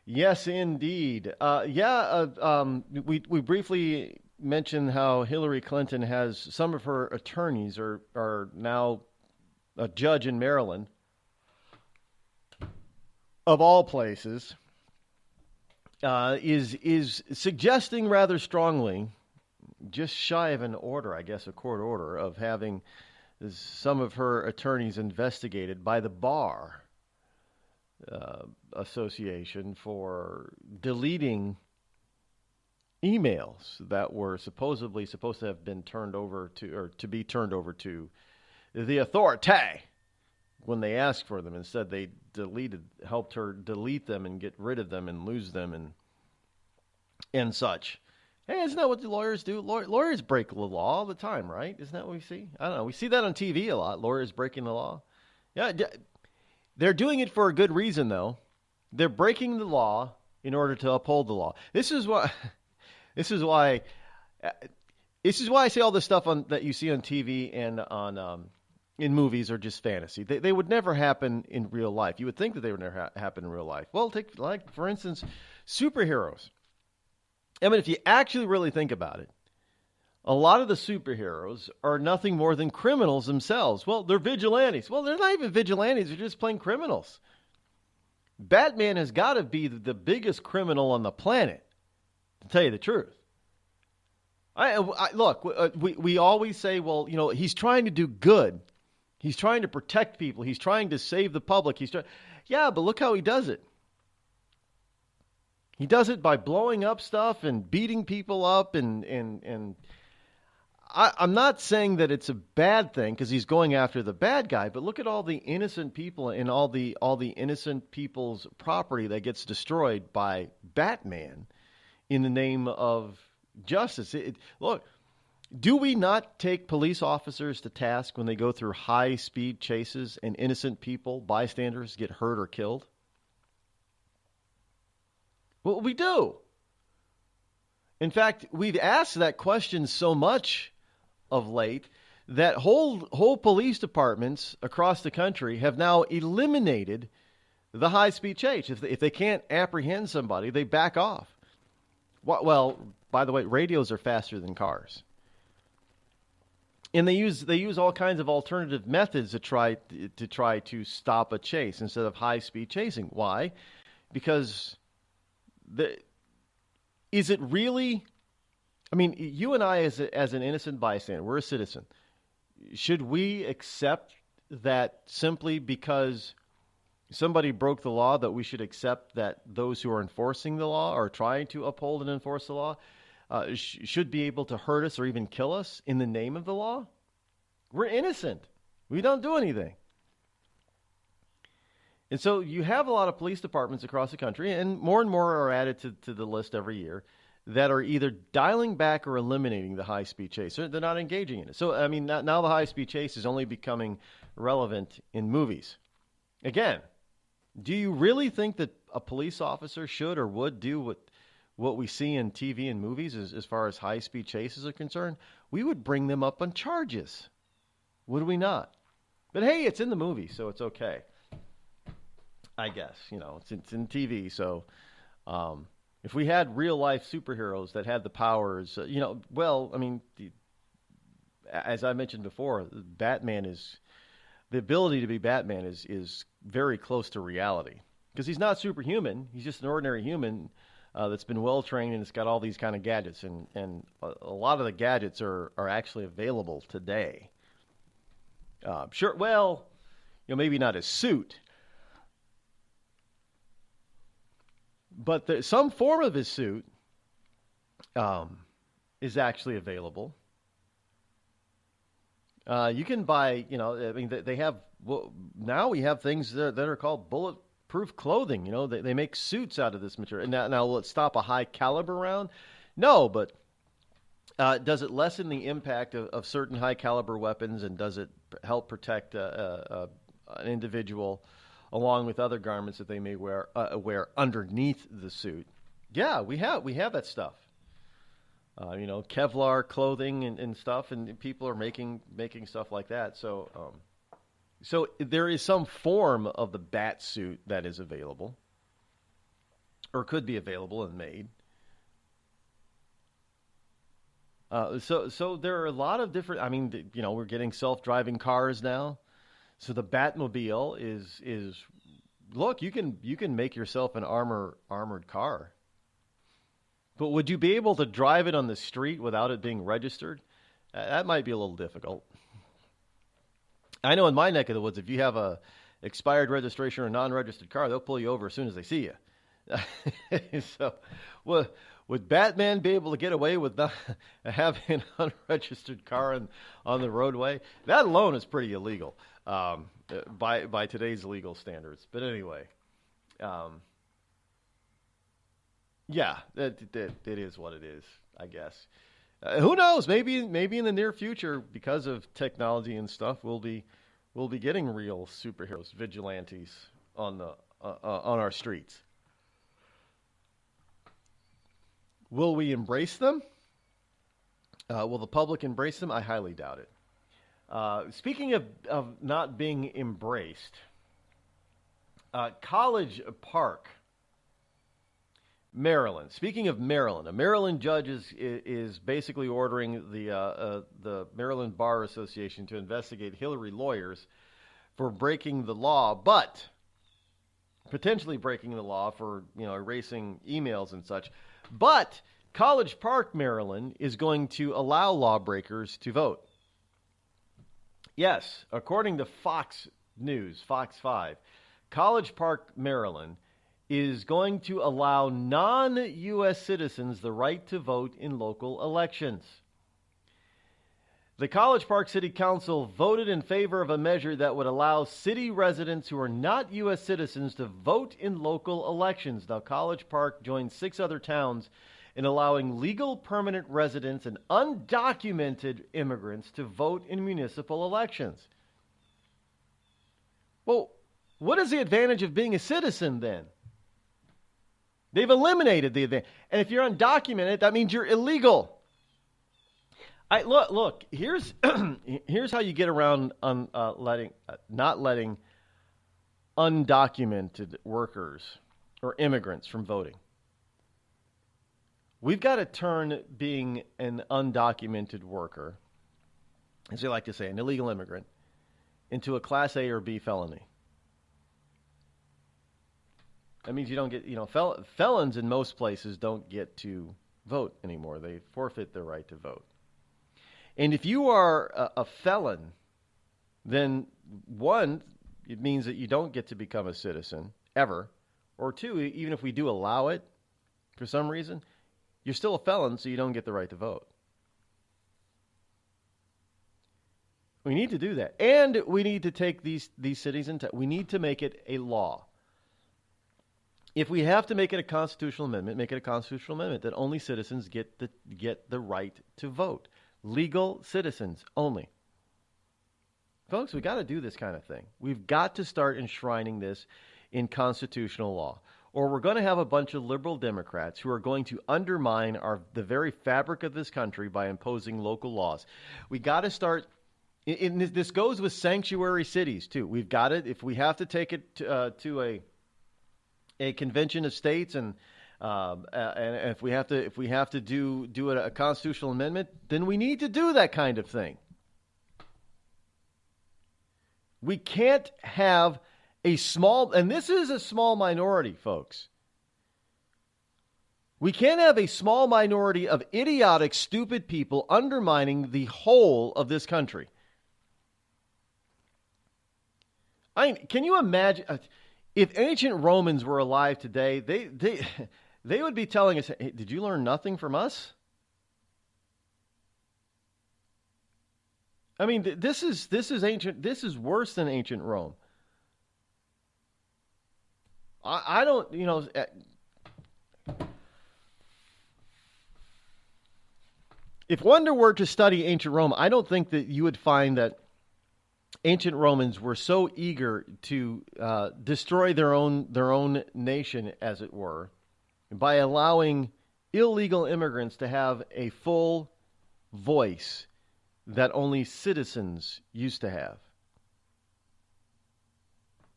Yes, indeed. We briefly mentioned how Hillary Clinton has some of her attorneys are now a judge in Maryland, of all places, is suggesting rather strongly, just shy of an order, I guess, a court order, of having some of her attorneys investigated by the Bar Association for deleting emails that were supposedly supposed to have been turned over to, or to be turned over to, the authority when they asked for them. Instead, they helped her delete them and get rid of them and lose them and such. Hey, isn't that what the lawyers do? Lawyers break the law all the time, right? Isn't that what we see? I don't know. We see that on TV a lot, lawyers breaking the law. Yeah, they're doing it for a good reason, though. They're breaking the law in order to uphold the law. This is why I say all this stuff that you see on TV and on in movies are just fantasy. They would never happen in real life. You would think that they would never happen in real life. Well, take, for instance, superheroes. I mean, if you actually really think about it, a lot of the superheroes are nothing more than criminals themselves. Well, they're vigilantes. Well, they're not even vigilantes. They're just plain criminals. Batman has got to be the biggest criminal on the planet, to tell you the truth. Look, we always say, well, you know, he's trying to do good. He's trying to protect people. He's trying to save the public. Yeah, but look how he does it. He does it by blowing up stuff and beating people up, and I'm not saying that it's a bad thing because he's going after the bad guy, but look at all the innocent people and all the innocent people's property that gets destroyed by Batman in the name of justice. Look, do we not take police officers to task when they go through high-speed chases and innocent people, bystanders, get hurt or killed? Well, we do. In fact, we've asked that question so much of late that whole police departments across the country have now eliminated the high-speed chase. If they can't apprehend somebody, they back off. Well, by the way, radios are faster than cars. And they use all kinds of alternative methods to try to stop a chase instead of high-speed chasing. Why? Because is it really? I mean, you and I, as an innocent bystander, we're a citizen. Should we accept that simply because somebody broke the law, that we should accept that those who are enforcing the law or trying to uphold and enforce the law should be able to hurt us or even kill us in the name of the law? We're innocent. We don't do anything. And so you have a lot of police departments across the country, and more are added to the list every year, that are either dialing back or eliminating the high-speed chase. They're not engaging in it. So, I mean, now the high-speed chase is only becoming relevant in movies. Again, do you really think that a police officer should or would do what we see in TV and movies as far as high-speed chases are concerned? We would bring them up on charges, would we not? But hey, it's in the movie, so it's okay. I guess, it's in TV, so if we had real-life superheroes that had the powers, as I mentioned before, the ability to be Batman is very close to reality. Because he's not superhuman, he's just an ordinary human that's been well-trained and it's got all these kind of gadgets, and a lot of the gadgets are actually available today. Sure, well, maybe not his suit, but some form of his suit is actually available. You can buy, they have, now we have things that are called bulletproof clothing. They make suits out of this material. Now will it stop a high caliber round? No, but does it lessen the impact of certain high caliber weapons, and does it help protect an individual along with other garments that they may wear underneath the suit? Yeah, we have that stuff. Kevlar clothing and stuff, and people are making stuff like that. So there is some form of the bat suit that is available, or could be available and made. So there are a lot of different. We're getting self-driving cars now. So the Batmobile is look, you can make yourself an armored car. But would you be able to drive it on the street without it being registered? That might be a little difficult. I know in my neck of the woods, if you have a expired registration or a non-registered car, they'll pull you over as soon as they see you. So, would Batman be able to get away with not having an unregistered car on the roadway? That alone is pretty illegal by today's legal standards. But anyway, yeah, it is what it is, I guess. Who knows? Maybe in the near future, because of technology and stuff, we'll be getting real superheroes, vigilantes on our streets. Will we embrace them? Will the public embrace them? I highly doubt it. Speaking of not being embraced, College Park, Maryland. Speaking of Maryland, a Maryland judge is basically ordering the Maryland Bar Association to investigate Hillary lawyers for breaking the law, but potentially breaking the law for erasing emails and such. But College Park, Maryland, is going to allow lawbreakers to vote. Yes, according to Fox News, Fox 5, College Park, Maryland, is going to allow non-U.S. citizens the right to vote in local elections. The College Park City Council voted in favor of a measure that would allow city residents who are not U.S. citizens to vote in local elections. Now, College Park joins 6 other towns in allowing legal permanent residents and undocumented immigrants to vote in municipal elections. Well, what is the advantage of being a citizen then? They've eliminated the advantage. And if you're undocumented, that means you're illegal. Look. Here's how you get around not letting undocumented workers or immigrants from voting. We've got to turn being an undocumented worker, as they like to say, an illegal immigrant, into a Class A or B felony. That means you don't get, felons in most places don't get to vote anymore. They forfeit their right to vote. And if you are a felon, then one, it means that you don't get to become a citizen ever. Or two, even if we do allow it for some reason, you're still a felon, so you don't get the right to vote. We need to do that. And we need to take these cities into, we need to make it a law. If we have to make it a constitutional amendment, make it a constitutional amendment that only citizens get the right to vote. Legal citizens only. Folks, we got to do this kind of thing. We've got to start enshrining this in constitutional law, or we're going to have a bunch of liberal Democrats who are going to undermine the very fabric of this country by imposing local laws. We got to start. This goes with sanctuary cities too. We've got it. If we have to take it to a convention of states, and if we have to do a constitutional amendment, then we need to do that kind of thing. We can't have a small, and this is a small minority, folks. We can't have a small minority of idiotic, stupid people undermining the whole of this country. Can you imagine if ancient Romans were alive today? They would be telling us, hey, "Did you learn nothing from us?" I mean, this is ancient. This is worse than ancient Rome. I don't, if one were to study ancient Rome, I don't think that you would find that ancient Romans were so eager to destroy their own nation, as it were, by allowing illegal immigrants to have a full voice that only citizens used to have.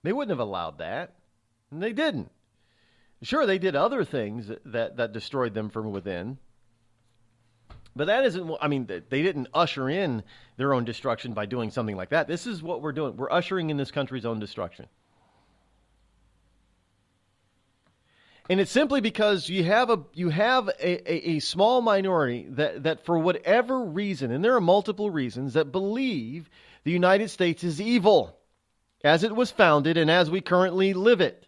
They wouldn't have allowed that, and they didn't. Sure, they did other things that destroyed them from within, but that isn't, they didn't usher in their own destruction by doing something like that. This is what we're doing. We're ushering in this country's own destruction. And it's simply because you have a small minority that for whatever reason, and there are multiple reasons, that believe the United States is evil as it was founded and as we currently live it.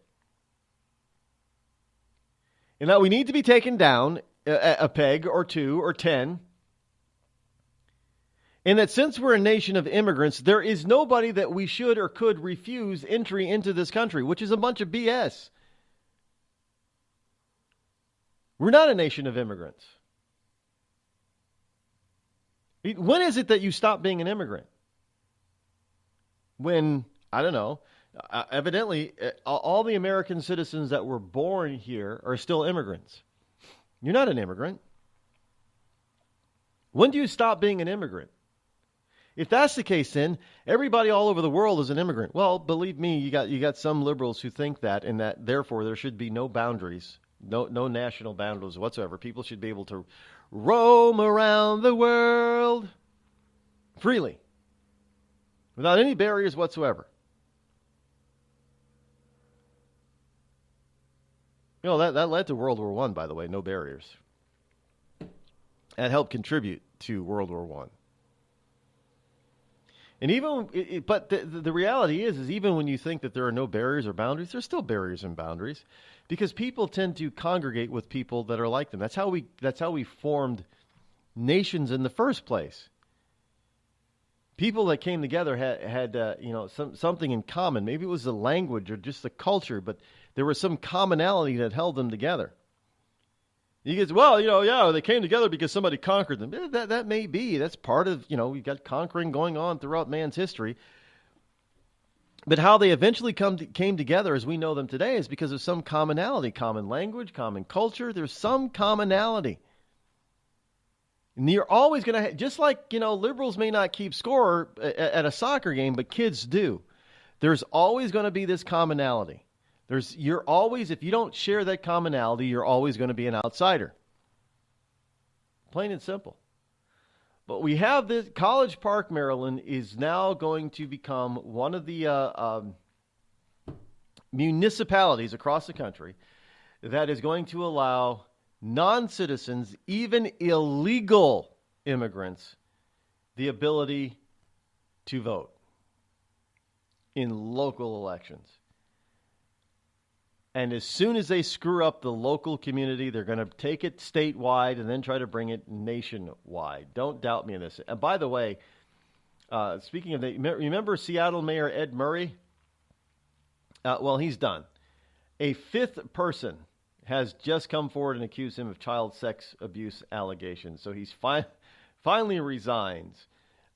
And that we need to be taken down a peg or two or 10. And that since we're a nation of immigrants, there is nobody that we should or could refuse entry into this country, which is a bunch of BS. We're not a nation of immigrants. When is it that you stop being an immigrant? When, I don't know, evidently all the American citizens that were born here are still immigrants. You're not an immigrant. When do you stop being an immigrant? If that's the case, then everybody all over the world is an immigrant. Well, believe me, you got some liberals who think that, and that therefore there should be no boundaries. No national boundaries whatsoever. People should be able to roam around the world freely, without any barriers whatsoever. That led to World War I, by the way, no barriers. That helped contribute to World War I. And but the reality is even when you think that there are no barriers or boundaries, there's still barriers and boundaries, because people tend to congregate with people that are like them. That's how we formed nations in the first place. People that came together had something in common. Maybe it was the language or just the culture, but there was some commonality that held them together. You get, they came together because somebody conquered them. That may be. That's part of, we've got conquering going on throughout man's history. But how they eventually came together as we know them today is because of some commonality, common language, common culture. There's some commonality. And you're always going to, just like, liberals may not keep score at a soccer game, but kids do. There's always going to be this commonality. If you don't share that commonality, you're always going to be an outsider. Plain and simple. But we have this. College Park, Maryland is now going to become one of the municipalities across the country that is going to allow non-citizens, even illegal immigrants, the ability to vote in local elections. And as soon as they screw up the local community, they're going to take it statewide and then try to bring it nationwide. Don't doubt me on this. And by the way, speaking of that, remember Seattle Mayor Ed Murray? Well, he's done. A fifth person has just come forward and accused him of child sex abuse allegations. So he's finally resigns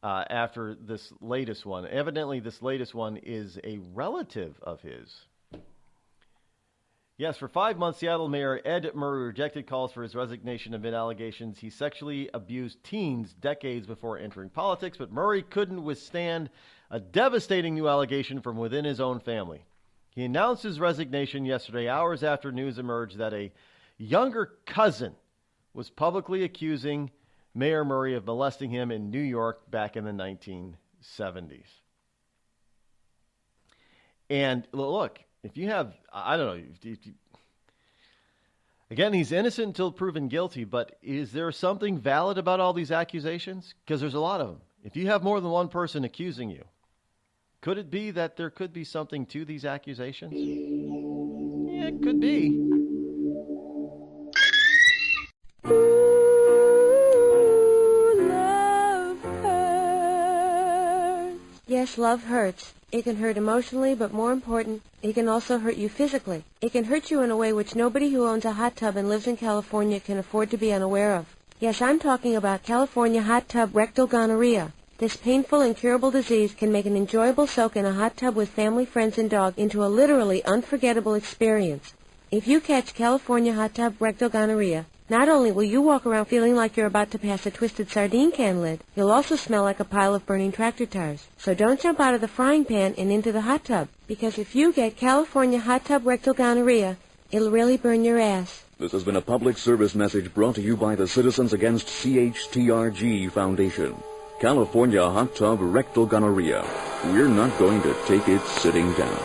after this latest one. Evidently, this latest one is a relative of his. Yes, for 5 months, Seattle Mayor Ed Murray rejected calls for his resignation amid allegations he sexually abused teens decades before entering politics, but Murray couldn't withstand a devastating new allegation from within his own family. He announced his resignation yesterday, hours after news emerged that a younger cousin was publicly accusing Mayor Murray of molesting him in New York back in the 1970s. And look, if you have, I don't know, again, he's innocent until proven guilty, but is there something valid about all these accusations? Because there's a lot of them. If you have more than one person accusing you, could it be that there could be something to these accusations? Yeah, it could be. Yes, love hurts. It can hurt emotionally, but more important, it can also hurt you physically. It can hurt you in a way which nobody who owns a hot tub and lives in California can afford to be unaware of. Yes, I'm talking about California hot tub rectal gonorrhea. This painful, incurable disease can make an enjoyable soak in a hot tub with family, friends, and dog into a literally unforgettable experience. If you catch California hot tub rectal gonorrhea, not only will you walk around feeling like you're about to pass a twisted sardine can lid, you'll also smell like a pile of burning tractor tires. So don't jump out of the frying pan and into the hot tub, because if you get California hot tub rectal gonorrhea, it'll really burn your ass. This has been a public service message brought to you by the Citizens Against CHTRG Foundation. California hot tub rectal gonorrhea. We're not going to take it sitting down.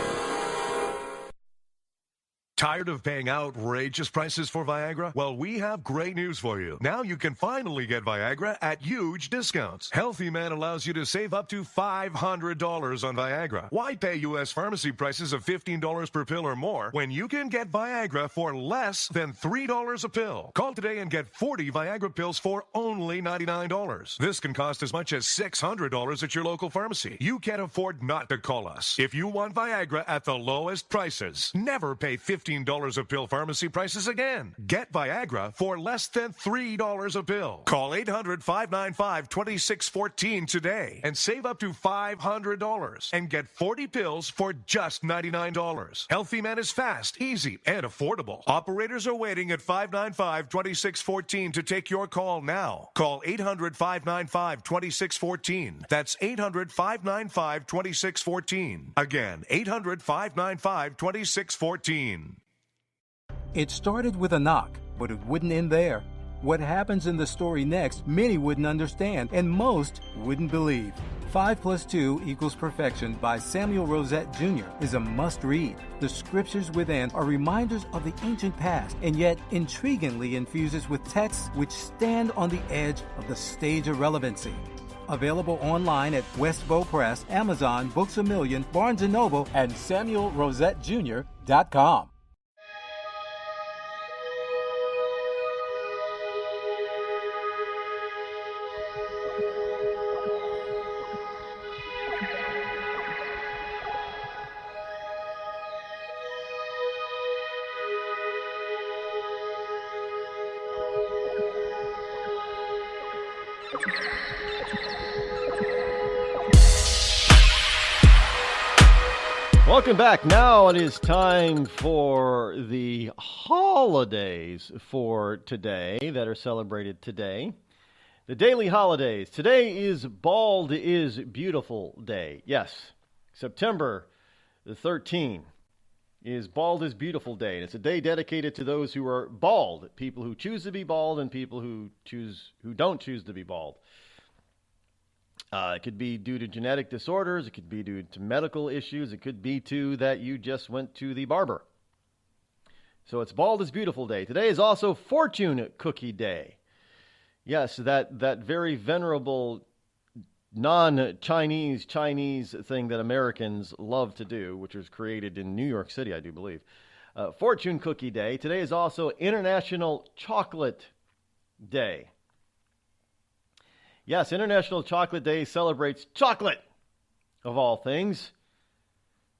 Tired of paying outrageous prices for Viagra? Well, we have great news for you. Now you can finally get Viagra at huge discounts. Healthy Man allows you to save up to $500 on Viagra. Why pay U.S. pharmacy prices of $15 per pill or more when you can get Viagra for less than $3 a pill? Call today and get 40 Viagra pills for only $99. This can cost as much as $600 at your local pharmacy. You can't afford not to call us. If you want Viagra at the lowest prices, never pay $15 a pill pharmacy prices again. Get Viagra for less than $3 a pill. Call 800-595-2614 today and save up to $500 and get 40 pills for just $99. Healthy Man is fast, easy, and affordable. Operators are waiting at 595-2614 to take your call now. Call 800-595-2614. That's 800-595-2614. Again, 800-595-2614. It started with a knock, but it wouldn't end there. What happens in the story next, many wouldn't understand, and most wouldn't believe. 5 + 2 = Perfection by Samuel Rosette Jr. is a must-read. The scriptures within are reminders of the ancient past, and yet intriguingly infuses with texts which stand on the edge of the stage of relevancy. Available online at Westbow Press, Amazon, Books A Million, Barnes & Noble, and SamuelRosetteJr.com. Welcome back. Now it is time for the holidays for today that are celebrated today. The daily holidays. Today is Bald is Beautiful Day. Yes, September the 13th. is Bald is Beautiful Day. And it's a day dedicated to those who are bald, people who choose to be bald and people who don't choose to be bald. It could be due to genetic disorders. It could be due to medical issues. It could be too that you just went to the barber. So it's Bald is Beautiful Day. Today is also Fortune Cookie Day. Yes, that very venerable non-Chinese thing that Americans love to do, which was created in New York City, I do believe. Fortune Cookie Day. Today is also International Chocolate Day. Yes, International Chocolate Day celebrates chocolate, of all things.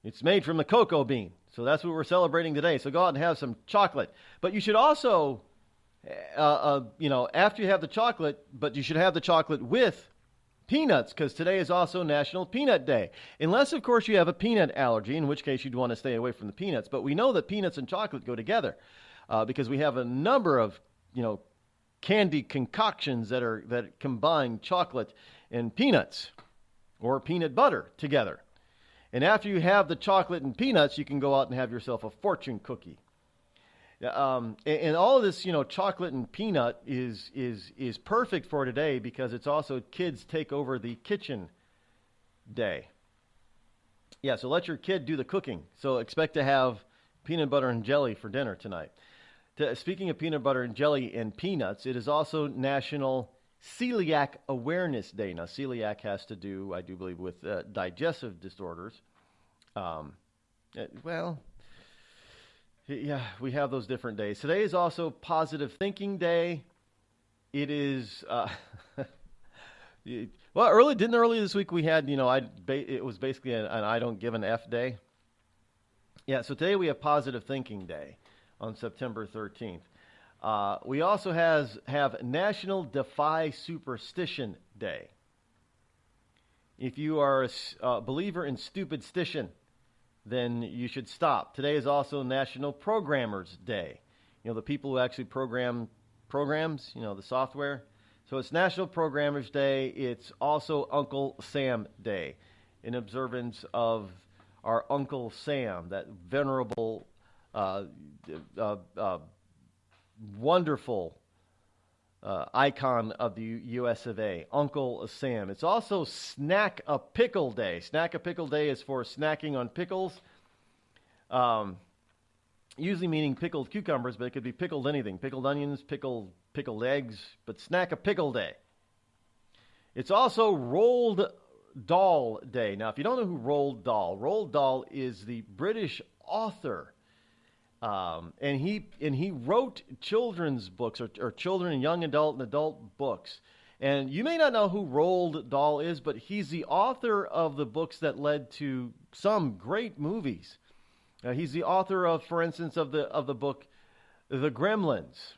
It's made from the cocoa bean, so that's what we're celebrating today. So go out and have some chocolate. But you should also, after you have the chocolate, but you should have the chocolate with peanuts, because today is also National Peanut Day. Unless, of course, you have a peanut allergy, in which case you'd want to stay away from the peanuts. But we know that peanuts and chocolate go together because we have a number of, candy concoctions that combine chocolate and peanuts or peanut butter together. And after you have the chocolate and peanuts, you can go out and have yourself a fortune cookie. And all of this, chocolate and peanut is perfect for today because it's also Kids Take Over the Kitchen Day. Yeah, so let your kid do the cooking. So expect to have peanut butter and jelly for dinner tonight. Speaking of peanut butter and jelly and peanuts, it is also National Celiac Awareness Day. Now, celiac has to do, I do believe, with digestive disorders. Yeah, we have those different days. Today is also Positive Thinking Day. It is, early this week we had, it was basically an I don't give an F day. Yeah, so today we have Positive Thinking Day on September 13th. We also have National Defy Superstition Day. If you are a believer in stupid stition, then you should stop. Today is also National Programmers Day. The people who actually program programs, the software. So it's National Programmers Day. It's also Uncle Sam Day, in observance of our Uncle Sam, that venerable, wonderful icon of the U.S. of A., Uncle Sam. It's also Snack a Pickle Day. Snack a Pickle Day is for snacking on pickles, usually meaning pickled cucumbers, but it could be pickled anything. Pickled onions, pickled eggs, but Snack a Pickle Day. It's also Roald Dahl Day. Now, if you don't know who Roald Dahl is the British author. And he wrote children's books or children and young adult and adult books. And you may not know who Roald Dahl is, but he's the author of the books that led to some great movies. He's the author of, for instance, of the book The Gremlins.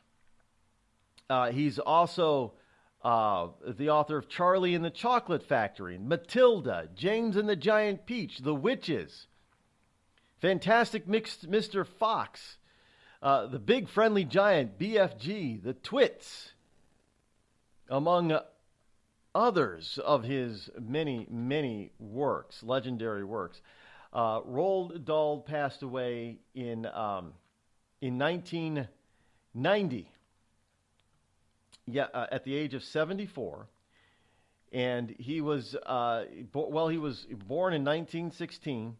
He's also the author of Charlie and the Chocolate Factory, Matilda, James and the Giant Peach, The Witches, Fantastic Mr. Fox, The Big Friendly Giant, BFG, The Twits, among others of his many, many works, legendary works. Roald Dahl passed away in 1990, at the age of 74. And he was, he was born in 1916.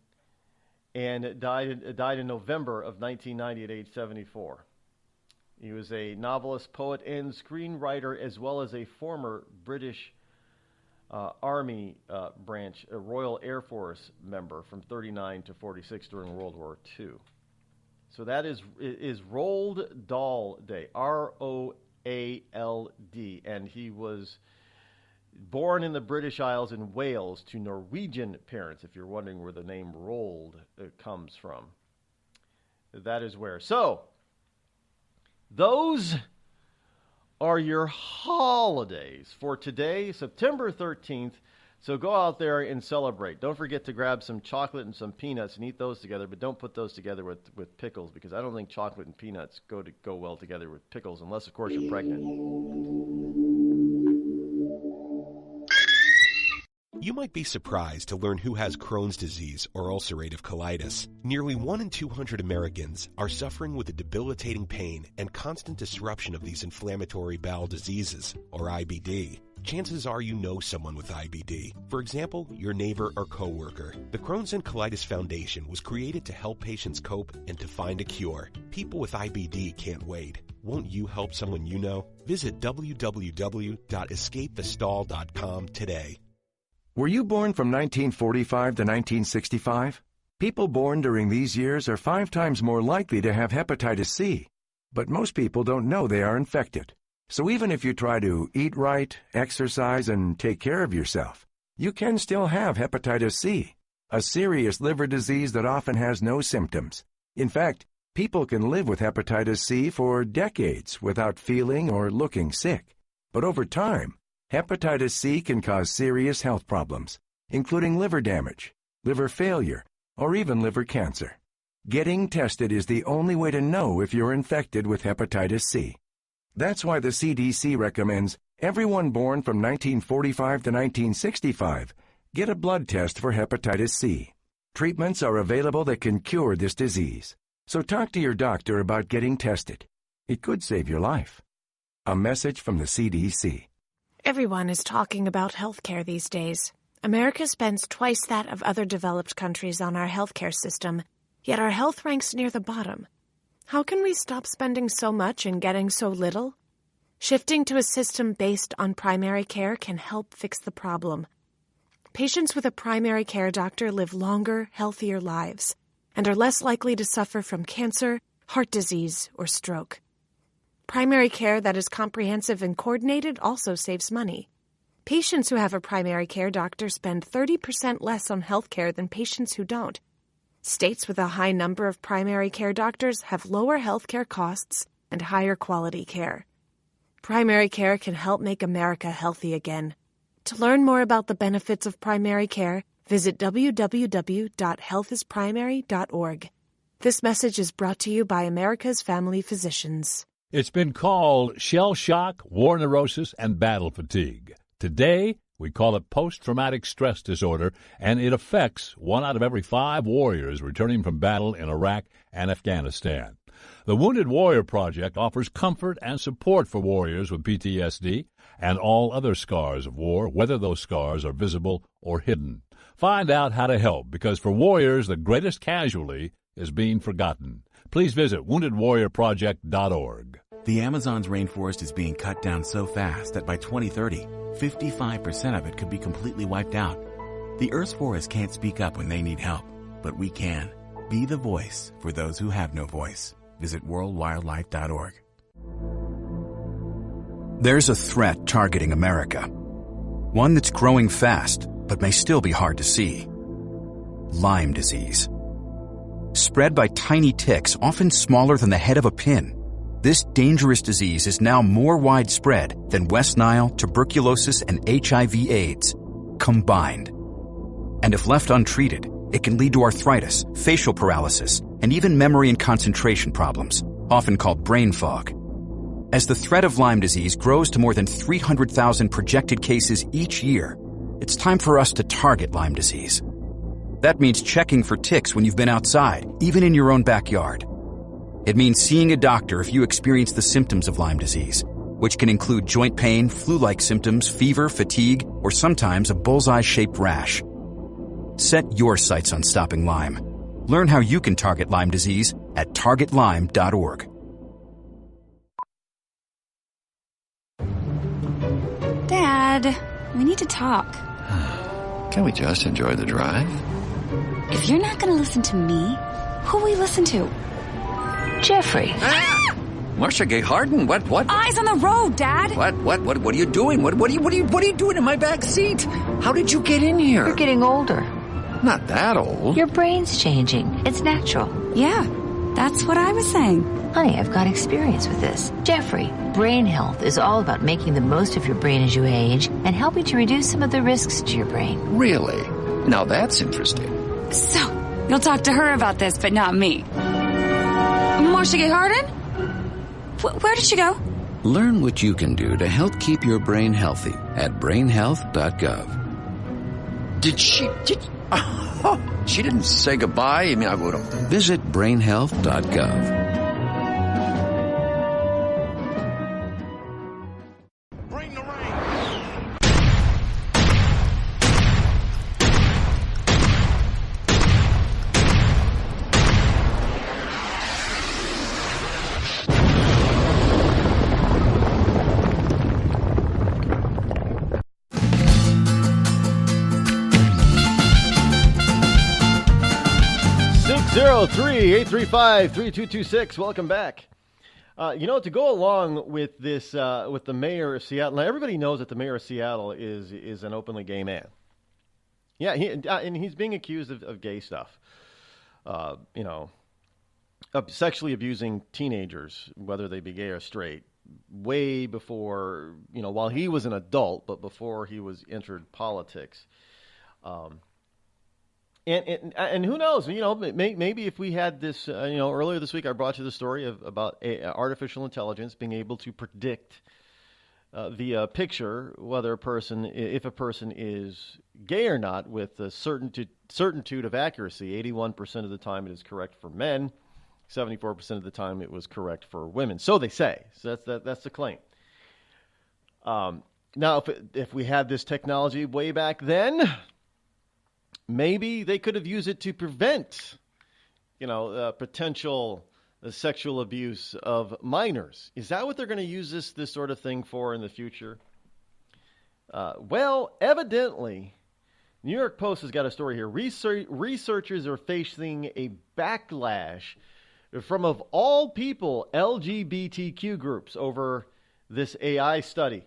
And died in November of 1990 at age 74. He was a novelist, poet, and screenwriter, as well as a former British Army branch, a Royal Air Force member from 39 to 46 during World War II. So that is Roald Dahl Day, Roald, and he was born in the British Isles in Wales to Norwegian parents, if you're wondering where the name Roald comes from. That is where. So, those are your holidays for today, September 13th. So go out there and celebrate. Don't forget to grab some chocolate and some peanuts and eat those together, but don't put those together with pickles, because I don't think chocolate and peanuts go well together with pickles, unless, of course, you're pregnant. You might be surprised to learn who has Crohn's disease or ulcerative colitis. Nearly 1 in 200 Americans are suffering with the debilitating pain and constant disruption of these inflammatory bowel diseases, or IBD. Chances are you know someone with IBD. For example, your neighbor or coworker. The Crohn's and Colitis Foundation was created to help patients cope and to find a cure. People with IBD can't wait. Won't you help someone you know? Visit www.escapethestall.com today. Were you born from 1945 to 1965? People born during these years are 5 times more likely to have hepatitis C, but most people don't know they are infected. So even if you try to eat right, exercise, and take care of yourself, you can still have hepatitis C, a serious liver disease that often has no symptoms. In fact, people can live with hepatitis C for decades without feeling or looking sick. But over time, hepatitis C can cause serious health problems, including liver damage, liver failure, or even liver cancer. Getting tested is the only way to know if you're infected with hepatitis C. That's why the CDC recommends everyone born from 1945 to 1965 get a blood test for hepatitis C. Treatments are available that can cure this disease. So talk to your doctor about getting tested. It could save your life. A message from the CDC. Everyone is talking about healthcare these days. America spends twice that of other developed countries on our healthcare system, yet our health ranks near the bottom. How can we stop spending so much and getting so little? Shifting to a system based on primary care can help fix the problem. Patients with a primary care doctor live longer, healthier lives and are less likely to suffer from cancer, heart disease, or stroke. Primary care that is comprehensive and coordinated also saves money. Patients who have a primary care doctor spend 30% less on health care than patients who don't. States with a high number of primary care doctors have lower health care costs and higher quality care. Primary care can help make America healthy again. To learn more about the benefits of primary care, visit www.healthisprimary.org. This message is brought to you by America's Family Physicians. It's been called shell shock, war neurosis, and battle fatigue. Today, we call it post-traumatic stress disorder, and it affects 1 out of every 5 warriors returning from battle in Iraq and Afghanistan. The Wounded Warrior Project offers comfort and support for warriors with PTSD and all other scars of war, whether those scars are visible or hidden. Find out how to help, because for warriors, the greatest casualty is being forgotten. Please visit woundedwarriorproject.org. The Amazon's rainforest is being cut down so fast that by 2030, 55% of it could be completely wiped out. The Earth's forests can't speak up when they need help, but we can. Be the voice for those who have no voice. Visit worldwildlife.org. There's a threat targeting America. One that's growing fast, but may still be hard to see. Lyme disease. Spread by tiny ticks, often smaller than the head of a pin. This dangerous disease is now more widespread than West Nile, tuberculosis, and HIV/AIDS combined. And if left untreated, it can lead to arthritis, facial paralysis, and even memory and concentration problems, often called brain fog. As the threat of Lyme disease grows to more than 300,000 projected cases each year, it's time for us to target Lyme disease. That means checking for ticks when you've been outside, even in your own backyard. It means seeing a doctor if you experience the symptoms of Lyme disease, which can include joint pain, flu-like symptoms, fever, fatigue, or sometimes a bullseye-shaped rash. Set your sights on stopping Lyme. Learn how you can target Lyme disease at targetlyme.org. Dad, we need to talk. Can we just enjoy the drive? If you're not going to listen to me, who will we listen to? Jeffrey. Ah! Marcia Gay Harden, what? Eyes on the road, Dad. What are you doing? What are you doing in my back seat? How did you get in here? You're getting older. Not that old. Your brain's changing. It's natural. Yeah, that's what I was saying. Honey, I've got experience with this. Jeffrey, brain health is all about making the most of your brain as you age and helping to reduce some of the risks to your brain. Really? Now that's interesting. So, you'll talk to her about this, but not me. Marcia Gay Harden? Where did she go? Learn what you can do to help keep your brain healthy at brainhealth.gov. She didn't say goodbye. I mean, I would have. Visit brainhealth.gov. Bring the rain. 603-835-3226. Welcome back. To go along with this, with the mayor of Seattle, now everybody knows that the mayor of Seattle is an openly gay man. Yeah, and he's being accused of gay stuff. Of sexually abusing teenagers, whether they be gay or straight, way before, while he was an adult, but before he was entered politics. And who knows? Maybe if we had this, earlier this week I brought you the story about artificial intelligence being able to predict via picture whether if a person is gay or not with a certaintude of accuracy. 81% of the time it is correct for men, 74% of the time it was correct for women. So they say. So that's the claim. Now, if we had this technology way back then, maybe they could have used it to prevent, potential sexual abuse of minors. Is that what they're going to use this sort of thing for in the future? Well, evidently, New York Post has got a story here. Researchers are facing a backlash from, of all people, LGBTQ groups over this AI study.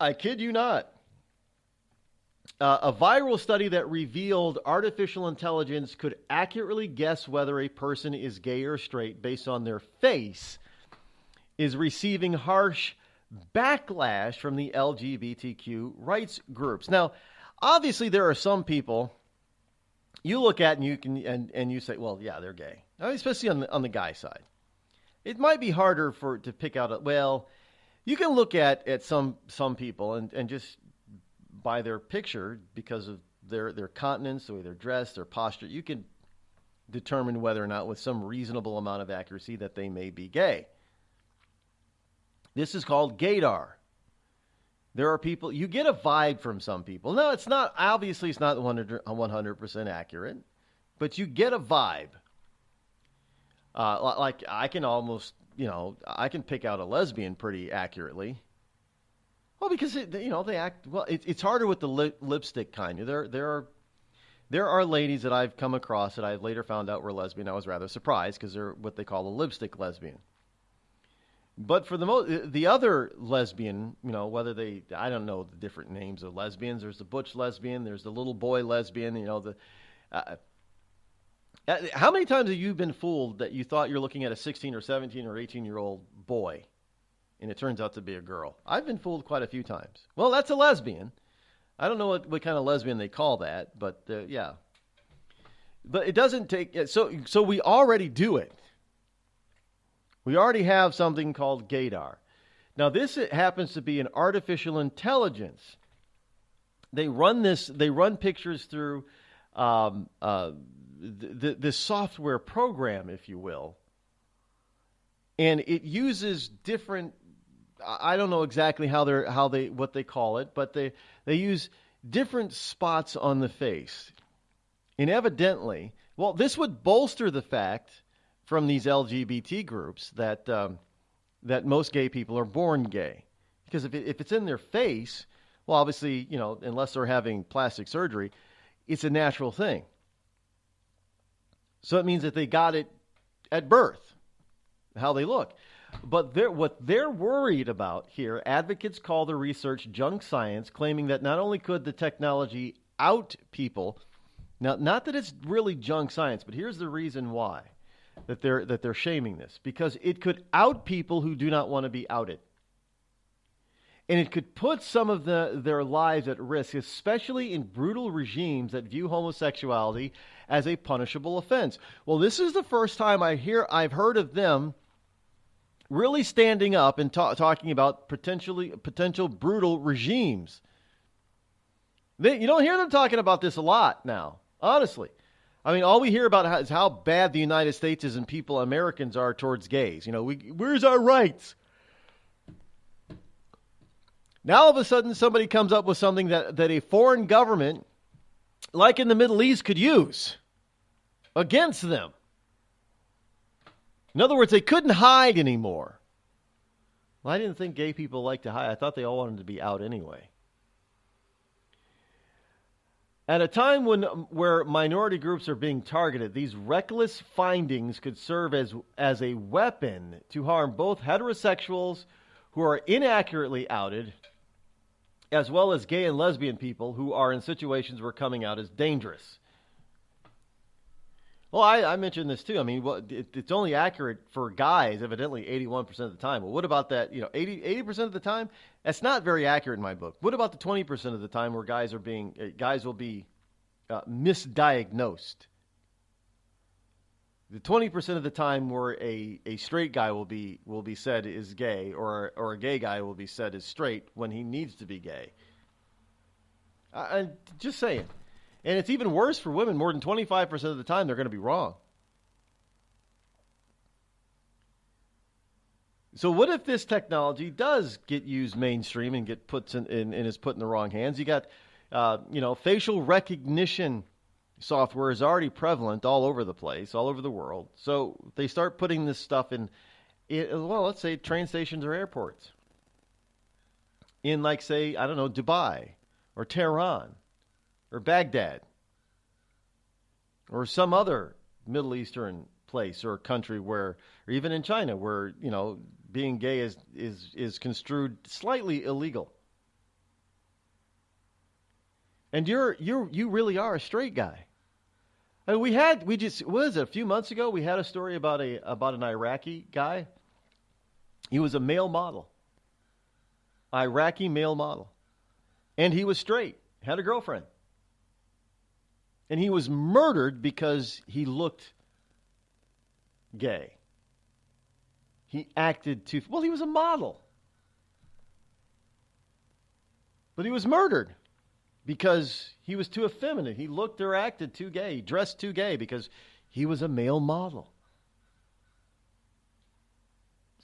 I kid you not. A viral study that revealed artificial intelligence could accurately guess whether a person is gay or straight based on their face is receiving harsh backlash from the LGBTQ rights groups. Now, obviously, there are some people you look at and you say, well, yeah, they're gay. Now, especially on the guy side. It might be harder to pick out. You can look at some people and just by their picture, because of their continence, the way they're dressed, their posture, you can determine whether or not with some reasonable amount of accuracy that they may be gay. This is called gaydar. There are people, you get a vibe from some people. No, it's not 100% accurate, but you get a vibe. Like I can almost, I can pick out a lesbian pretty accurately. Well, because they act well. It's harder with the lipstick kind. There are ladies that I've come across that I later found out were lesbian. I was rather surprised because they're what they call a lipstick lesbian. But for the other lesbian, whether I don't know the different names of lesbians. There's the butch lesbian. There's the little boy lesbian. How many times have you been fooled that you thought you're looking at a 16 or 17 or 18-year-old boy? And it turns out to be a girl. I've been fooled quite a few times. Well, that's a lesbian. I don't know what kind of lesbian they call that, but yeah. But it doesn't take... So we already do it. We already have something called gaydar. Now, this happens to be an artificial intelligence. They run pictures through this software program, if you will. And it uses different... I don't know exactly what they call it, but they use different spots on the face. And evidently, this would bolster the fact from these LGBT groups that most gay people are born gay. Because if it's in their face, well, obviously, unless they're having plastic surgery, it's a natural thing. So it means that they got it at birth, how they look. But what they're worried about here, advocates call the research junk science, claiming that not only could the technology out people, now not that it's really junk science, but here's the reason why that they're shaming this, because it could out people who do not want to be outed, and it could put some of their lives at risk, especially in brutal regimes that view homosexuality as a punishable offense. Well, this is the first time I've heard of them really standing up and talking about potential brutal regimes You don't hear them talking about this a lot now, honestly. I mean, all we hear about is how bad the United States is and Americans are towards gays. Where's our rights? Now all of a sudden somebody comes up with something that a foreign government, like in the Middle East, could use against them. In other words, they couldn't hide anymore. Well, I didn't think gay people liked to hide. I thought they all wanted to be out anyway. At a time where minority groups are being targeted, these reckless findings could serve as a weapon to harm both heterosexuals who are inaccurately outed, as well as gay and lesbian people who are in situations where coming out is dangerous. Well, I mentioned this too. I mean, it's only accurate for guys, evidently 81% of the time. Well, what about that? 80% of the time? That's not very accurate in my book. What about the 20% of the time where guys will be misdiagnosed? The 20% of the time where a straight guy will be said is gay, or a gay guy will be said is straight when he needs to be gay. I'm just saying. And it's even worse for women. More than 25% of the time, they're going to be wrong. So what if this technology does get used mainstream and get put in is put in the wrong hands? You got, facial recognition software is already prevalent all over the place, all over the world. So they start putting this stuff in let's say train stations or airports. In, like, say, I don't know, Dubai or Tehran or Baghdad, or some other Middle Eastern place or country or even in China, where, being gay is construed slightly illegal. And you really are a straight guy. I mean, a few months ago, we had a story about an Iraqi guy. He was a male model. Iraqi male model. And he was straight, had a girlfriend. And he was murdered because he looked gay. He acted he was a model. But he was murdered because he was too effeminate. He looked or acted too gay, dressed too gay because he was a male model.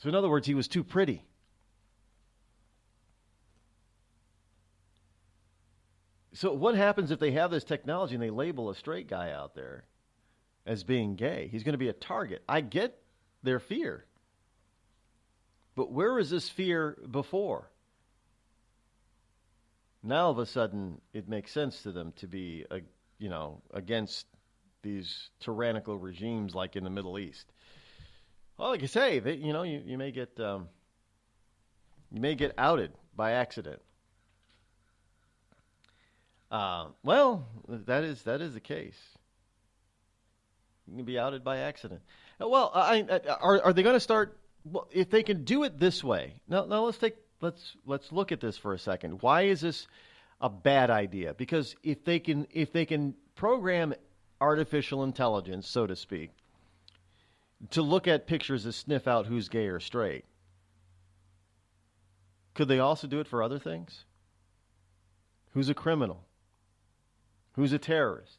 So in other words, he was too pretty. So what happens if they have this technology and they label a straight guy out there as being gay? He's going to be a target. I get their fear. But where was this fear before? Now, all of a sudden, it makes sense to them to be, against these tyrannical regimes like in the Middle East. Well, like I say, you may get outed by accident. Well, that is the case. You can be outed by accident. Well, are they going to start? Well, if they can do it this way, now let's look at this for a second. Why is this a bad idea? Because if they can program artificial intelligence, so to speak, to look at pictures to sniff out who's gay or straight, could they also do it for other things? Who's a criminal? Who's a terrorist?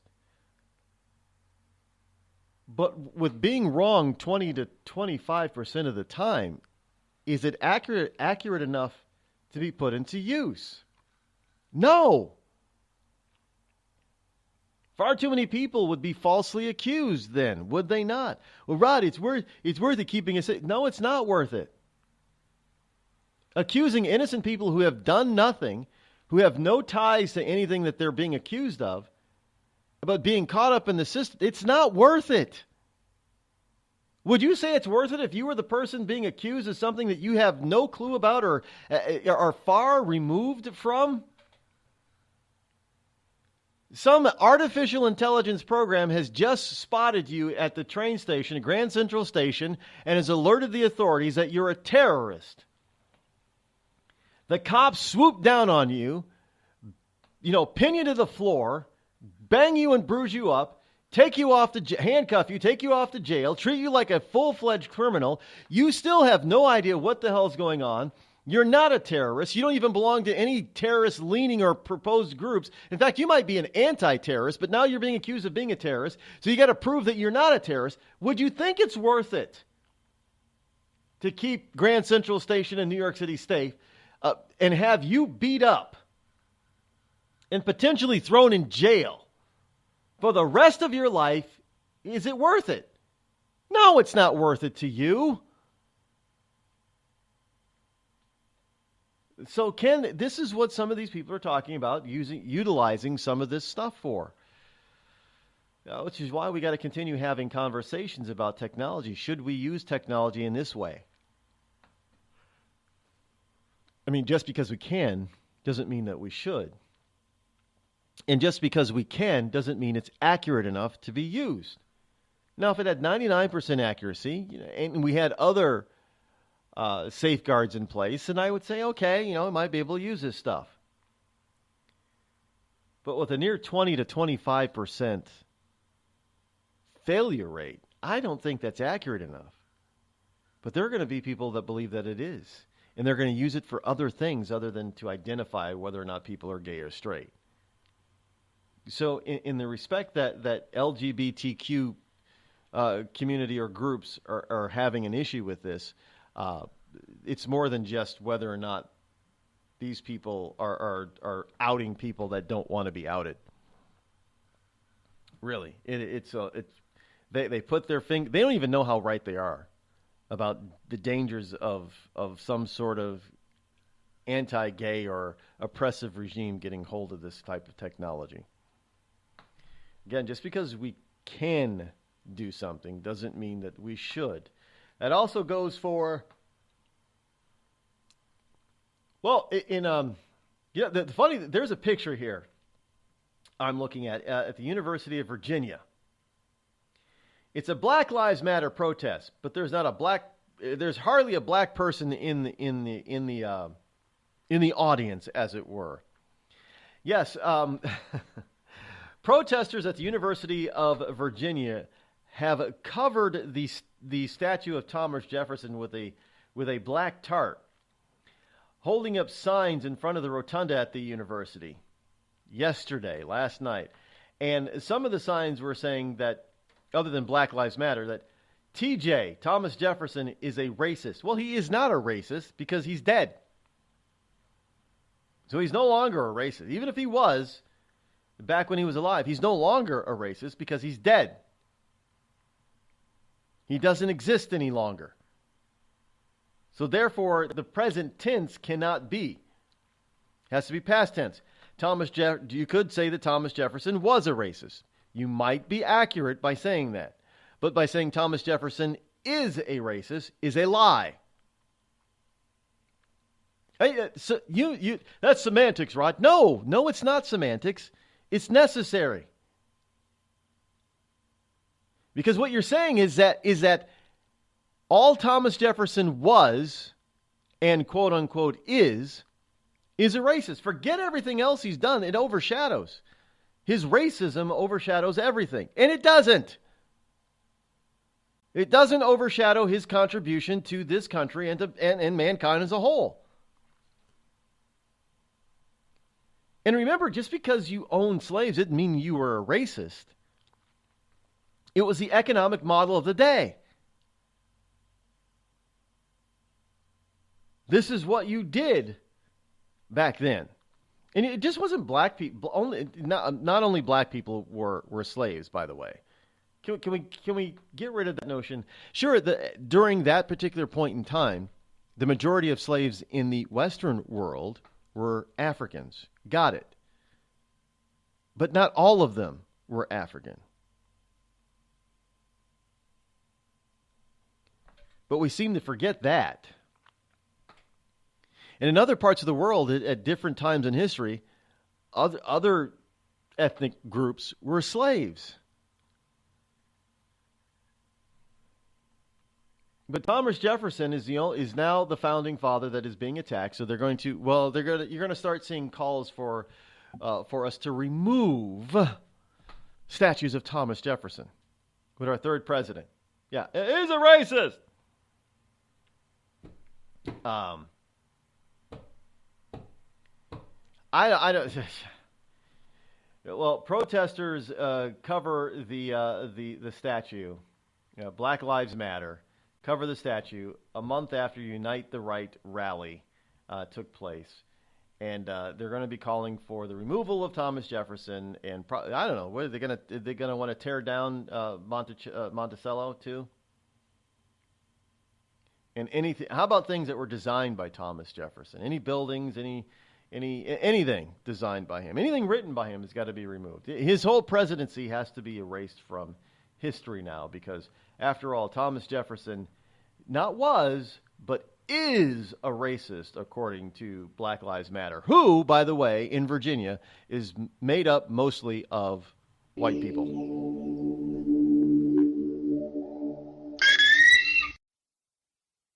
But with being wrong 20 to 25% of the time, is it accurate enough to be put into use? No. Far too many people would be falsely accused then, would they not? Well, Rod, it's worth it keeping it safe. No, it's not worth it. Accusing innocent people who have done nothing, who have no ties to anything that they're being accused of, but being caught up in the system, it's not worth it. Would you say it's worth it if you were the person being accused of something that you have no clue about or are far removed from? Some artificial intelligence program has just spotted you at the train station, Grand Central Station, and has alerted the authorities that you're a terrorist. The cops swoop down on you, pin you to the floor, bang you and bruise you up, handcuff you, take you off to jail, treat you like a full-fledged criminal. You still have no idea what the hell's going on. You're not a terrorist. You don't even belong to any terrorist-leaning or proposed groups. In fact, you might be an anti-terrorist, but now you're being accused of being a terrorist, so you got to prove that you're not a terrorist. Would you think it's worth it to keep Grand Central Station in New York City safe and have you beat up and potentially thrown in jail for the rest of your life? Is it worth it? No, it's not worth it to you. So, Ken, this is what some of these people are talking about, utilizing some of this stuff for. Which is why we got to continue having conversations about technology. Should we use technology in this way? I mean, just because we can doesn't mean that we should. And just because we can doesn't mean it's accurate enough to be used. Now, if it had 99% accuracy, and we had other safeguards in place, and I would say, okay, I might be able to use this stuff. But with a near 20 to 25% failure rate, I don't think that's accurate enough. But there are going to be people that believe that it is, and they're going to use it for other things other than to identify whether or not people are gay or straight. So in the respect that LGBTQ community or groups are having an issue with this, it's more than just whether or not these people are outing people that don't want to be outed. Really, they put their finger. They don't even know how right they are about the dangers of some sort of anti-gay or oppressive regime getting hold of this type of technology. Again, just because we can do something doesn't mean that we should. That also goes for, well, the funny, there's a picture here I'm looking at the University of Virginia. It's a Black Lives Matter protest, but there's hardly a black person in the audience, as it were. Yes, protesters at the University of Virginia have covered the statue of Thomas Jefferson with a black tarp, holding up signs in front of the rotunda at the university last night. And some of the signs were saying that, other than Black Lives Matter, that TJ, Thomas Jefferson, is a racist. Well, he is not a racist because he's dead. So he's no longer a racist. Even if he was, back when he was alive, he's no longer a racist because he's dead. He doesn't exist any longer. So therefore, the present tense cannot be. It has to be past tense. You could say that Thomas Jefferson was a racist. You might be accurate by saying that. But by saying Thomas Jefferson is a racist is a lie. Hey, so that's semantics, Rod. No, it's not semantics. It's necessary. Because what you're saying is that all Thomas Jefferson was, and quote unquote is a racist. Forget everything else he's done. It overshadows. His racism overshadows everything. And it doesn't. It doesn't overshadow his contribution to this country and mankind as a whole. And remember, just because you owned slaves didn't mean you were a racist. It was the economic model of the day. This is what you did back then. And it just wasn't black people. Not only black people were slaves, by the way. Can we get rid of that notion? Sure, during that particular point in time, the majority of slaves in the Western world were Africans. Got it. But not all of them were African. But we seem to forget that. And in other parts of the world, at different times in history, other ethnic groups were slaves. But Thomas Jefferson is now the founding father that is being attacked. So you're going to start seeing calls for us to remove statues of Thomas Jefferson with our third president. Yeah, he's a racist. I don't. Well, protesters cover the statue. Black Lives Matter. Cover the statue a month after Unite the Right rally took place, and they're going to be calling for the removal of Thomas Jefferson. And I don't know, what are they going to? Are they going to want to tear down Monticello too? And anything? How about things that were designed by Thomas Jefferson? Any buildings? Anything designed by him? Anything written by him has got to be removed. His whole presidency has to be erased from history now, because after all, Thomas Jefferson not was, but is a racist, according to Black Lives Matter, who, by the way, in Virginia, is made up mostly of white people.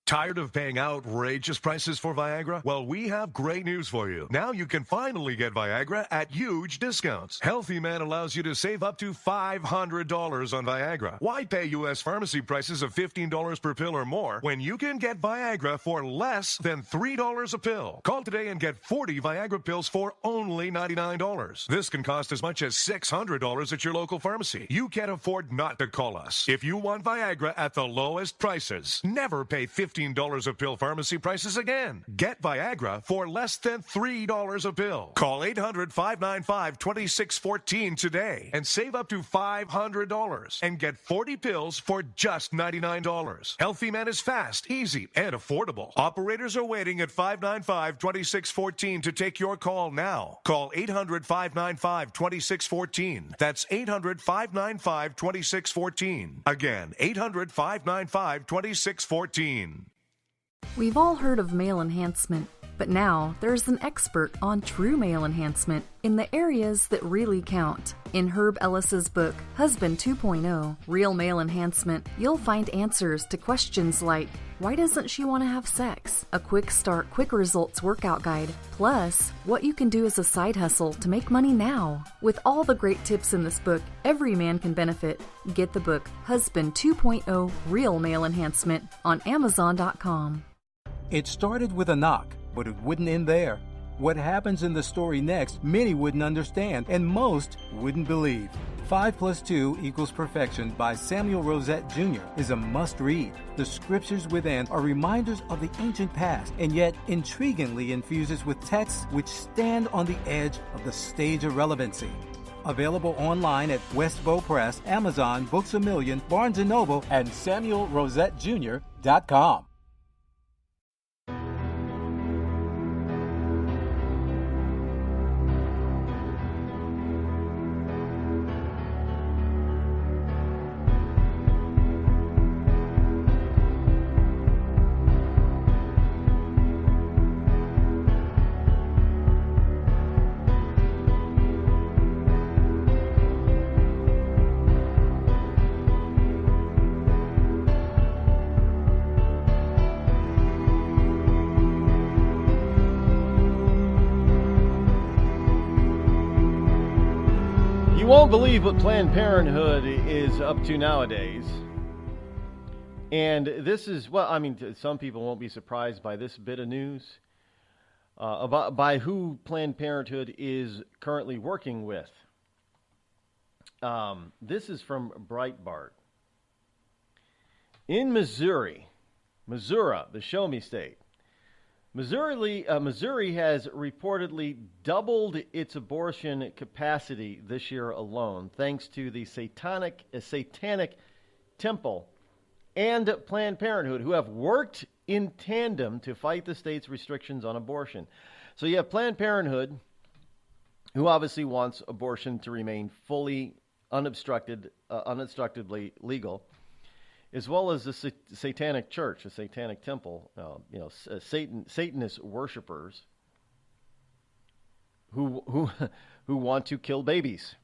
Tired of paying outrageous prices for Viagra? Well, we have great news for you. Now you can finally get Viagra at huge discounts. Healthy Man allows you to save up to $500 on Viagra. Why pay U.S. pharmacy prices of $15 per pill or more when you can get Viagra for less than $3 a pill? Call today and get 40 Viagra pills for only $99. This can cost as much as $600 at your local pharmacy. You can't afford not to call us. If you want Viagra at the lowest prices, never pay $15 a pill pharmacy prices again. Get Viagra for less than $3 a pill. Call 800-595-2614 today and save up to $500 and get 40 pills for just $99. Healthy Man is fast, easy, and affordable. Operators are waiting at 595-2614 to take your call now. Call 800-595-2614. That's 800-595-2614. Again, 800-595-2614. We've all heard of male enhancement, but now there's an expert on true male enhancement in the areas that really count. In Herb Ellis's book, Husband 2.0, Real Male Enhancement, you'll find answers to questions like, why doesn't she want to have sex? A quick start, quick results workout guide, plus what you can do as a side hustle to make money now. With all the great tips in this book, every man can benefit. Get the book, Husband 2.0, Real Male Enhancement, on Amazon.com. It started with a knock, but it wouldn't end there. What happens in the story next, many wouldn't understand, and most wouldn't believe. 5 + 2 = Perfection by Samuel Rosette Jr. is a must-read. The scriptures within are reminders of the ancient past, and yet intriguingly infuses with texts which stand on the edge of the stage of relevancy. Available online at Westbow Press, Amazon, Books A Million, Barnes & Noble, and SamuelRosetteJr.com. You won't believe what Planned Parenthood is up to nowadays. And this is, well, I mean, some people won't be surprised by this bit of news by who Planned Parenthood is currently working with. This is from Breitbart. In Missouri, the show me state, Missouri has reportedly doubled its abortion capacity this year alone, thanks to the Satanic Temple and Planned Parenthood, who have worked in tandem to fight the state's restrictions on abortion. So you have Planned Parenthood, who obviously wants abortion to remain fully unobstructedly legal, as well as the Satanic Church, the Satanic Temple, Satanist worshipers who want to kill babies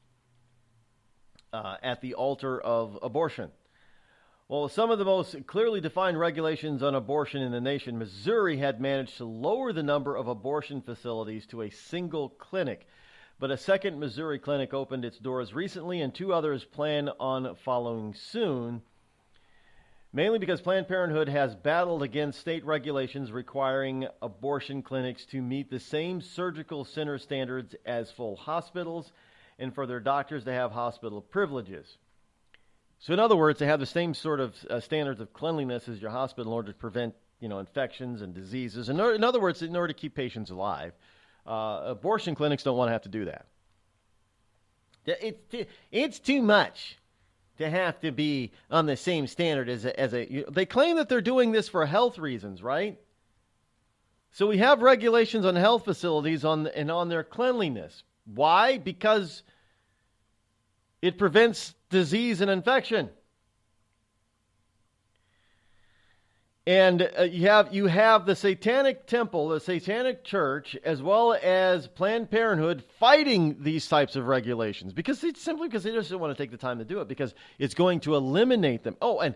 at the altar of abortion. Well, some of the most clearly defined regulations on abortion in the nation, Missouri had managed to lower the number of abortion facilities to a single clinic. But a second Missouri clinic opened its doors recently, and 2 others plan on following soon. mainly because Planned Parenthood has battled against state regulations requiring abortion clinics to meet the same surgical center standards as full hospitals and for their doctors to have hospital privileges. So in other words, they have the same sort of standards of cleanliness as your hospital in order to prevent, infections and diseases. In other words, in order to keep patients alive. Abortion clinics don't want to have to do that. It's too much to have to be on the same standard as a. They claim that they're doing this for health reasons, right? So we have regulations on health facilities on their cleanliness. Why? Because it prevents disease and infection. And you have the Satanic Temple, the Satanic Church, as well as Planned Parenthood fighting these types of regulations because they just don't want to take the time to do it because it's going to eliminate them. Oh, and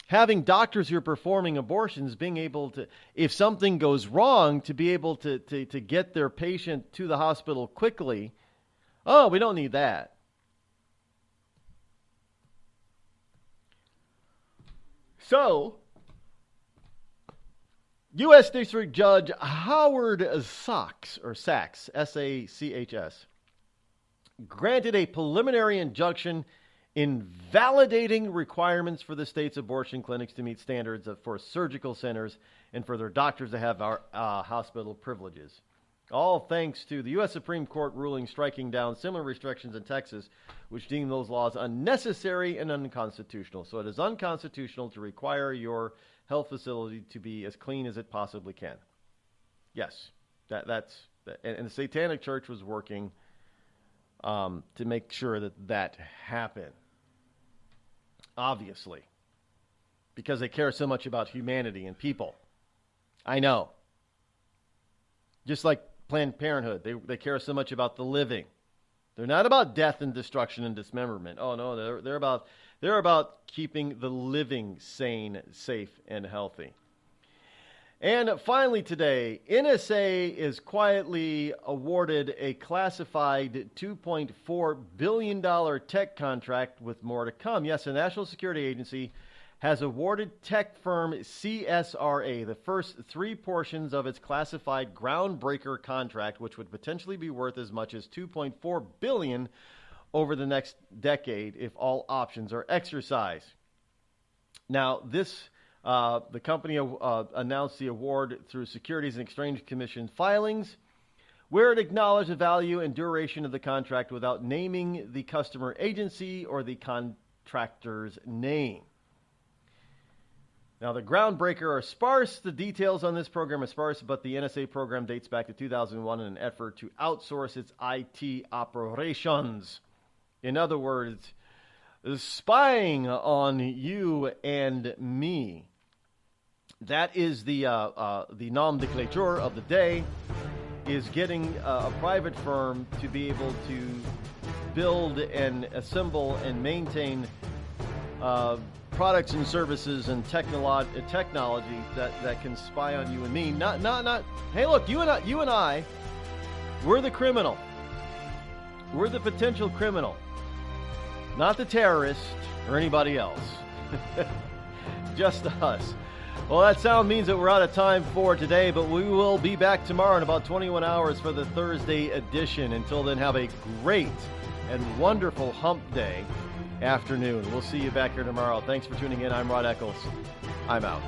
having doctors who are performing abortions being able to, if something goes wrong, to be able to get their patient to the hospital quickly. Oh, we don't need that. So, U.S. District Judge Howard Sachs, S-A-C-H-S, granted a preliminary injunction invalidating requirements for the state's abortion clinics to meet standards for surgical centers and for their doctors to have hospital privileges. All thanks to the U.S. Supreme Court ruling striking down similar restrictions in Texas, which deemed those laws unnecessary and unconstitutional. So it is unconstitutional to require your health facility to be as clean as it possibly can. Yes, that's and the Satanic Church was working to make sure that happened. Obviously, because they care so much about humanity and people. I know. Just like Planned Parenthood, they care so much about the living. They're not about death and destruction and dismemberment. Oh no, they're about keeping the living sane, safe, and healthy. And finally today, NSA is quietly awarded a classified $2.4 billion tech contract with more to come. Yes, the National Security Agency has awarded tech firm CSRA the first three portions of its classified groundbreaker contract, which would potentially be worth as much as $2.4 billion over the next decade if all options are exercised. Now, the company announced the award through Securities and Exchange Commission filings, where it acknowledged the value and duration of the contract without naming the customer agency or the contractor's name. Now, the groundbreaker are sparse. The details on this program are sparse, but the NSA program dates back to 2001 in an effort to outsource its IT operations. In other words, spying on you and me. That is the nom de clôture of the day, is getting a private firm to be able to build and assemble and maintain products and services and technology that can spy on you and me. Not. Hey, look, you and I, we're the criminal. We're the potential criminal, not the terrorist or anybody else. Just us. Well, that sound means that we're out of time for today, but we will be back tomorrow in about 21 hours for the Thursday edition. Until then, have a great and wonderful hump day afternoon. We'll see you back here tomorrow. Thanks for tuning in. I'm Rod Eccles. I'm out.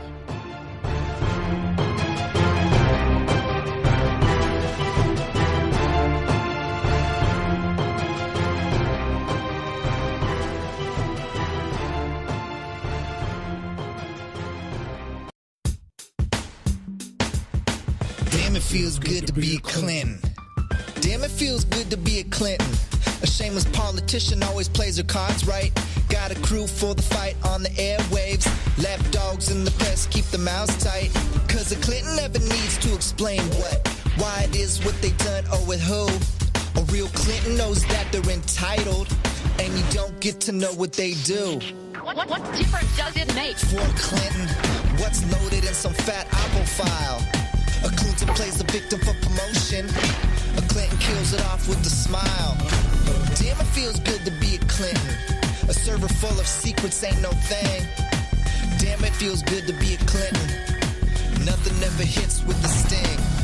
Damn, it feels good to be Clinton. Damn, it feels good to be a Clinton. A shameless politician always plays her cards right. Got a crew for the fight on the airwaves. Lapdogs in the press keep their mouths tight. Cause a Clinton never needs to explain why it is what they done or with who. A real Clinton knows that they're entitled, and you don't get to know what they do. What difference does it make? For Clinton, what's loaded in some fat Apple file? A Clinton plays the victim for promotion. A Clinton kills it off with a smile. Damn, it feels good to be a Clinton. A server full of secrets ain't no thing. Damn, it feels good to be a Clinton. Nothing ever hits with the sting.